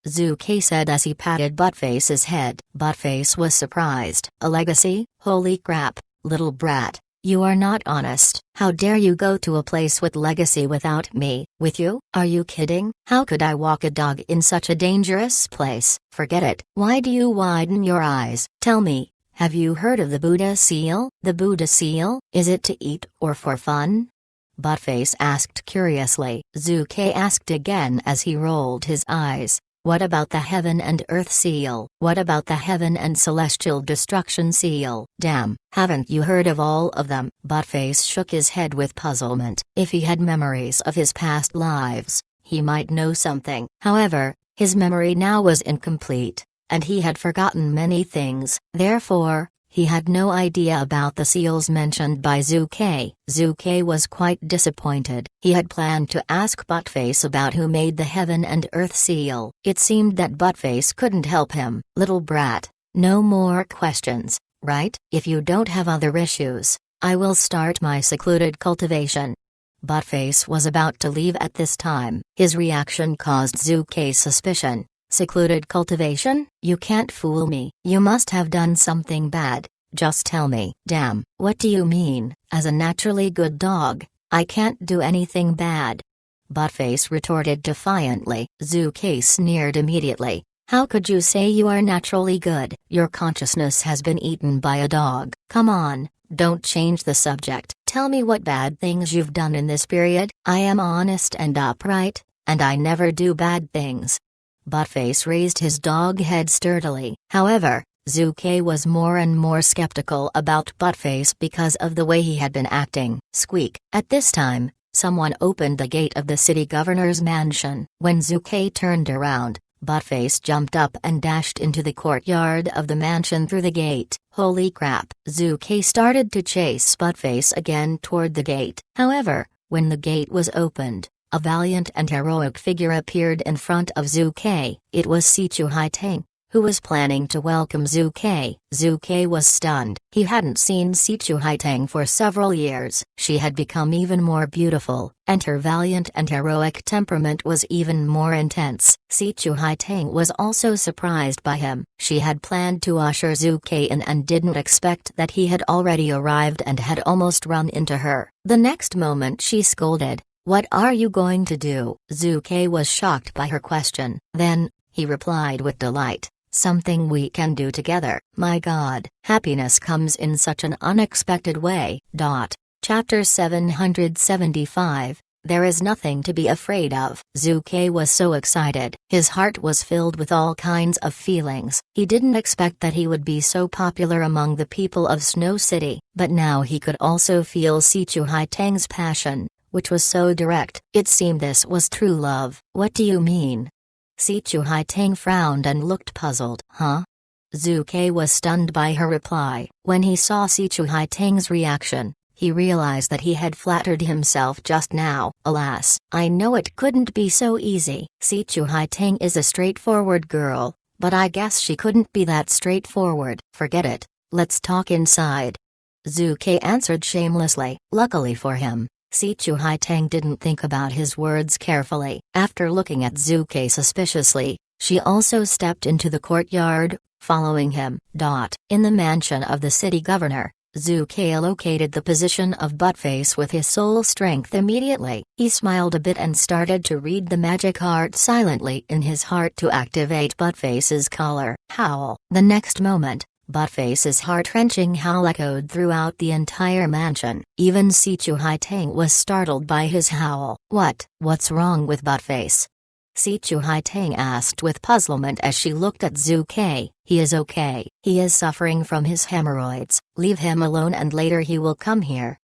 Zuke said as he patted Buttface's head. Buttface was surprised. A legacy? Holy crap, little brat. You are not honest. How dare you go to a place with legacy without me? With you? Are you kidding? How could I walk a dog in such a dangerous place? Forget it. Why do you widen your eyes? Tell me. Have you heard of the Buddha seal? The Buddha seal? Is it to eat or for fun? Buttface asked curiously. Zuke asked again as he rolled his eyes. What about the Heaven and Earth seal? What about the Heaven and Celestial Destruction seal? Damn, haven't you heard of all of them? Buttface shook his head with puzzlement. If he had memories of his past lives, he might know something. However, his memory now was incomplete, and he had forgotten many things. Therefore, he had no idea about the seals mentioned by Zuke. Zuke was quite disappointed. He had planned to ask Buttface about who made the Heaven and Earth seal. It seemed that Buttface couldn't help him. Little brat, no more questions, right? If you don't have other issues, I will start my secluded cultivation. Buttface was about to leave at this time. His reaction caused Zuke's suspicion. Secluded cultivation? You can't fool me. You must have done something bad. Just tell me. Damn, what do you mean? As a naturally good dog, I can't do anything bad. Buttface retorted defiantly. Zhu Kai sneered immediately. How could you say you are naturally good? Your consciousness has been eaten by a dog. Come on, don't change the subject. Tell me what bad things you've done in this period. I am honest and upright, and I never do bad things. Buttface raised his dog head sturdily. However, Zhu Kai was more and more skeptical about Buttface because of the way he had been acting. Squeak. At this time, someone opened the gate of the city governor's mansion. When Zhu Kai turned around, Buttface jumped up and dashed into the courtyard of the mansion through the gate. Holy crap! Zhu Kai started to chase Buttface again toward the gate. However, when the gate was opened, a valiant and heroic figure appeared in front of Zhu Kai. It was Sichu Haiteng, who was planning to welcome Zhu Kai. Zhu Kai was stunned. He hadn't seen Sichu Haiteng for several years. She had become even more beautiful, and her valiant and heroic temperament was even more intense. Sichu Haiteng was also surprised by him. She had planned to usher Zhu Kai in and didn't expect that he had already arrived and had almost run into her. The next moment she scolded, "What are you going to do?" Zhu Kai was shocked by her question. Then, he replied with delight, "Something we can do together." My God, happiness comes in such an unexpected way. Chapter 775, There is nothing to be afraid of. Zhu Kai was so excited. His heart was filled with all kinds of feelings. He didn't expect that he would be so popular among the people of Snow City. But now he could also feel Sichu Haiteng's passion, which was so direct. It seemed this was true love. What do you mean? Sichu Haiteng frowned and looked puzzled. Huh? Zhu Kai was stunned by her reply. When he saw Sichu Haiteng's reaction, he realized that he had flattered himself just now. Alas, I know it couldn't be so easy. Sichu Haiteng is a straightforward girl, but I guess she couldn't be that straightforward. Forget it, let's talk inside. Zhu Kai answered shamelessly. Luckily for him, Sichu Haiteng didn't think about his words carefully. After looking at Zhu Kai suspiciously, she also stepped into the courtyard, following him. In the mansion of the city governor, Zhu Kai located the position of Buttface with his soul strength immediately. He smiled a bit and started to read the magic art silently in his heart to activate Buttface's collar. Howl. The next moment, Buttface's heart-wrenching howl echoed throughout the entire mansion. Even Sichu Haiteng was startled by his howl. What's wrong with Buttface? Sichu Haiteng asked with puzzlement as she looked at Zhu Kai. He is okay. He is suffering from his hemorrhoids. Leave him alone and later he will come here.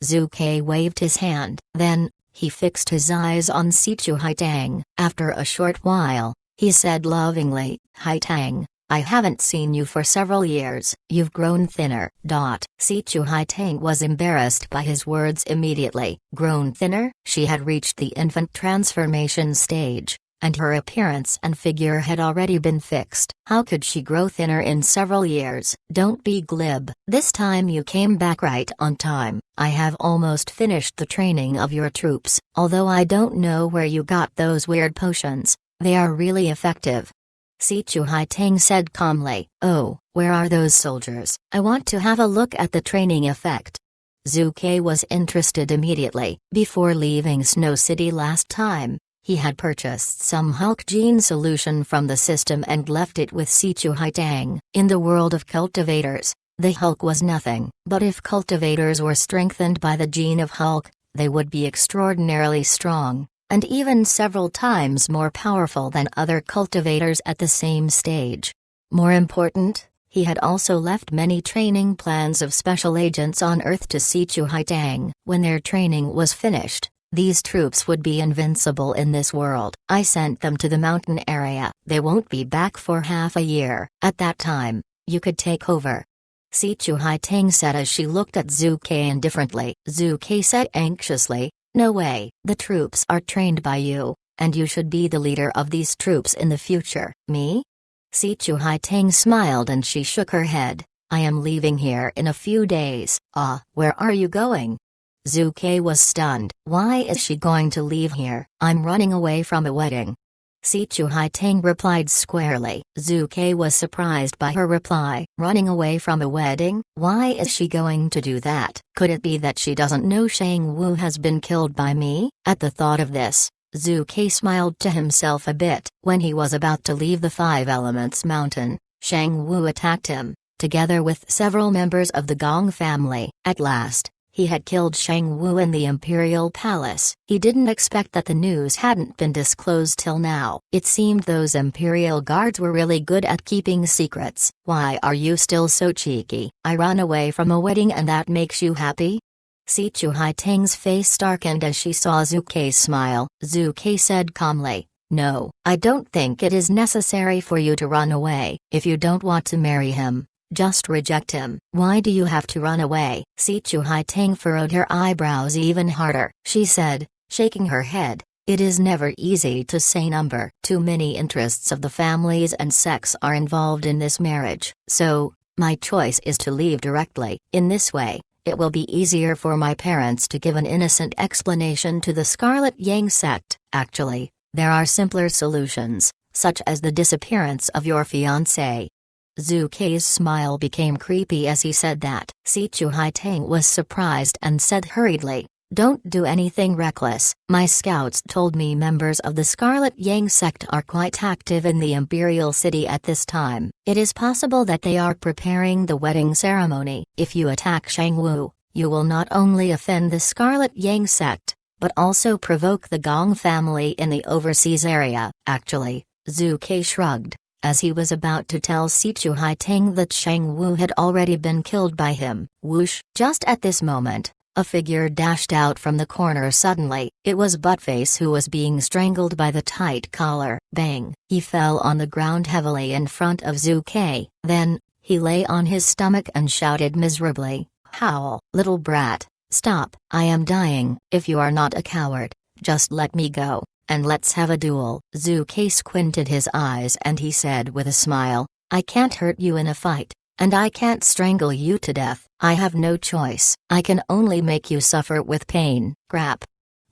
Zhu Kai waved his hand. Then, he fixed his eyes on Sichu Haiteng. After a short while, he said lovingly, "Haiteng, I haven't seen you for several years. You've grown thinner." Sichu Haiteng was embarrassed by his words immediately. Grown thinner? She had reached the infant transformation stage, and her appearance and figure had already been fixed. How could she grow thinner in several years? Don't be glib. This time you came back right on time. I have almost finished the training of your troops. Although I don't know where you got those weird potions, they are really effective. Sichu Haiteng said calmly. Oh, where are those soldiers? I want to have a look at the training effect. Zhu Kai was interested immediately. Before leaving Snow City last time, he had purchased some Hulk gene solution from the system and left it with Sichu Haiteng. In the world of cultivators, the Hulk was nothing. But if cultivators were strengthened by the gene of Hulk, they would be extraordinarily strong, and even several times more powerful than other cultivators at the same stage. More important, he had also left many training plans of special agents on Earth to Sichu Haiteng. When their training was finished, these troops would be invincible in this world. I sent them to the mountain area. They won't be back for half a year. At that time, you could take over. Sichu Haiteng said as she looked at Zhu Kai indifferently. Zhu Kai said anxiously, "No way. The troops are trained by you, and you should be the leader of these troops in the future." Me? Sichu Haiteng smiled and she shook her head. "I am leaving here in a few days." Where are you going?" Zhu Kai was stunned. Why is she going to leave here? I'm running away from a wedding. Si Chuhaitang replied squarely. Zhu Ke was surprised by her reply. Running away from a wedding? Why is she going to do that? Could it be that she doesn't know Shang Wu has been killed by me? At the thought of this, Zhu Ke smiled to himself a bit. When he was about to leave the Five Elements Mountain, Shang Wu attacked him, together with several members of the Gong family. At last, he had killed Shang Wu in the Imperial Palace. He didn't expect that the news hadn't been disclosed till now. It seemed those Imperial guards were really good at keeping secrets. Why are you still so cheeky? I ran away from a wedding and that makes you happy? Si Chuhaitang's face darkened as she saw Zhu Ke's smile. Zhu Ke said calmly, "No, I don't think it is necessary for you to run away. If you don't want to marry him, just reject him." "Why do you have to run away?" Si Chuhaitang furrowed her eyebrows even harder. She said, shaking her head, "It is never easy to say number. Too many interests of the families and sects are involved in this marriage. So, my choice is to leave directly. In this way, it will be easier for my parents to give an innocent explanation to the Scarlet Yang sect. Actually, there are simpler solutions, such as the disappearance of your fiancé." Zhu Ke's smile became creepy as he said that. Si Chuhaitang was surprised and said hurriedly, "Don't do anything reckless. My scouts told me members of the Scarlet Yang sect are quite active in the Imperial City at this time. It is possible that they are preparing the wedding ceremony. If you attack Shang Wu, you will not only offend the Scarlet Yang sect, but also provoke the Gong family in the overseas area." Actually, Zhu Ke shrugged, as he was about to tell Si Chuhaitang that Shang Wu had already been killed by him. Whoosh! Just at this moment, a figure dashed out from the corner suddenly. It was Buttface who was being strangled by the tight collar. Bang! He fell on the ground heavily in front of Zhu Ke. Then, he lay on his stomach and shouted miserably, "Howl! Little brat, stop! I am dying. If you are not a coward, just let me go, and let's have a duel." Zhu Ke squinted his eyes and he said with a smile, "I can't hurt you in a fight, and I can't strangle you to death. I have no choice. I can only make you suffer with pain." Crap!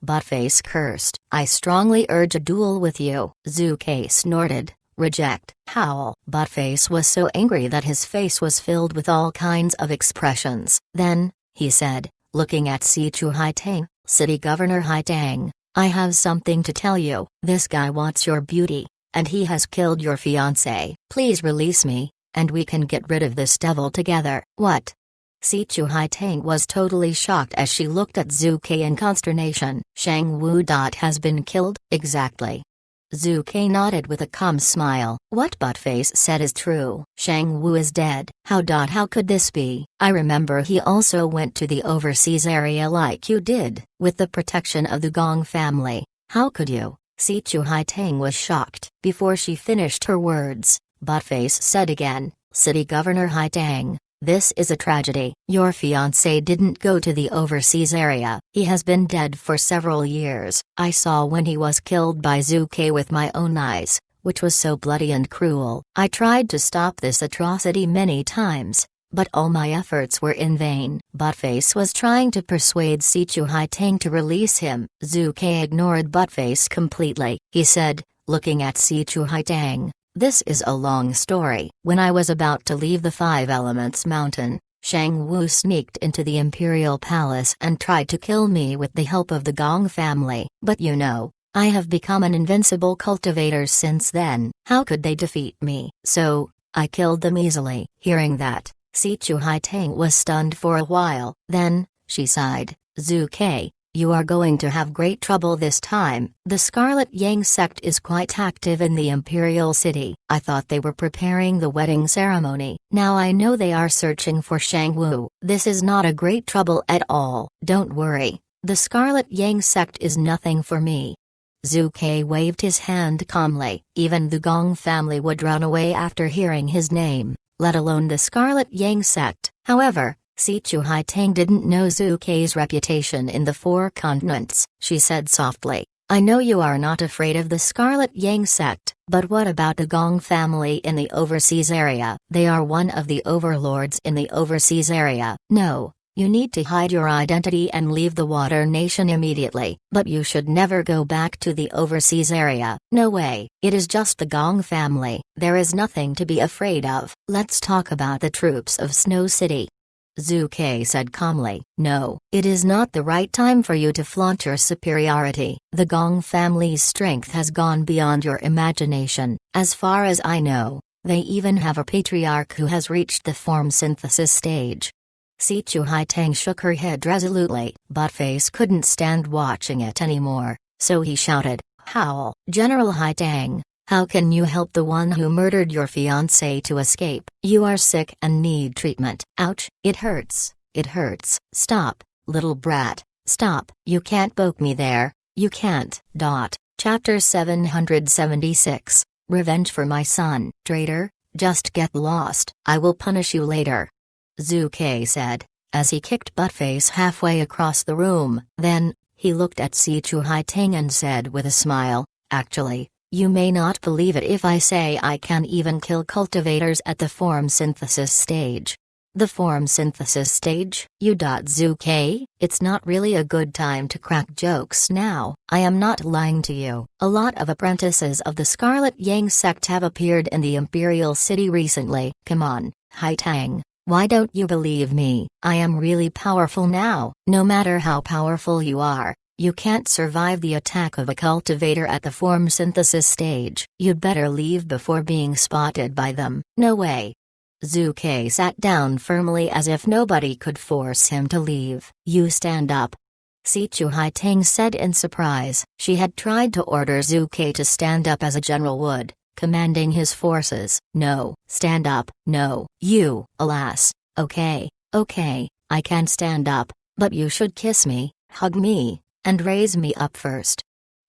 Buttface cursed. "I strongly urge a duel with you." Zhu Ke snorted, "Reject." Howl! Buttface was so angry that his face was filled with all kinds of expressions. Then, he said, looking at Si Chuhaitang, "City Governor Haitang, I have something to tell you. This guy wants your beauty, and he has killed your fiancé. Please release me, and we can get rid of this devil together." "What?" Si Chuhaitang was totally shocked as she looked at Zhu Ke in consternation. "Shang Wu has been killed?" "Exactly." Zhu Ke nodded with a calm smile. "What Buttface said is true. Shang Wu is dead." How could this be? I remember he also went to the overseas area like you did, with the protection of the Gong family. How could you?" Si Chuhaitang was shocked. Before she finished her words, Buttface said again, "City Governor Haitang, this is a tragedy. Your fiancé didn't go to the overseas area. He has been dead for several years. I saw when he was killed by Zhu Ke with my own eyes, which was so bloody and cruel. I tried to stop this atrocity many times, but all my efforts were in vain." Buttface was trying to persuade Si Chuhaitang to release him. Zhu Ke ignored Buttface completely. He said, looking at Si Chuhaitang, "This is a long story. When I was about to leave the Five Elements Mountain, Shang Wu sneaked into the Imperial Palace and tried to kill me with the help of the Gong family. But you know, I have become an invincible cultivator since then. How could they defeat me? So, I killed them easily." Hearing that, Si Chuhaitang was stunned for a while. Then, she sighed, "Zhu Ke, you are going to have great trouble this time. The Scarlet Yang sect is quite active in the Imperial City. I thought they were preparing the wedding ceremony. Now I know they are searching for Shang Wu. This is not a great trouble at all. Don't worry, the Scarlet Yang sect is nothing for me." Zhu Ke waved his hand calmly. Even the Gong family would run away after hearing his name, let alone the Scarlet Yang sect. However, Si Chuhaitang didn't know Zhu Ke's reputation in the four continents. She said softly, "I know you are not afraid of the Scarlet Yang sect, but what about the Gong family in the overseas area? They are one of the overlords in the overseas area." "No, You need to hide your identity and leave the Water Nation immediately. But you should never go back to the overseas area. No way. It is just the Gong family. There is nothing to be afraid of. Let's talk about the troops of Snow City. Zhu Ke said calmly. No, it is not the right time for you to flaunt your superiority. The Gong family's strength has gone beyond your imagination. As far as I know, they even have a patriarch who has reached the form synthesis stage. Si Chu Haitang shook her head resolutely. Buttface couldn't stand watching it anymore, so he shouted, "Howl! General Haitang, how can you help the one who murdered your fiancé to escape? You are sick and need treatment." Ouch, it hurts, it hurts. Stop, little brat, stop. You can't poke me there, you can't. Chapter 776, Revenge for my son. Traitor, just get lost. I will punish you later, Zhu Ke said, as he kicked Buttface halfway across the room. Then, he looked at Si Chu Haitang and said with a smile, "Actually, you may not believe it if I say I can even kill cultivators at the form synthesis stage." The form synthesis stage? Zhu Ke, it's not really a good time to crack jokes now. I am not lying to you. A lot of apprentices of the Scarlet Yang sect have appeared in the Imperial City recently. Come on, Haitang. Why don't you believe me? I am really powerful now. No matter how powerful you are, you can't survive the attack of a cultivator at the form synthesis stage. You'd better leave before being spotted by them. No way. Zhu Ke sat down firmly as if nobody could force him to leave. You stand up, Si Chu Haitang said in surprise. She had tried to order Zhu Ke to stand up as a general would, commanding his forces. No, stand up. No, you. Alas, okay, I can stand up, but you should kiss me, hug me, and raise me up first,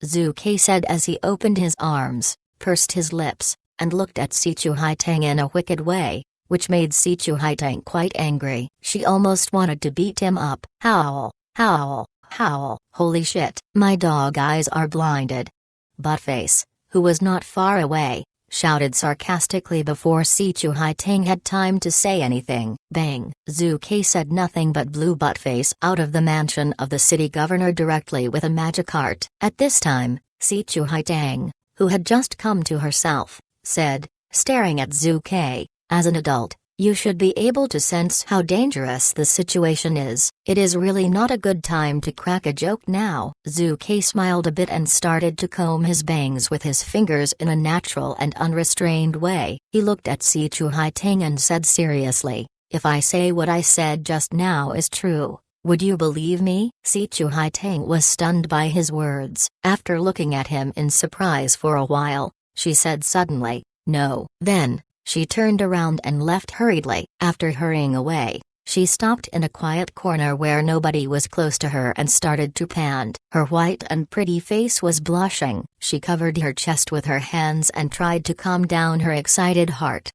Zhu Ke said as he opened his arms, pursed his lips, and looked at Si Chu Haitang in a wicked way, which made Si Chu Haitang quite angry. She almost wanted to beat him up. Howl, howl, howl. Holy shit, my dog eyes are blinded. Buttface, who was not far away, shouted sarcastically before Si Chu Haitang had time to say anything. Bang! Zhu Ke said nothing but blew Buttface out of the mansion of the city governor directly with a magic art. At this time, Si Chu Haitang, who had just come to herself, said, staring at Zhu Ke, "As an adult, you should be able to sense how dangerous the situation is. It is really not a good time to crack a joke now." Zhu Ke smiled a bit and started to comb his bangs with his fingers in a natural and unrestrained way. He looked at Si Chu Haitang and said seriously, "If I say what I said just now is true, would you believe me?" Si Chu Haitang was stunned by his words. After looking at him in surprise for a while, she said suddenly, "No." Then, she turned around and left hurriedly. After hurrying away, she stopped in a quiet corner where nobody was close to her and started to pant. Her white and pretty face was blushing. She covered her chest with her hands and tried to calm down her excited heart.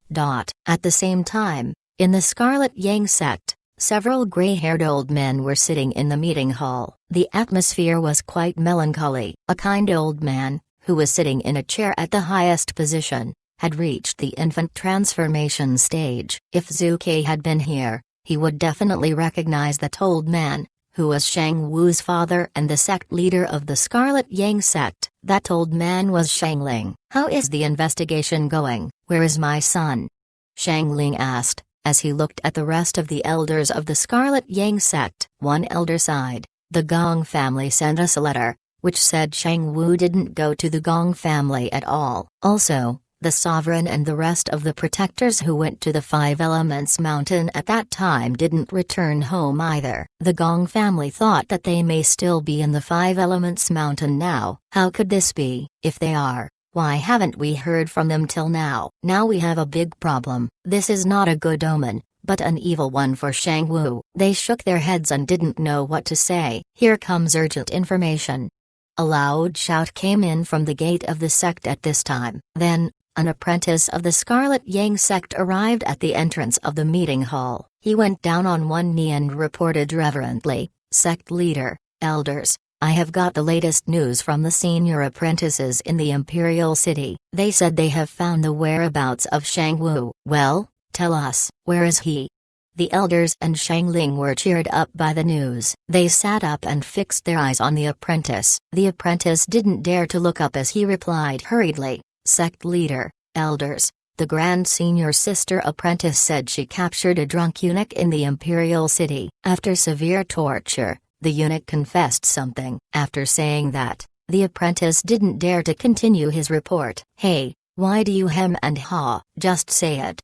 At the same time, in the Scarlet Yang sect, several gray-haired old men were sitting in the meeting hall. The atmosphere was quite melancholy. A kind old man, who was sitting in a chair at the highest position, had reached the infant transformation stage. If Zhu Ke had been here, he would definitely recognize that old man, who was Shang Wu's father and the sect leader of the Scarlet Yang sect. That old man was Shang Ling. "How is the investigation going? Where is my son?" Shang Ling asked, as he looked at the rest of the elders of the Scarlet Yang sect. One elder sighed. "The Gong family sent us a letter, which said Shang Wu didn't go to the Gong family at all. Also, the sovereign and the rest of the protectors who went to the Five Elements Mountain at that time didn't return home either. The Gong family thought that they may still be in the Five Elements Mountain now. How could this be? If they are, why haven't we heard from them till now? Now we have a big problem. This is not a good omen, but an evil one for Shang Wu." They shook their heads and didn't know what to say. "Here comes urgent information." A loud shout came in from the gate of the sect at this time. Then, an apprentice of the Scarlet Yang sect arrived at the entrance of the meeting hall. He went down on one knee and reported reverently, "Sect leader, elders, I have got the latest news from the senior apprentices in the Imperial City. They said they have found the whereabouts of Shang Wu." "Well, tell us, where is he?" The elders and Shangling were cheered up by the news. They sat up and fixed their eyes on the apprentice. The apprentice didn't dare to look up as he replied hurriedly, "Sect leader, elders, the Grand Senior Sister Apprentice said she captured a drunk eunuch in the Imperial City. After severe torture, the eunuch confessed something. After saying that, the apprentice didn't dare to continue his report. Hey, why do you hem and haw? Just say it."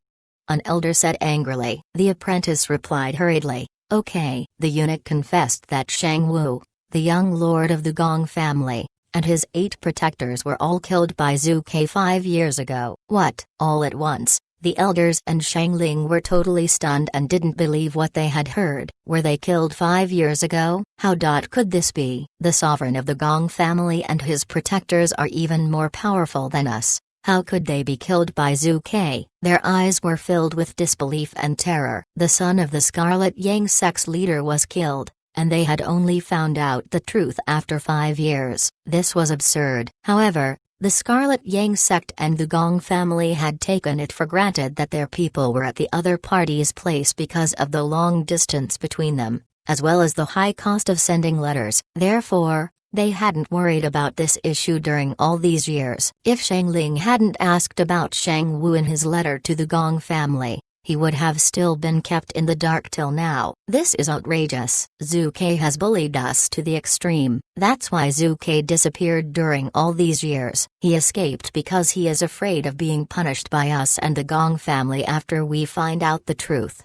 An elder said angrily. The apprentice replied hurriedly, "Okay." The eunuch confessed that Shang Wu, the young lord of the Gong family, and his 8 protectors were all killed by Zhu Ke 5 years ago. What? All at once, the elders and Shangling were totally stunned and didn't believe what they had heard. Were they killed 5 years ago? How could this be? The sovereign of the Gong family and his protectors are even more powerful than us. How could they be killed by Zhu Ke? Their eyes were filled with disbelief and terror. The son of the Scarlet Yang sect's leader was killed, and they had only found out the truth after 5 years. This was absurd. However, the Scarlet Yang sect and the Gong family had taken it for granted that their people were at the other party's place because of the long distance between them, as well as the high cost of sending letters. Therefore, they hadn't worried about this issue during all these years. If Shangling hadn't asked about Shang Wu in his letter to the Gong family, he would have still been kept in the dark till now. This is outrageous. Zhu Ke has bullied us to the extreme. That's why Zhu Ke disappeared during all these years. He escaped because he is afraid of being punished by us and the Gong family after we find out the truth.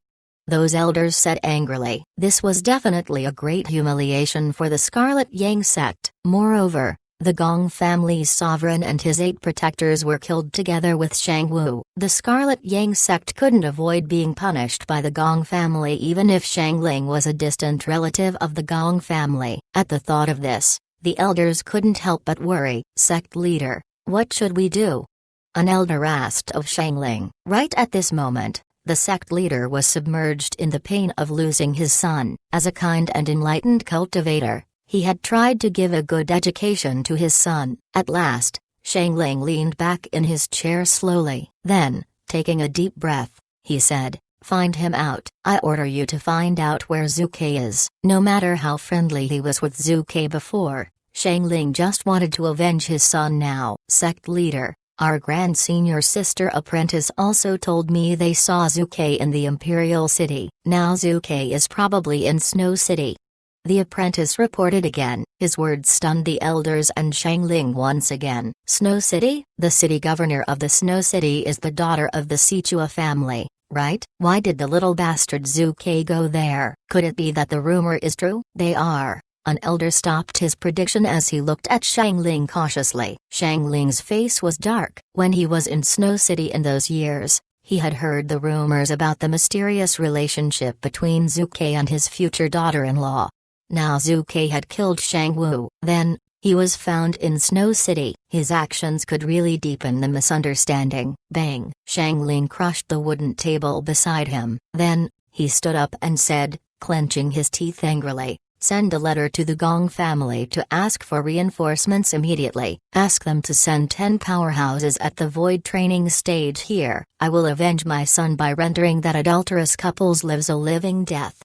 Those elders said angrily. This was definitely a great humiliation for the Scarlet Yang sect. Moreover, the Gong family's sovereign and his 8 protectors were killed together with Shang Wu. The Scarlet Yang sect couldn't avoid being punished by the Gong family even if Shangling was a distant relative of the Gong family. At the thought of this, the elders couldn't help but worry. "Sect leader, what should we do?" an elder asked of Shangling. Right at this moment, the sect leader was submerged in the pain of losing his son. As a kind and enlightened cultivator, he had tried to give a good education to his son. At last, Shangling leaned back in his chair slowly. Then, taking a deep breath, he said, "Find him out. I order you to find out where Zhu Ke is." No matter how friendly he was with Zhu Ke before, Shangling just wanted to avenge his son now. "Sect leader, our Grand Senior Sister Apprentice also told me they saw Zhu Ke in the Imperial City. Now Zhu Ke is probably in Snow City." The apprentice reported again. His words stunned the elders and Shangling once again. "Snow City? The city governor of the Snow City is the daughter of the Sichua family, right? Why did the little bastard Zhu Ke go there? Could it be that the rumor is true?" "They are." An elder stopped his prediction as he looked at Shangling cautiously. Shangling's face was dark. When he was in Snow City in those years, he had heard the rumors about the mysterious relationship between Zhu Ke and his future daughter-in-law. Now Zhu Ke had killed Shang Wu. Then, he was found in Snow City. His actions could really deepen the misunderstanding. Bang! Shangling crushed the wooden table beside him. Then, he stood up and said, clenching his teeth angrily, "Send a letter to the Gong family to ask for reinforcements immediately. Ask them to send 10 powerhouses at the void training stage here. I will avenge my son by rendering that adulterous couple's lives a living death."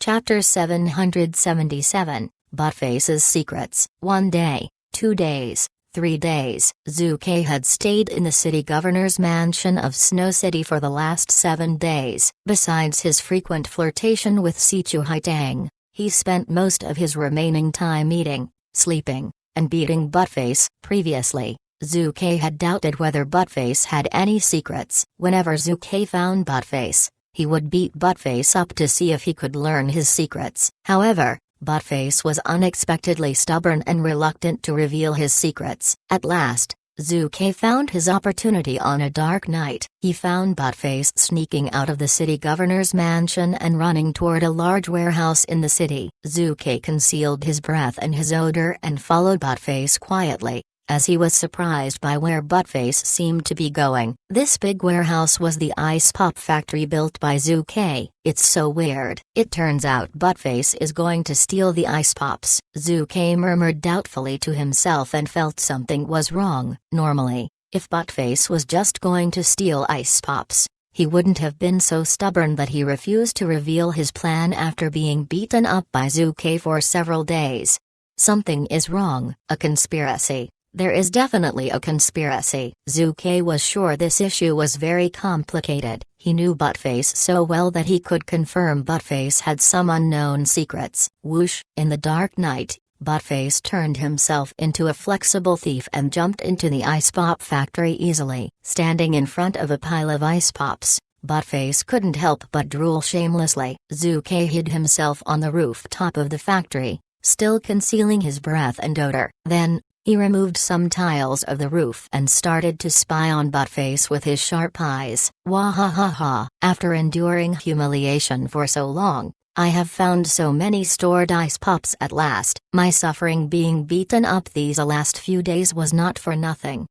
Chapter 777, Buttface's Secrets. 1 day, 2 days, 3 days. Zhu Ke had stayed in the city governor's mansion of Snow City for the last 7 days. Besides his frequent flirtation with Sichu Haitang, he spent most of his remaining time eating, sleeping, and beating Buttface. Previously, Zhu Ke had doubted whether Buttface had any secrets. Whenever Zhu Ke found Buttface, he would beat Buttface up to see if he could learn his secrets. However, Buttface was unexpectedly stubborn and reluctant to reveal his secrets. At last, Zhu Ke found his opportunity on a dark night. He found Buttface sneaking out of the city governor's mansion and running toward a large warehouse in the city. Zhu Ke concealed his breath and his odor and followed Buttface quietly, as he was surprised by where Buttface seemed to be going. This big warehouse was the ice pop factory built by Zhu Ke. It's so weird. It turns out Buttface is going to steal the ice pops. Zhu Ke murmured doubtfully to himself and felt something was wrong. Normally, if Buttface was just going to steal ice pops, he wouldn't have been so stubborn that he refused to reveal his plan after being beaten up by Zuke for several days. Something is wrong, a conspiracy. There is definitely a conspiracy. Zuke was sure this issue was very complicated. He knew Buttface so well that he could confirm Buttface had some unknown secrets. Whoosh! In the dark night, Buttface turned himself into a flexible thief and jumped into the ice pop factory easily. Standing in front of a pile of ice pops, Buttface couldn't help but drool shamelessly. Zuke hid himself on the rooftop of the factory, still concealing his breath and odor. Then, he removed some tiles of the roof and started to spy on Buttface with his sharp eyes. Wahahaha! After enduring humiliation for so long, I have found so many stored ice pops at last. My suffering being beaten up these last few days was not for nothing.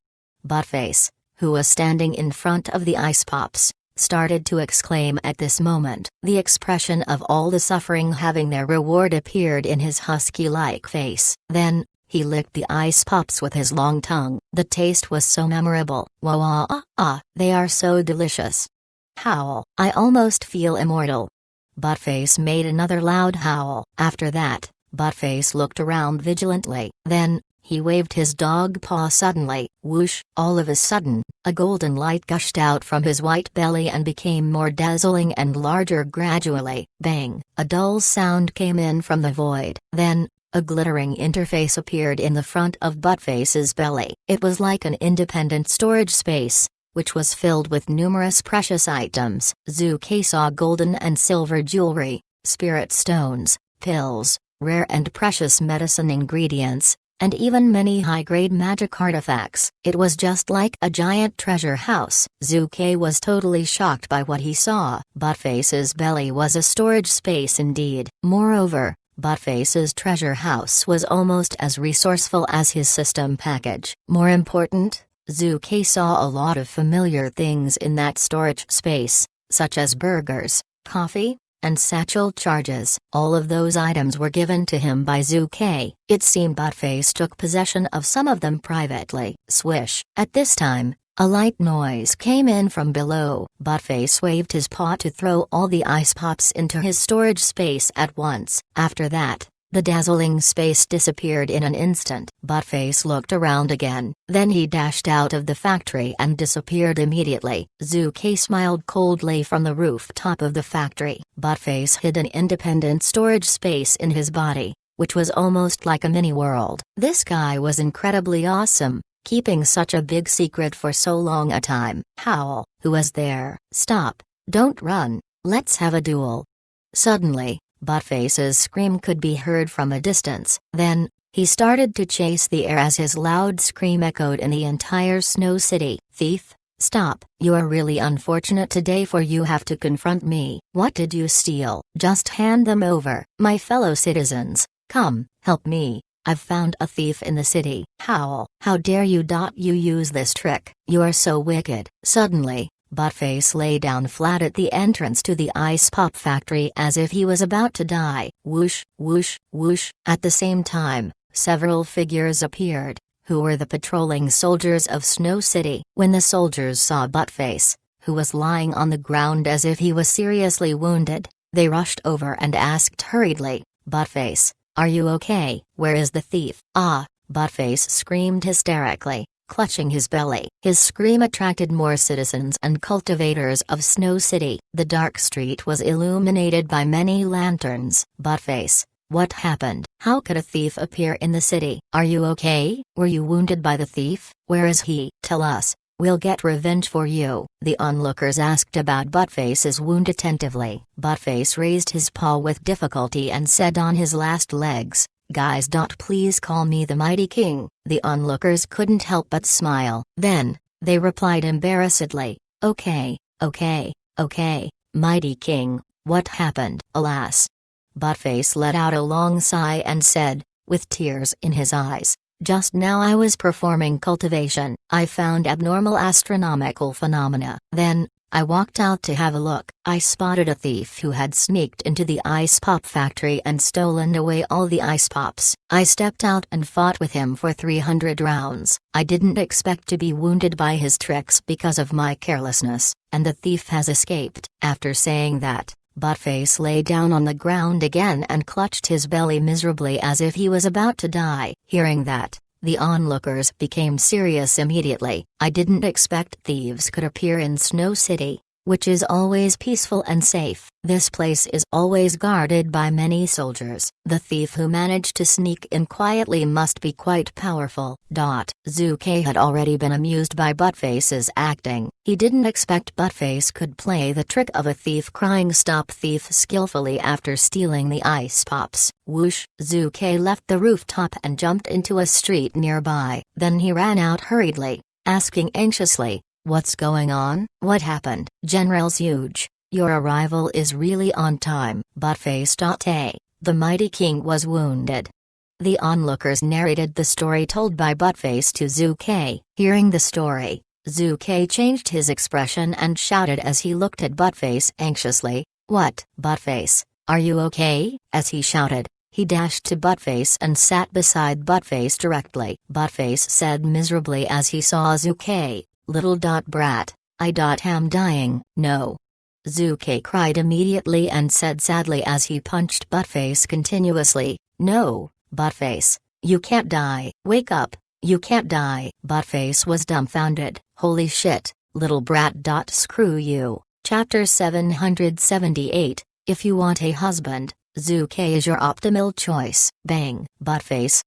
Buttface, who was standing in front of the ice pops, started to exclaim at this moment. The expression of all the suffering having their reward appeared in his husky-like face. Then, he licked the ice pops with his long tongue. The taste was so memorable. They are so delicious. Howl! I almost feel immortal. Buttface made another loud howl. After that, Buttface looked around vigilantly. Then, he waved his dog paw suddenly. Whoosh! All of a sudden, a golden light gushed out from his white belly and became more dazzling and larger gradually. Bang! A dull sound came in from the void. Then, a glittering interface appeared in the front of Buttface's belly. It was like an independent storage space, which was filled with numerous precious items. Zuke saw golden and silver jewelry, spirit stones, pills, rare and precious medicine ingredients, and even many high-grade magic artifacts. It was just like a giant treasure house. Zuke was totally shocked by what he saw. Buttface's belly was a storage space indeed. Moreover, Buttface's treasure house was almost as resourceful as his system package. More important, Zuke saw a lot of familiar things in that storage space, such as burgers, coffee, and satchel charges. All of those items were given to him by Zuke. It seemed Buttface took possession of some of them privately. Swish! At this time, a light noise came in from below. Buttface waved his paw to throw all the ice pops into his storage space at once. After that, the dazzling space disappeared in an instant. Buttface looked around again. Then he dashed out of the factory and disappeared immediately. Zuke smiled coldly from the rooftop of the factory. Buttface hid an independent storage space in his body, which was almost like a mini-world. This guy was incredibly awesome, keeping such a big secret for so long a time. Howl! Who was there? Stop! Don't run! Let's have a duel! Suddenly, Buttface's scream could be heard from a distance. Then, he started to chase the air as his loud scream echoed in the entire Snow City. Thief! Stop! You are really unfortunate today, for you have to confront me. What did you steal? Just hand them over. My fellow citizens, come, help me. I've found a thief in the city. Howl! How dare you you use this trick? You are so wicked. Suddenly, Buttface lay down flat at the entrance to the ice pop factory as if he was about to die. Whoosh, whoosh, whoosh. At the same time, several figures appeared, who were the patrolling soldiers of Snow City. When the soldiers saw Buttface, who was lying on the ground as if he was seriously wounded, they rushed over and asked hurriedly, Buttface, are you okay? Where is the thief? Ah! Buttface screamed hysterically, clutching his belly. His scream attracted more citizens and cultivators of Snow City. The dark street was illuminated by many lanterns. Buttface, what happened? How could a thief appear in the city? Are you okay? Were you wounded by the thief? Where is he? Tell us. We'll get revenge for you. The onlookers asked about Buttface's wound attentively. Buttface raised his paw with difficulty and said on his last legs, Guys, please call me the Mighty King. The onlookers couldn't help but smile. Then, they replied embarrassedly, Okay, Mighty King, what happened? Alas. Buttface let out a long sigh and said, with tears in his eyes, Just now I was performing cultivation. I found abnormal astronomical phenomena. Then, I walked out to have a look. I spotted a thief who had sneaked into the ice pop factory and stolen away all the ice pops. I stepped out and fought with him for 300 rounds. I didn't expect to be wounded by his tricks because of my carelessness, and the thief has escaped." After saying that, Buttface lay down on the ground again and clutched his belly miserably as if he was about to die. Hearing that, the onlookers became serious immediately. I didn't expect thieves could appear in Snow City, which is always peaceful and safe. This place is always guarded by many soldiers. The thief who managed to sneak in quietly must be quite powerful. Zuke had already been amused by Buttface's acting. He didn't expect Buttface could play the trick of a thief crying "Stop thief" skillfully after stealing the ice pops. Whoosh! Zuke left the rooftop and jumped into a street nearby. Then he ran out hurriedly, asking anxiously, "What's going on? What happened?" "General Huge, your arrival is really on time." Buttface. The mighty king was wounded. The onlookers narrated the story told by Buttface to Zuke. Hearing the story, Zuke changed his expression and shouted as he looked at Buttface anxiously, "What, Buttface, are you okay?" As he shouted, he dashed to Buttface and sat beside Buttface directly. Buttface said miserably as he saw Zuke, "Little brat, I am dying." "No." Zuke cried immediately and said sadly as he punched Buttface continuously, "No, Buttface, you can't die. Wake up, you can't die." Buttface was dumbfounded. "Holy shit, little brat. Screw you." Chapter 778, If you want a husband, Zuke is your optimal choice. Bang! Buttface,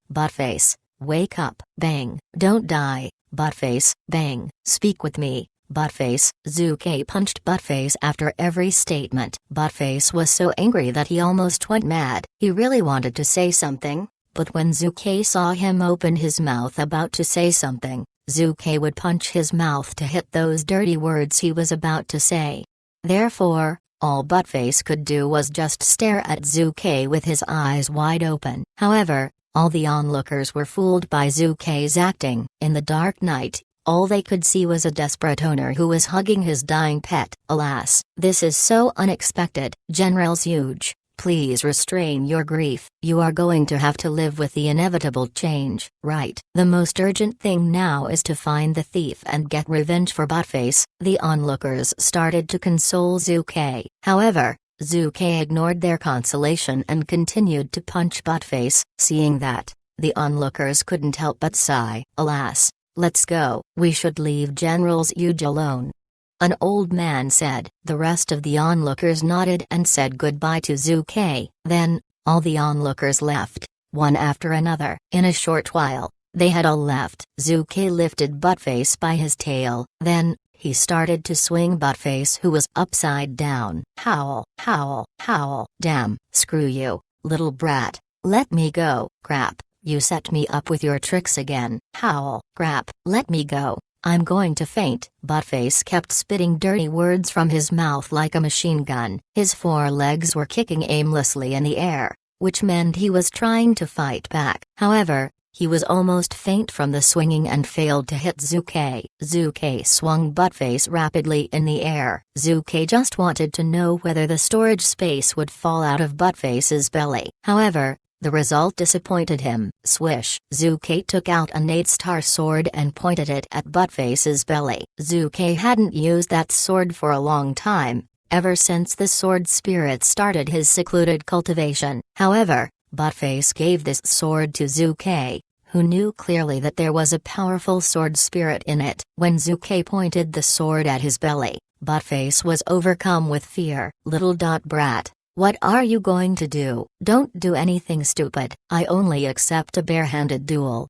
wake up. Bang! Don't die. Buttface, bang! Speak with me. Buttface. Zuke punched Buttface after every statement. Buttface was so angry that he almost went mad. He really wanted to say something, but when Zuke saw him open his mouth about to say something, Zuke would punch his mouth to hit those dirty words he was about to say. Therefore, all Buttface could do was just stare at Zuke with his eyes wide open. However, all the onlookers were fooled by Zuke's acting. In the dark night, all they could see was a desperate owner who was hugging his dying pet. Alas, this is so unexpected. General Huge, please restrain your grief. You are going to have to live with the inevitable change. Right. The most urgent thing now is to find the thief and get revenge for Buttface. The onlookers started to console Zuke. However, Zuke ignored their consolation and continued to punch Buttface. Seeing that, the onlookers couldn't help but sigh. Alas. Let's go. We should leave General Huge alone. An old man said. The rest of the onlookers nodded and said goodbye to Zuke. Then, all the onlookers left, one after another. In a short while, they had all left. Zuke lifted Buttface by his tail. Then, he started to swing Buttface, who was upside down. Howl, howl, howl. Damn, screw you, little brat. Let me go. Crap. You set me up with your tricks again. Howl. Crap. Let me go. I'm going to faint. Buttface kept spitting dirty words from his mouth like a machine gun. His forelegs were kicking aimlessly in the air, which meant he was trying to fight back. However, he was almost faint from the swinging and failed to hit Zuke. Zuke swung Buttface rapidly in the air. Zuke just wanted to know whether the storage space would fall out of Buttface's belly. However, the result disappointed him. Swish! Zuke took out an 8-star sword and pointed it at Buttface's belly. Zuke hadn't used that sword for a long time, ever since the sword spirit started his secluded cultivation. However, Buttface gave this sword to Zuke, who knew clearly that there was a powerful sword spirit in it. When Zuke pointed the sword at his belly, Buttface was overcome with fear. Little brat. What are you going to do? Don't do anything stupid. I only accept a bare-handed duel.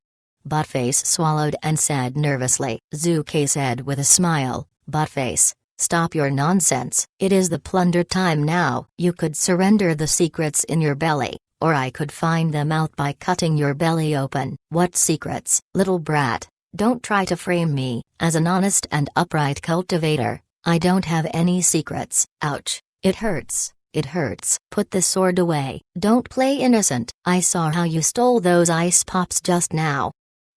Buttface swallowed and said nervously. Zuke said with a smile, Buttface, stop your nonsense. It is the plunder time now. You could surrender the secrets in your belly, or I could find them out by cutting your belly open. What secrets? Little brat, don't try to frame me. As an honest and upright cultivator, I don't have any secrets. Ouch. It hurts. It hurts. Put the sword away. Don't play innocent. I saw how you stole those ice pops just now.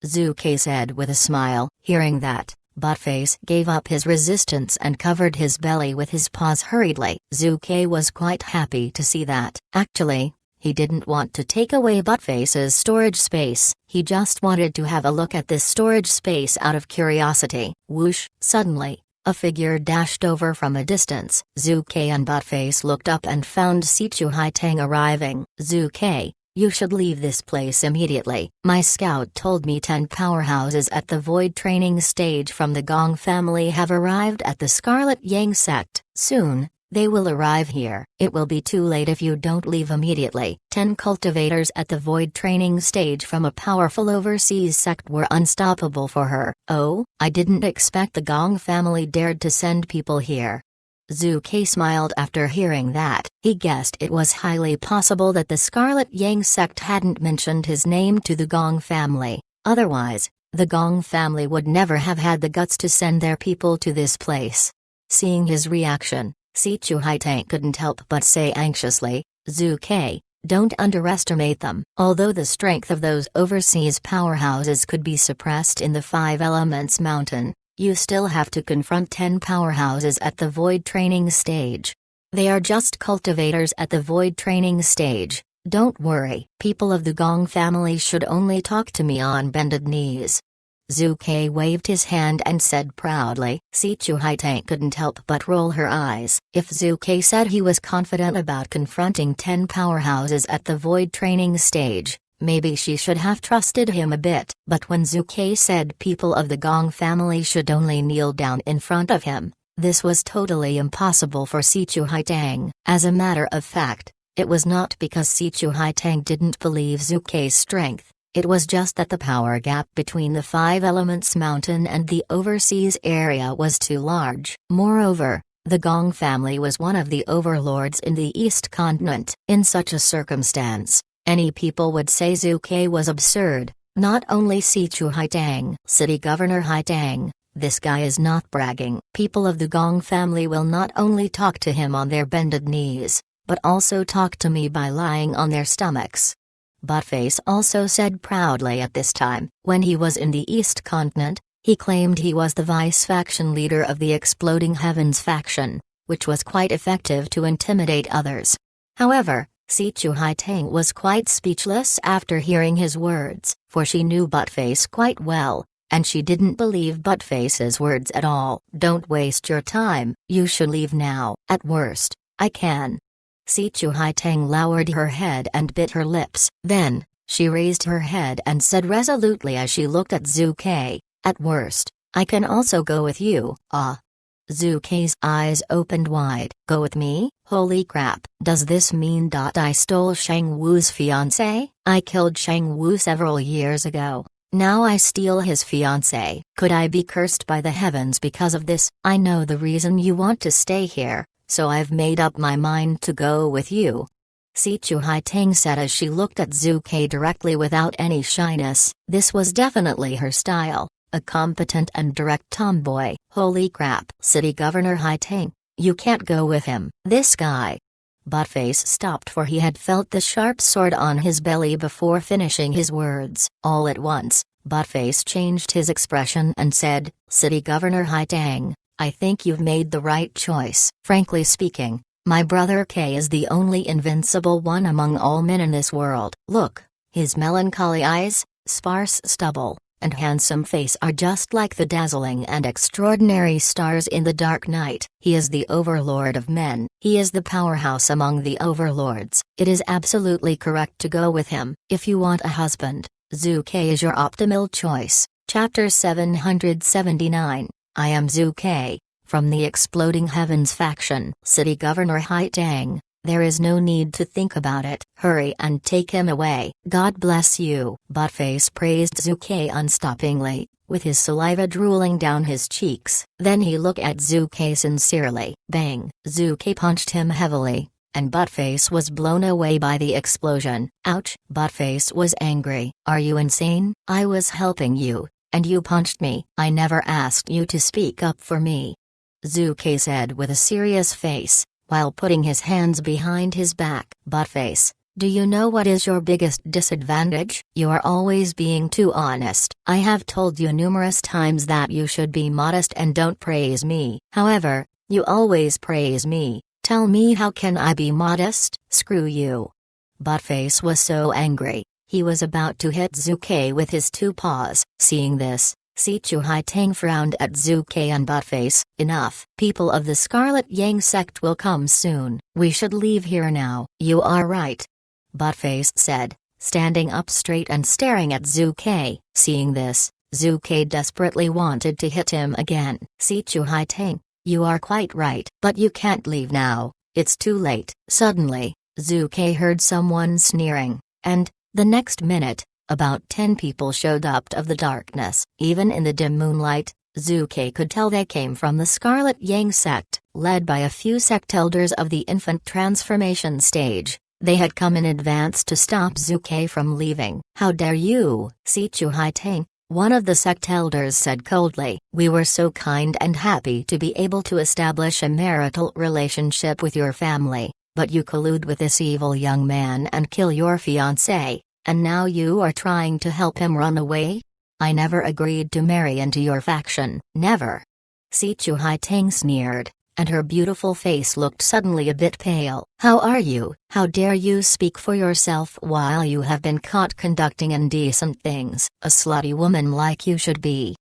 Zuke said with a smile. Hearing that, Buttface gave up his resistance and covered his belly with his paws hurriedly. Zuke was quite happy to see that. Actually, he didn't want to take away Buttface's storage space, he just wanted to have a look at this storage space out of curiosity. Whoosh! Suddenly, a figure dashed over from a distance. Zuke and Buttface looked up and found Sichu Haitang arriving. Zuke, you should leave this place immediately. My scout told me 10 powerhouses at the Void training stage from the Gong family have arrived at the Scarlet Yang sect. Soon, they will arrive here. It will be too late if you don't leave immediately. 10 cultivators at the Void training stage from a powerful overseas sect were unstoppable for her. Oh, I didn't expect the Gong family dared to send people here. Zuke smiled after hearing that. He guessed it was highly possible that the Scarlet Yang sect hadn't mentioned his name to the Gong family. Otherwise, the Gong family would never have had the guts to send their people to this place. Seeing his reaction, Sichu Haitang couldn't help but say anxiously, Zuke, don't underestimate them. Although the strength of those overseas powerhouses could be suppressed in the Five Elements Mountain, you still have to confront 10 powerhouses at the Void training stage. They are just cultivators at the Void training stage. Don't worry. People of the Gong family should only talk to me on bended knees. Zuke waved his hand and said proudly. Sichu Haitang couldn't help but roll her eyes. If Zuke said he was confident about confronting 10 powerhouses at the Void training stage, maybe she should have trusted him a bit. But when Zuke said people of the Gong family should only kneel down in front of him, this was totally impossible for Sichu Haitang. As a matter of fact, it was not because Sichu Haitang didn't believe Zuke's strength. It was just that the power gap between the Five Elements Mountain and the overseas area was too large. Moreover, the Gong family was one of the overlords in the East Continent. In such a circumstance, any people would say Zuke was absurd, not only Sichu Haitang. City Governor Haitang, this guy is not bragging. People of the Gong family will not only talk to him on their bended knees, but also talk to me by lying on their stomachs. Buttface also said proudly at this time. When he was in the East Continent, he claimed he was the vice-faction leader of the Exploding Heavens faction, which was quite effective to intimidate others. However, Sichu Haitang was quite speechless after hearing his words, for she knew Buttface quite well, and she didn't believe Buttface's words at all. Don't waste your time, you should leave now. At worst, I can. Sichu Haitang lowered her head and bit her lips. Then, she raised her head and said resolutely as she looked at Zuke, at worst, I can also go with you. Ah. Zuke's eyes opened wide. Go with me? Holy crap. Does this mean I stole Shang Wu's fiancé? I killed Shang Wu several years ago. Now I steal his fiancé. Could I be cursed by the heavens because of this? I know the reason you want to stay here, so I've made up my mind to go with you. Sichu Haitang said as she looked at Zuke directly without any shyness. This was definitely her style, a competent and direct tomboy. Holy crap. City Governor Haitang, you can't go with him. This guy. Buttface stopped for he had felt the sharp sword on his belly before finishing his words. All at once, Buttface changed his expression and said, City Governor Haitang, I think you've made the right choice. Frankly speaking, my brother K is the only invincible one among all men in this world. Look, his melancholy eyes, sparse stubble, and handsome face are just like the dazzling and extraordinary stars in the dark night. He is the overlord of men. He is the powerhouse among the overlords. It is absolutely correct to go with him. If you want a husband, Zuke is your optimal choice. Chapter 779. I am Zuke, from the Exploding Heavens faction. City Governor Haitang, there is no need to think about it. Hurry and take him away. God bless you. Buttface praised Zuke unstoppingly, with his saliva drooling down his cheeks. Then he looked at Zuke sincerely. Bang! Zuke punched him heavily, and Buttface was blown away by the explosion. Ouch! Buttface was angry. Are you insane? I was helping you, and you punched me. I never asked you to speak up for me. Zuke said with a serious face, while putting his hands behind his back. Buttface, Do you know what is your biggest disadvantage? You are always being too honest. I have told you numerous times that you should be modest and don't praise me. However, you always praise me. Tell me, how can I be modest? Screw you. Buttface was so angry, he was about to hit Zuke with his two paws. Seeing this, Sichu Haitang frowned at Zuke and Buttface. Enough. People of the Scarlet Yang sect will come soon. We should leave here now. You are right, Buttface said, standing up straight and staring at Zuke. Seeing this, Zuke desperately wanted to hit him again. Sichu Haitang, you are quite right. But you can't leave now, it's too late. Suddenly, Zuke heard someone sneering, and, the next minute, about 10 people showed up of the darkness. Even in the dim moonlight, Zuke could tell they came from the Scarlet Yang sect, led by a few sect elders of the infant transformation stage. They had come in advance to stop Zuke from leaving. How dare you, Sichu Haitang, one of the sect elders said coldly. We were so kind and happy to be able to establish a marital relationship with your family, but you collude with this evil young man and kill your fiancé, and now you are trying to help him run away? I never agreed to marry into your faction. Never. Sichu Haitang sneered, and her beautiful face looked suddenly a bit pale. How are you? How dare you speak for yourself while you have been caught conducting indecent things? A slutty woman like you should be.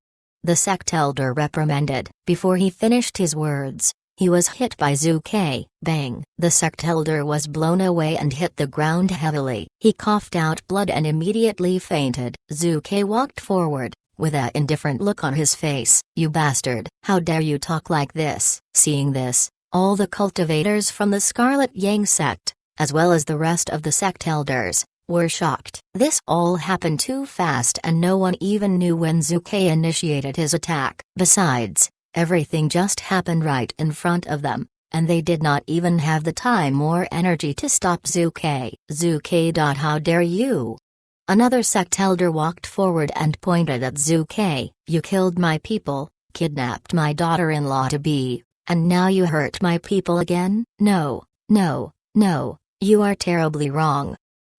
The sect elder reprimanded. Before he finished his words, he was hit by Zuke. Bang! The sect elder was blown away and hit the ground heavily. He coughed out blood and immediately fainted. Zuke walked forward, with an indifferent look on his face. You bastard! How dare you talk like this? Seeing this, all the cultivators from the Scarlet Yang sect, as well as the rest of the sect elders, were shocked. This all happened too fast and no one even knew when Zuke initiated his attack. Besides, everything just happened right in front of them, and they did not even have the time or energy to stop Zuke. Zuke. How dare you? Another sect elder walked forward and pointed at Zuke. You killed my people, kidnapped my daughter-in-law-to-be, and now you hurt my people again? No, no, no, you are terribly wrong.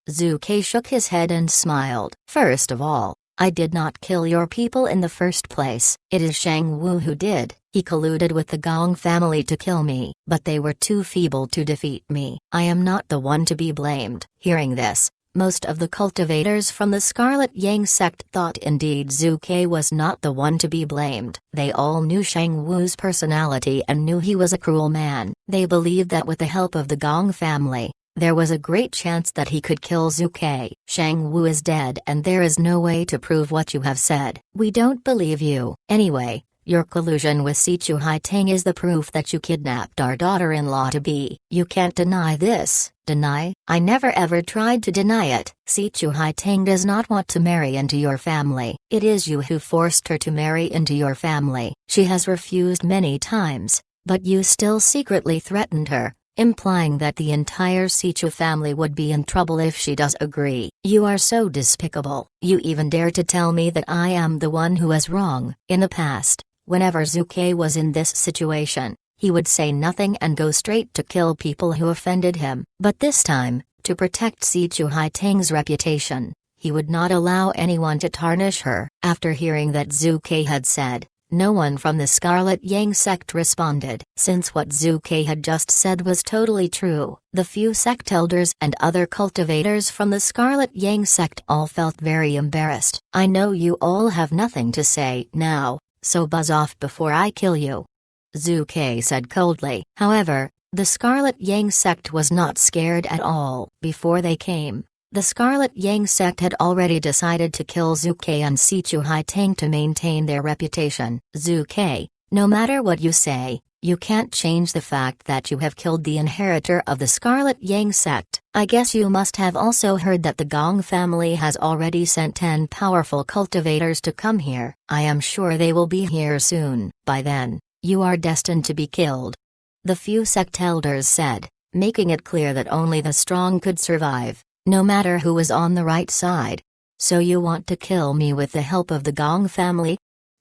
Zuke shook his head and smiled. First of all, I did not kill your people in the first place. It is Shang Wu who did. He colluded with the Gong family to kill me, but they were too feeble to defeat me. I am not the one to be blamed. Hearing this, most of the cultivators from the Scarlet Yang sect thought indeed Zuke was not the one to be blamed. They all knew Shang Wu's personality and knew he was a cruel man. They believed that with the help of the Gong family, there was a great chance that he could kill Zuke. Shang Wu is dead and there is no way to prove what you have said. We don't believe you. Anyway, your collusion with Sichu Haitang is the proof that you kidnapped our daughter-in-law-to-be. You can't deny this. Deny? I never ever tried to deny it. Sichu Haitang does not want to marry into your family. It is you who forced her to marry into your family. She has refused many times, but you still secretly threatened her, implying that the entire Sichu family would be in trouble if she does agree. You are so despicable. You even dare to tell me that I am the one who is wrong. In the past, whenever Zuke was in this situation, he would say nothing and go straight to kill people who offended him. But this time, to protect Sichu Haitang's reputation, he would not allow anyone to tarnish her. After hearing that Zuke had said, no one from the Scarlet Yang sect responded. Since what Zuke had just said was totally true, the few sect elders and other cultivators from the Scarlet Yang sect all felt very embarrassed. I know you all have nothing to say now, so buzz off before I kill you, Zuke said coldly. However, the Scarlet Yang sect was not scared at all. Before they came, the Scarlet Yang sect had already decided to kill Zuke and Sichu Haitang to maintain their reputation. Zuke, no matter what you say, you can't change the fact that you have killed the inheritor of the Scarlet Yang sect. I guess you must have also heard that the Gong family has already sent 10 powerful cultivators to come here. I am sure they will be here soon. By then, you are destined to be killed, the few sect elders said, making it clear that only the strong could survive, no matter who was on the right side. So you want to kill me with the help of the Gong family?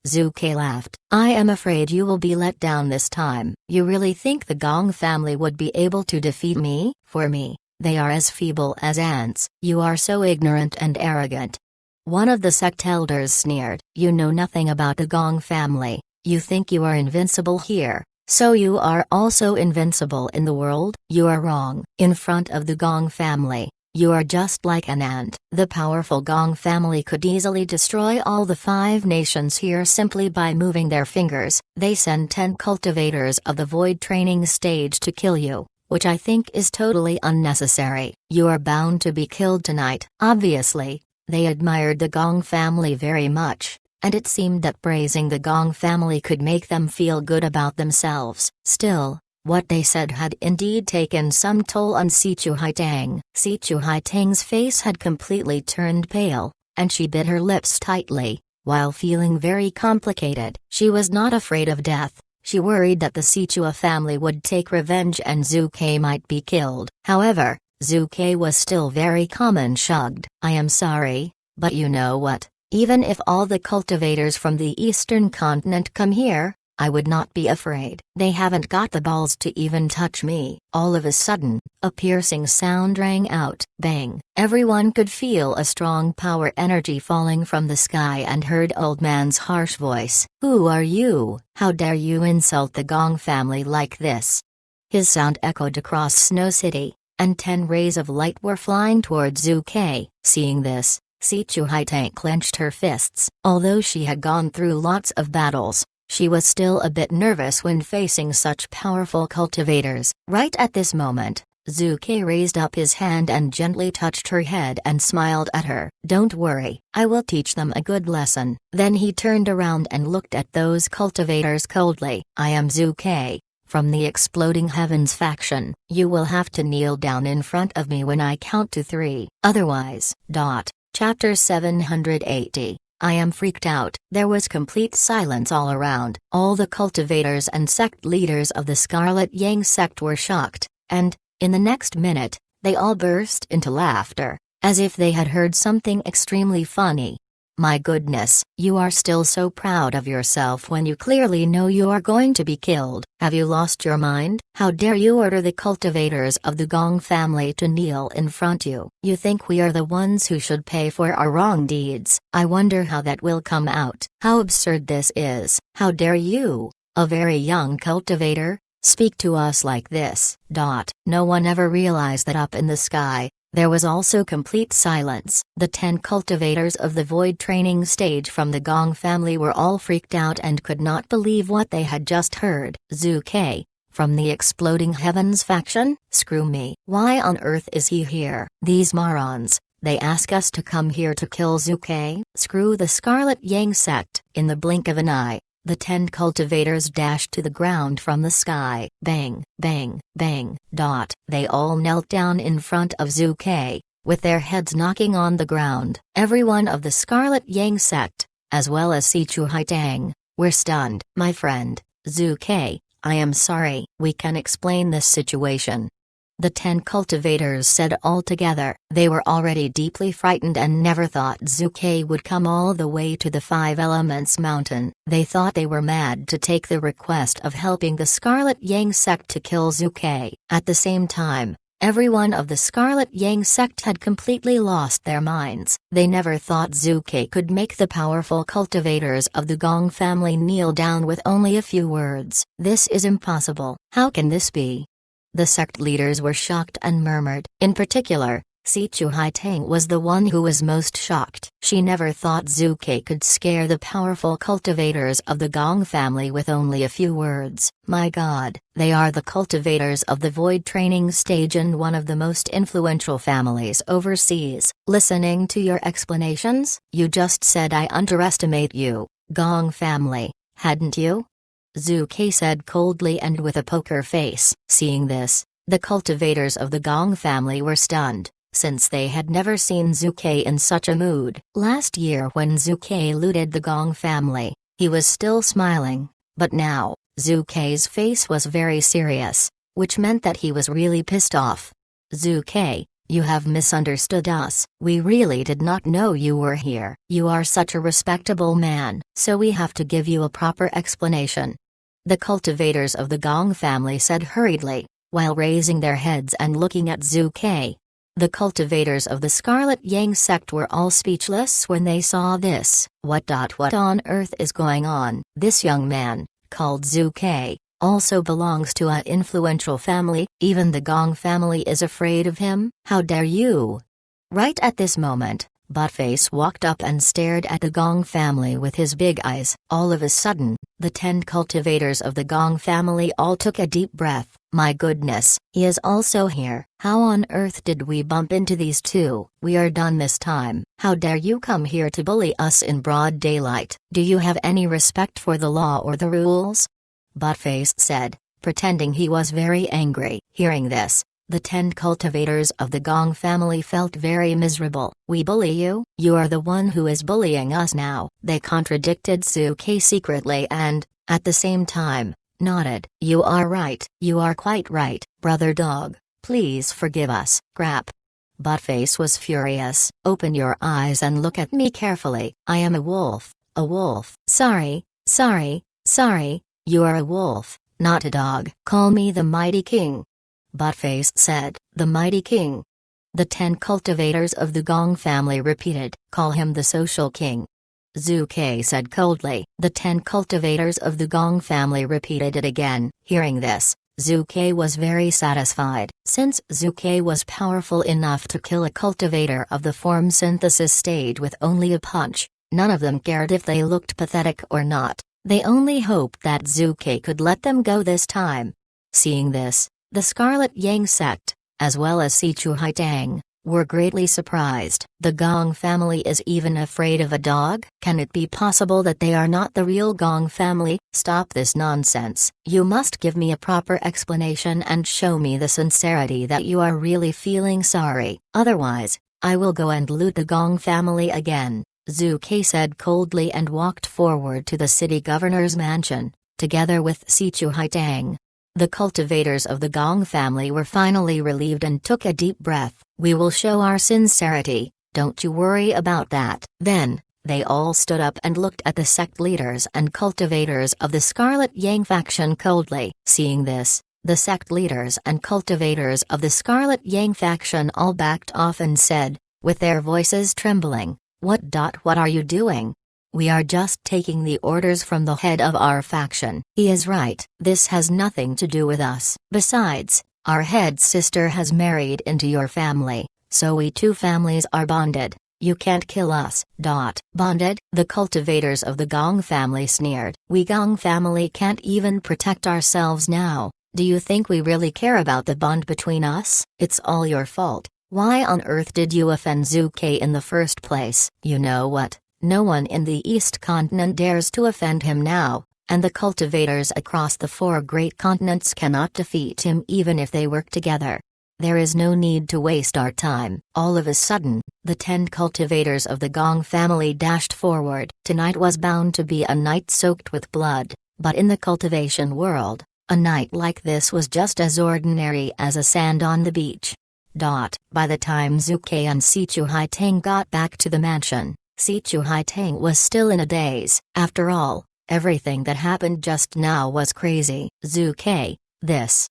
Zuke laughed. I am afraid you will be let down this time. You really think the Gong family would be able to defeat me? For me, They are as feeble as ants. You are so ignorant and arrogant." One of the sect elders sneered. "You know nothing about the Gong family. You think you are invincible here, so you are also invincible in the world? You are wrong. In front of the Gong family, you are just like an ant." The powerful Gong family could easily destroy all the 5 nations here simply by moving their fingers. They send 10 cultivators of the void training stage to kill you, which I think is totally unnecessary. You are bound to be killed tonight. Obviously, they admired the Gong family very much, and it seemed that praising the Gong family could make them feel good about themselves. Still, what they said had indeed taken some toll on Si Chu Haitang. Si Chu Haitang's face had completely turned pale, and she bit her lips tightly, while feeling very complicated. She was not afraid of death. She worried that the Sichua family would take revenge and Zhu Ke might be killed. However, Zhu Ke was still very calm and shrugged. "I am sorry, but you know what? Even if all the cultivators from the eastern continent come here, I would not be afraid. They haven't got the balls to even touch me." All of a sudden, a piercing sound rang out. Bang! Everyone could feel a strong power energy falling from the sky and heard Old Man's harsh voice. "Who are you? How dare you insult the Gong family like this?" His sound echoed across Snow City, and 10 rays of light were flying towards Zhu Ke. Seeing this, Si Chu Haitang clenched her fists. Although she had gone through lots of battles, she was still a bit nervous when facing such powerful cultivators. Right at this moment, Zhu Ke raised up his hand and gently touched her head and smiled at her. "Don't worry, I will teach them a good lesson." Then he turned around and looked at those cultivators coldly. "I am Zhu Ke, from the Exploding Heavens faction. You will have to kneel down in front of me when I count to 3. Otherwise. Chapter 780. I am freaked out. There was complete silence all around. All the cultivators and sect leaders of the Scarlet Yang sect were shocked, and, in the next minute, they all burst into laughter, as if they had heard something extremely funny. "My goodness, you are still so proud of yourself when you clearly know you are going to be killed. Have you lost your mind? How dare you order the cultivators of the Gong family to kneel in front of you? You think we are the ones who should pay for our wrong deeds? I wonder how that will come out. How absurd this is. How dare you, a very young cultivator, speak to us like this?" No one ever realized that up in the sky, there was also complete silence. The 10 cultivators of the void training stage from the Gong family were all freaked out and could not believe what they had just heard. "Zhu Ke, from the Exploding Heavens faction? Screw me. Why on earth is he here? These morons, they ask us to come here to kill Zhu Ke? Screw the Scarlet Yang sect." In the blink of an eye, the 10 cultivators dashed to the ground from the sky. Bang, bang, bang. They all knelt down in front of Zhu Ke, with their heads knocking on the ground. Everyone of the Scarlet Yang sect, as well as Si Chu Haitang, were stunned. "My friend, Zhu Ke, I am sorry. We can explain this situation," the 10 cultivators said all together. They were already deeply frightened and never thought Zhu Ke would come all the way to the 5 Elements mountain. They thought they were mad to take the request of helping the Scarlet Yang sect to kill Zhu Ke. At the same time, everyone of the Scarlet Yang sect had completely lost their minds. They never thought Zhu Ke could make the powerful cultivators of the Gong family kneel down with only a few words. "This is impossible. How can this be?" The sect leaders were shocked and murmured. In particular, Si Chu Haitang was the one who was most shocked. She never thought Zhu Ke could scare the powerful cultivators of the Gong family with only a few words. My God, they are the cultivators of the void training stage and one of the most influential families overseas. Listening to your explanations, you just said I underestimate you, Gong family, hadn't you? Zhu Ke said coldly and with a poker face. Seeing this, the cultivators of the Gong family were stunned, since they had never seen Zhu Ke in such a mood. Last year when Zhu Ke looted the Gong family, he was still smiling, but now, Zhu Ke's face was very serious, which meant that he was really pissed off. Zhu Ke, you have misunderstood us. We really did not know you were here. You are such a respectable man, so we have to give you a proper explanation. The cultivators of the Gong family said hurriedly. while raising their heads and looking at Zhu Ke. The cultivators of the Scarlet Yang sect were all speechless when they saw this. What on earth is going on? This young man, called Zhu Ke, also belongs to an influential family. Even the Gong family is afraid of him. How dare you? Right at this moment, Buttface walked up and stared at the Gong family with his big eyes. All of a sudden, the 10 cultivators of the Gong family all took a deep breath. My goodness, he is also here. How on earth did we bump into these two? We are done this time. How dare you come here to bully us in broad daylight? Do you have any respect for the law or the rules? Buttface said, pretending he was very angry. Hearing this, the 10 cultivators of the Gong family felt very miserable. We bully you? You are the one who is bullying us now. They contradicted Zhu Ke secretly and, at the same time, nodded. You are right. You are quite right, brother dog. Please forgive us. Crap. Buttface was furious. Open your eyes and look at me carefully. I am a wolf. A wolf. Sorry. You are a wolf, not a dog. Call me the Mighty King. Buttface said, the Mighty King. The 10 cultivators of the Gong family repeated, call him the Social King. Zhu Ke said coldly. The 10 cultivators of the Gong family repeated it again. Hearing this, Zhu Ke was very satisfied. Since Zhu Ke was powerful enough to kill a cultivator of the form synthesis stage with only a punch, none of them cared if they looked pathetic or not. They only hoped that Zhu Ke could let them go this time. Seeing this, the Scarlet Yang sect, as well as Si Chu Hai Tang, were greatly surprised. The Gong family is even afraid of a dog? Can it be possible that they are not the real Gong family? Stop this nonsense. You must give me a proper explanation and show me the sincerity that you are really feeling sorry. Otherwise, I will go and loot the Gong family again. Zhu Ke said coldly and walked forward to the city governor's mansion, together with Si Chu Hai Tang. The cultivators of the Gong family were finally relieved and took a deep breath. We will show our sincerity, don't you worry about that. Then, they all stood up and looked at the sect leaders and cultivators of the Scarlet Yang faction coldly. Seeing this, the sect leaders and cultivators of the Scarlet Yang faction all backed off and said, with their voices trembling, What are you doing? We are just taking the orders from the head of our faction. He is right. This has nothing to do with us. Besides, our head sister has married into your family, so we two families are bonded. You can't kill us. Bonded? The cultivators of the Gong family sneered. We Gong family can't even protect ourselves now. Do you think we really care about the bond between us? It's all your fault. Why on earth did you offend Zhu Ke in the first place? You know what? No one in the East Continent dares to offend him now, and the cultivators across the 4 great continents cannot defeat him even if they work together. There is no need to waste our time. All of a sudden, the 10 cultivators of the Gong family dashed forward. Tonight was bound to be a night soaked with blood, but in the cultivation world, a night like this was just as ordinary as a sand on the beach. By the time Zhu Ke and Si Chu Hai Tang got back to the mansion, Si Chu Hai Tang was still in a daze. After all, everything that happened just now was crazy. Zhu Ke, this.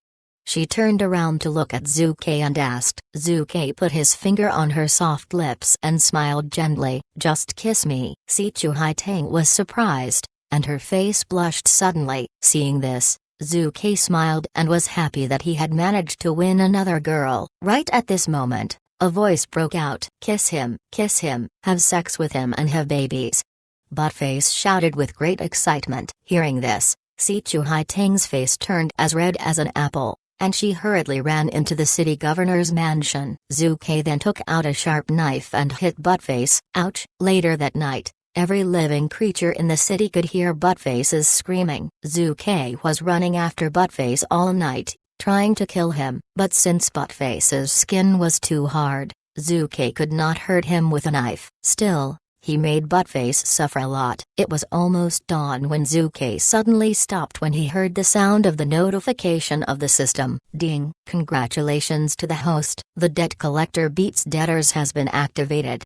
She turned around to look at Zhu Ke and asked. Zhu Ke put his finger on her soft lips and smiled gently. Just kiss me. Si Chu Hai Tang was surprised, and her face blushed suddenly. Seeing this, Zhu Ke smiled and was happy that he had managed to win another girl. Right at this moment, a voice broke out. Kiss him, have sex with him and have babies. Buttface shouted with great excitement. Hearing this, Si Chu Hai Tang's face turned as red as an apple, and she hurriedly ran into the city governor's mansion. Zhu Ke then took out a sharp knife and hit Buttface. Ouch! Later that night, every living creature in the city could hear Buttface's screaming. Zhu Ke was running after Buttface all night, trying to kill him. But since Buttface's skin was too hard, Zhu Ke could not hurt him with a knife. Still, he made Buttface suffer a lot. It was almost dawn when Zhu Ke suddenly stopped when he heard the sound of the notification of the system. Ding! Congratulations to the host. The debt collector beats debtors has been activated.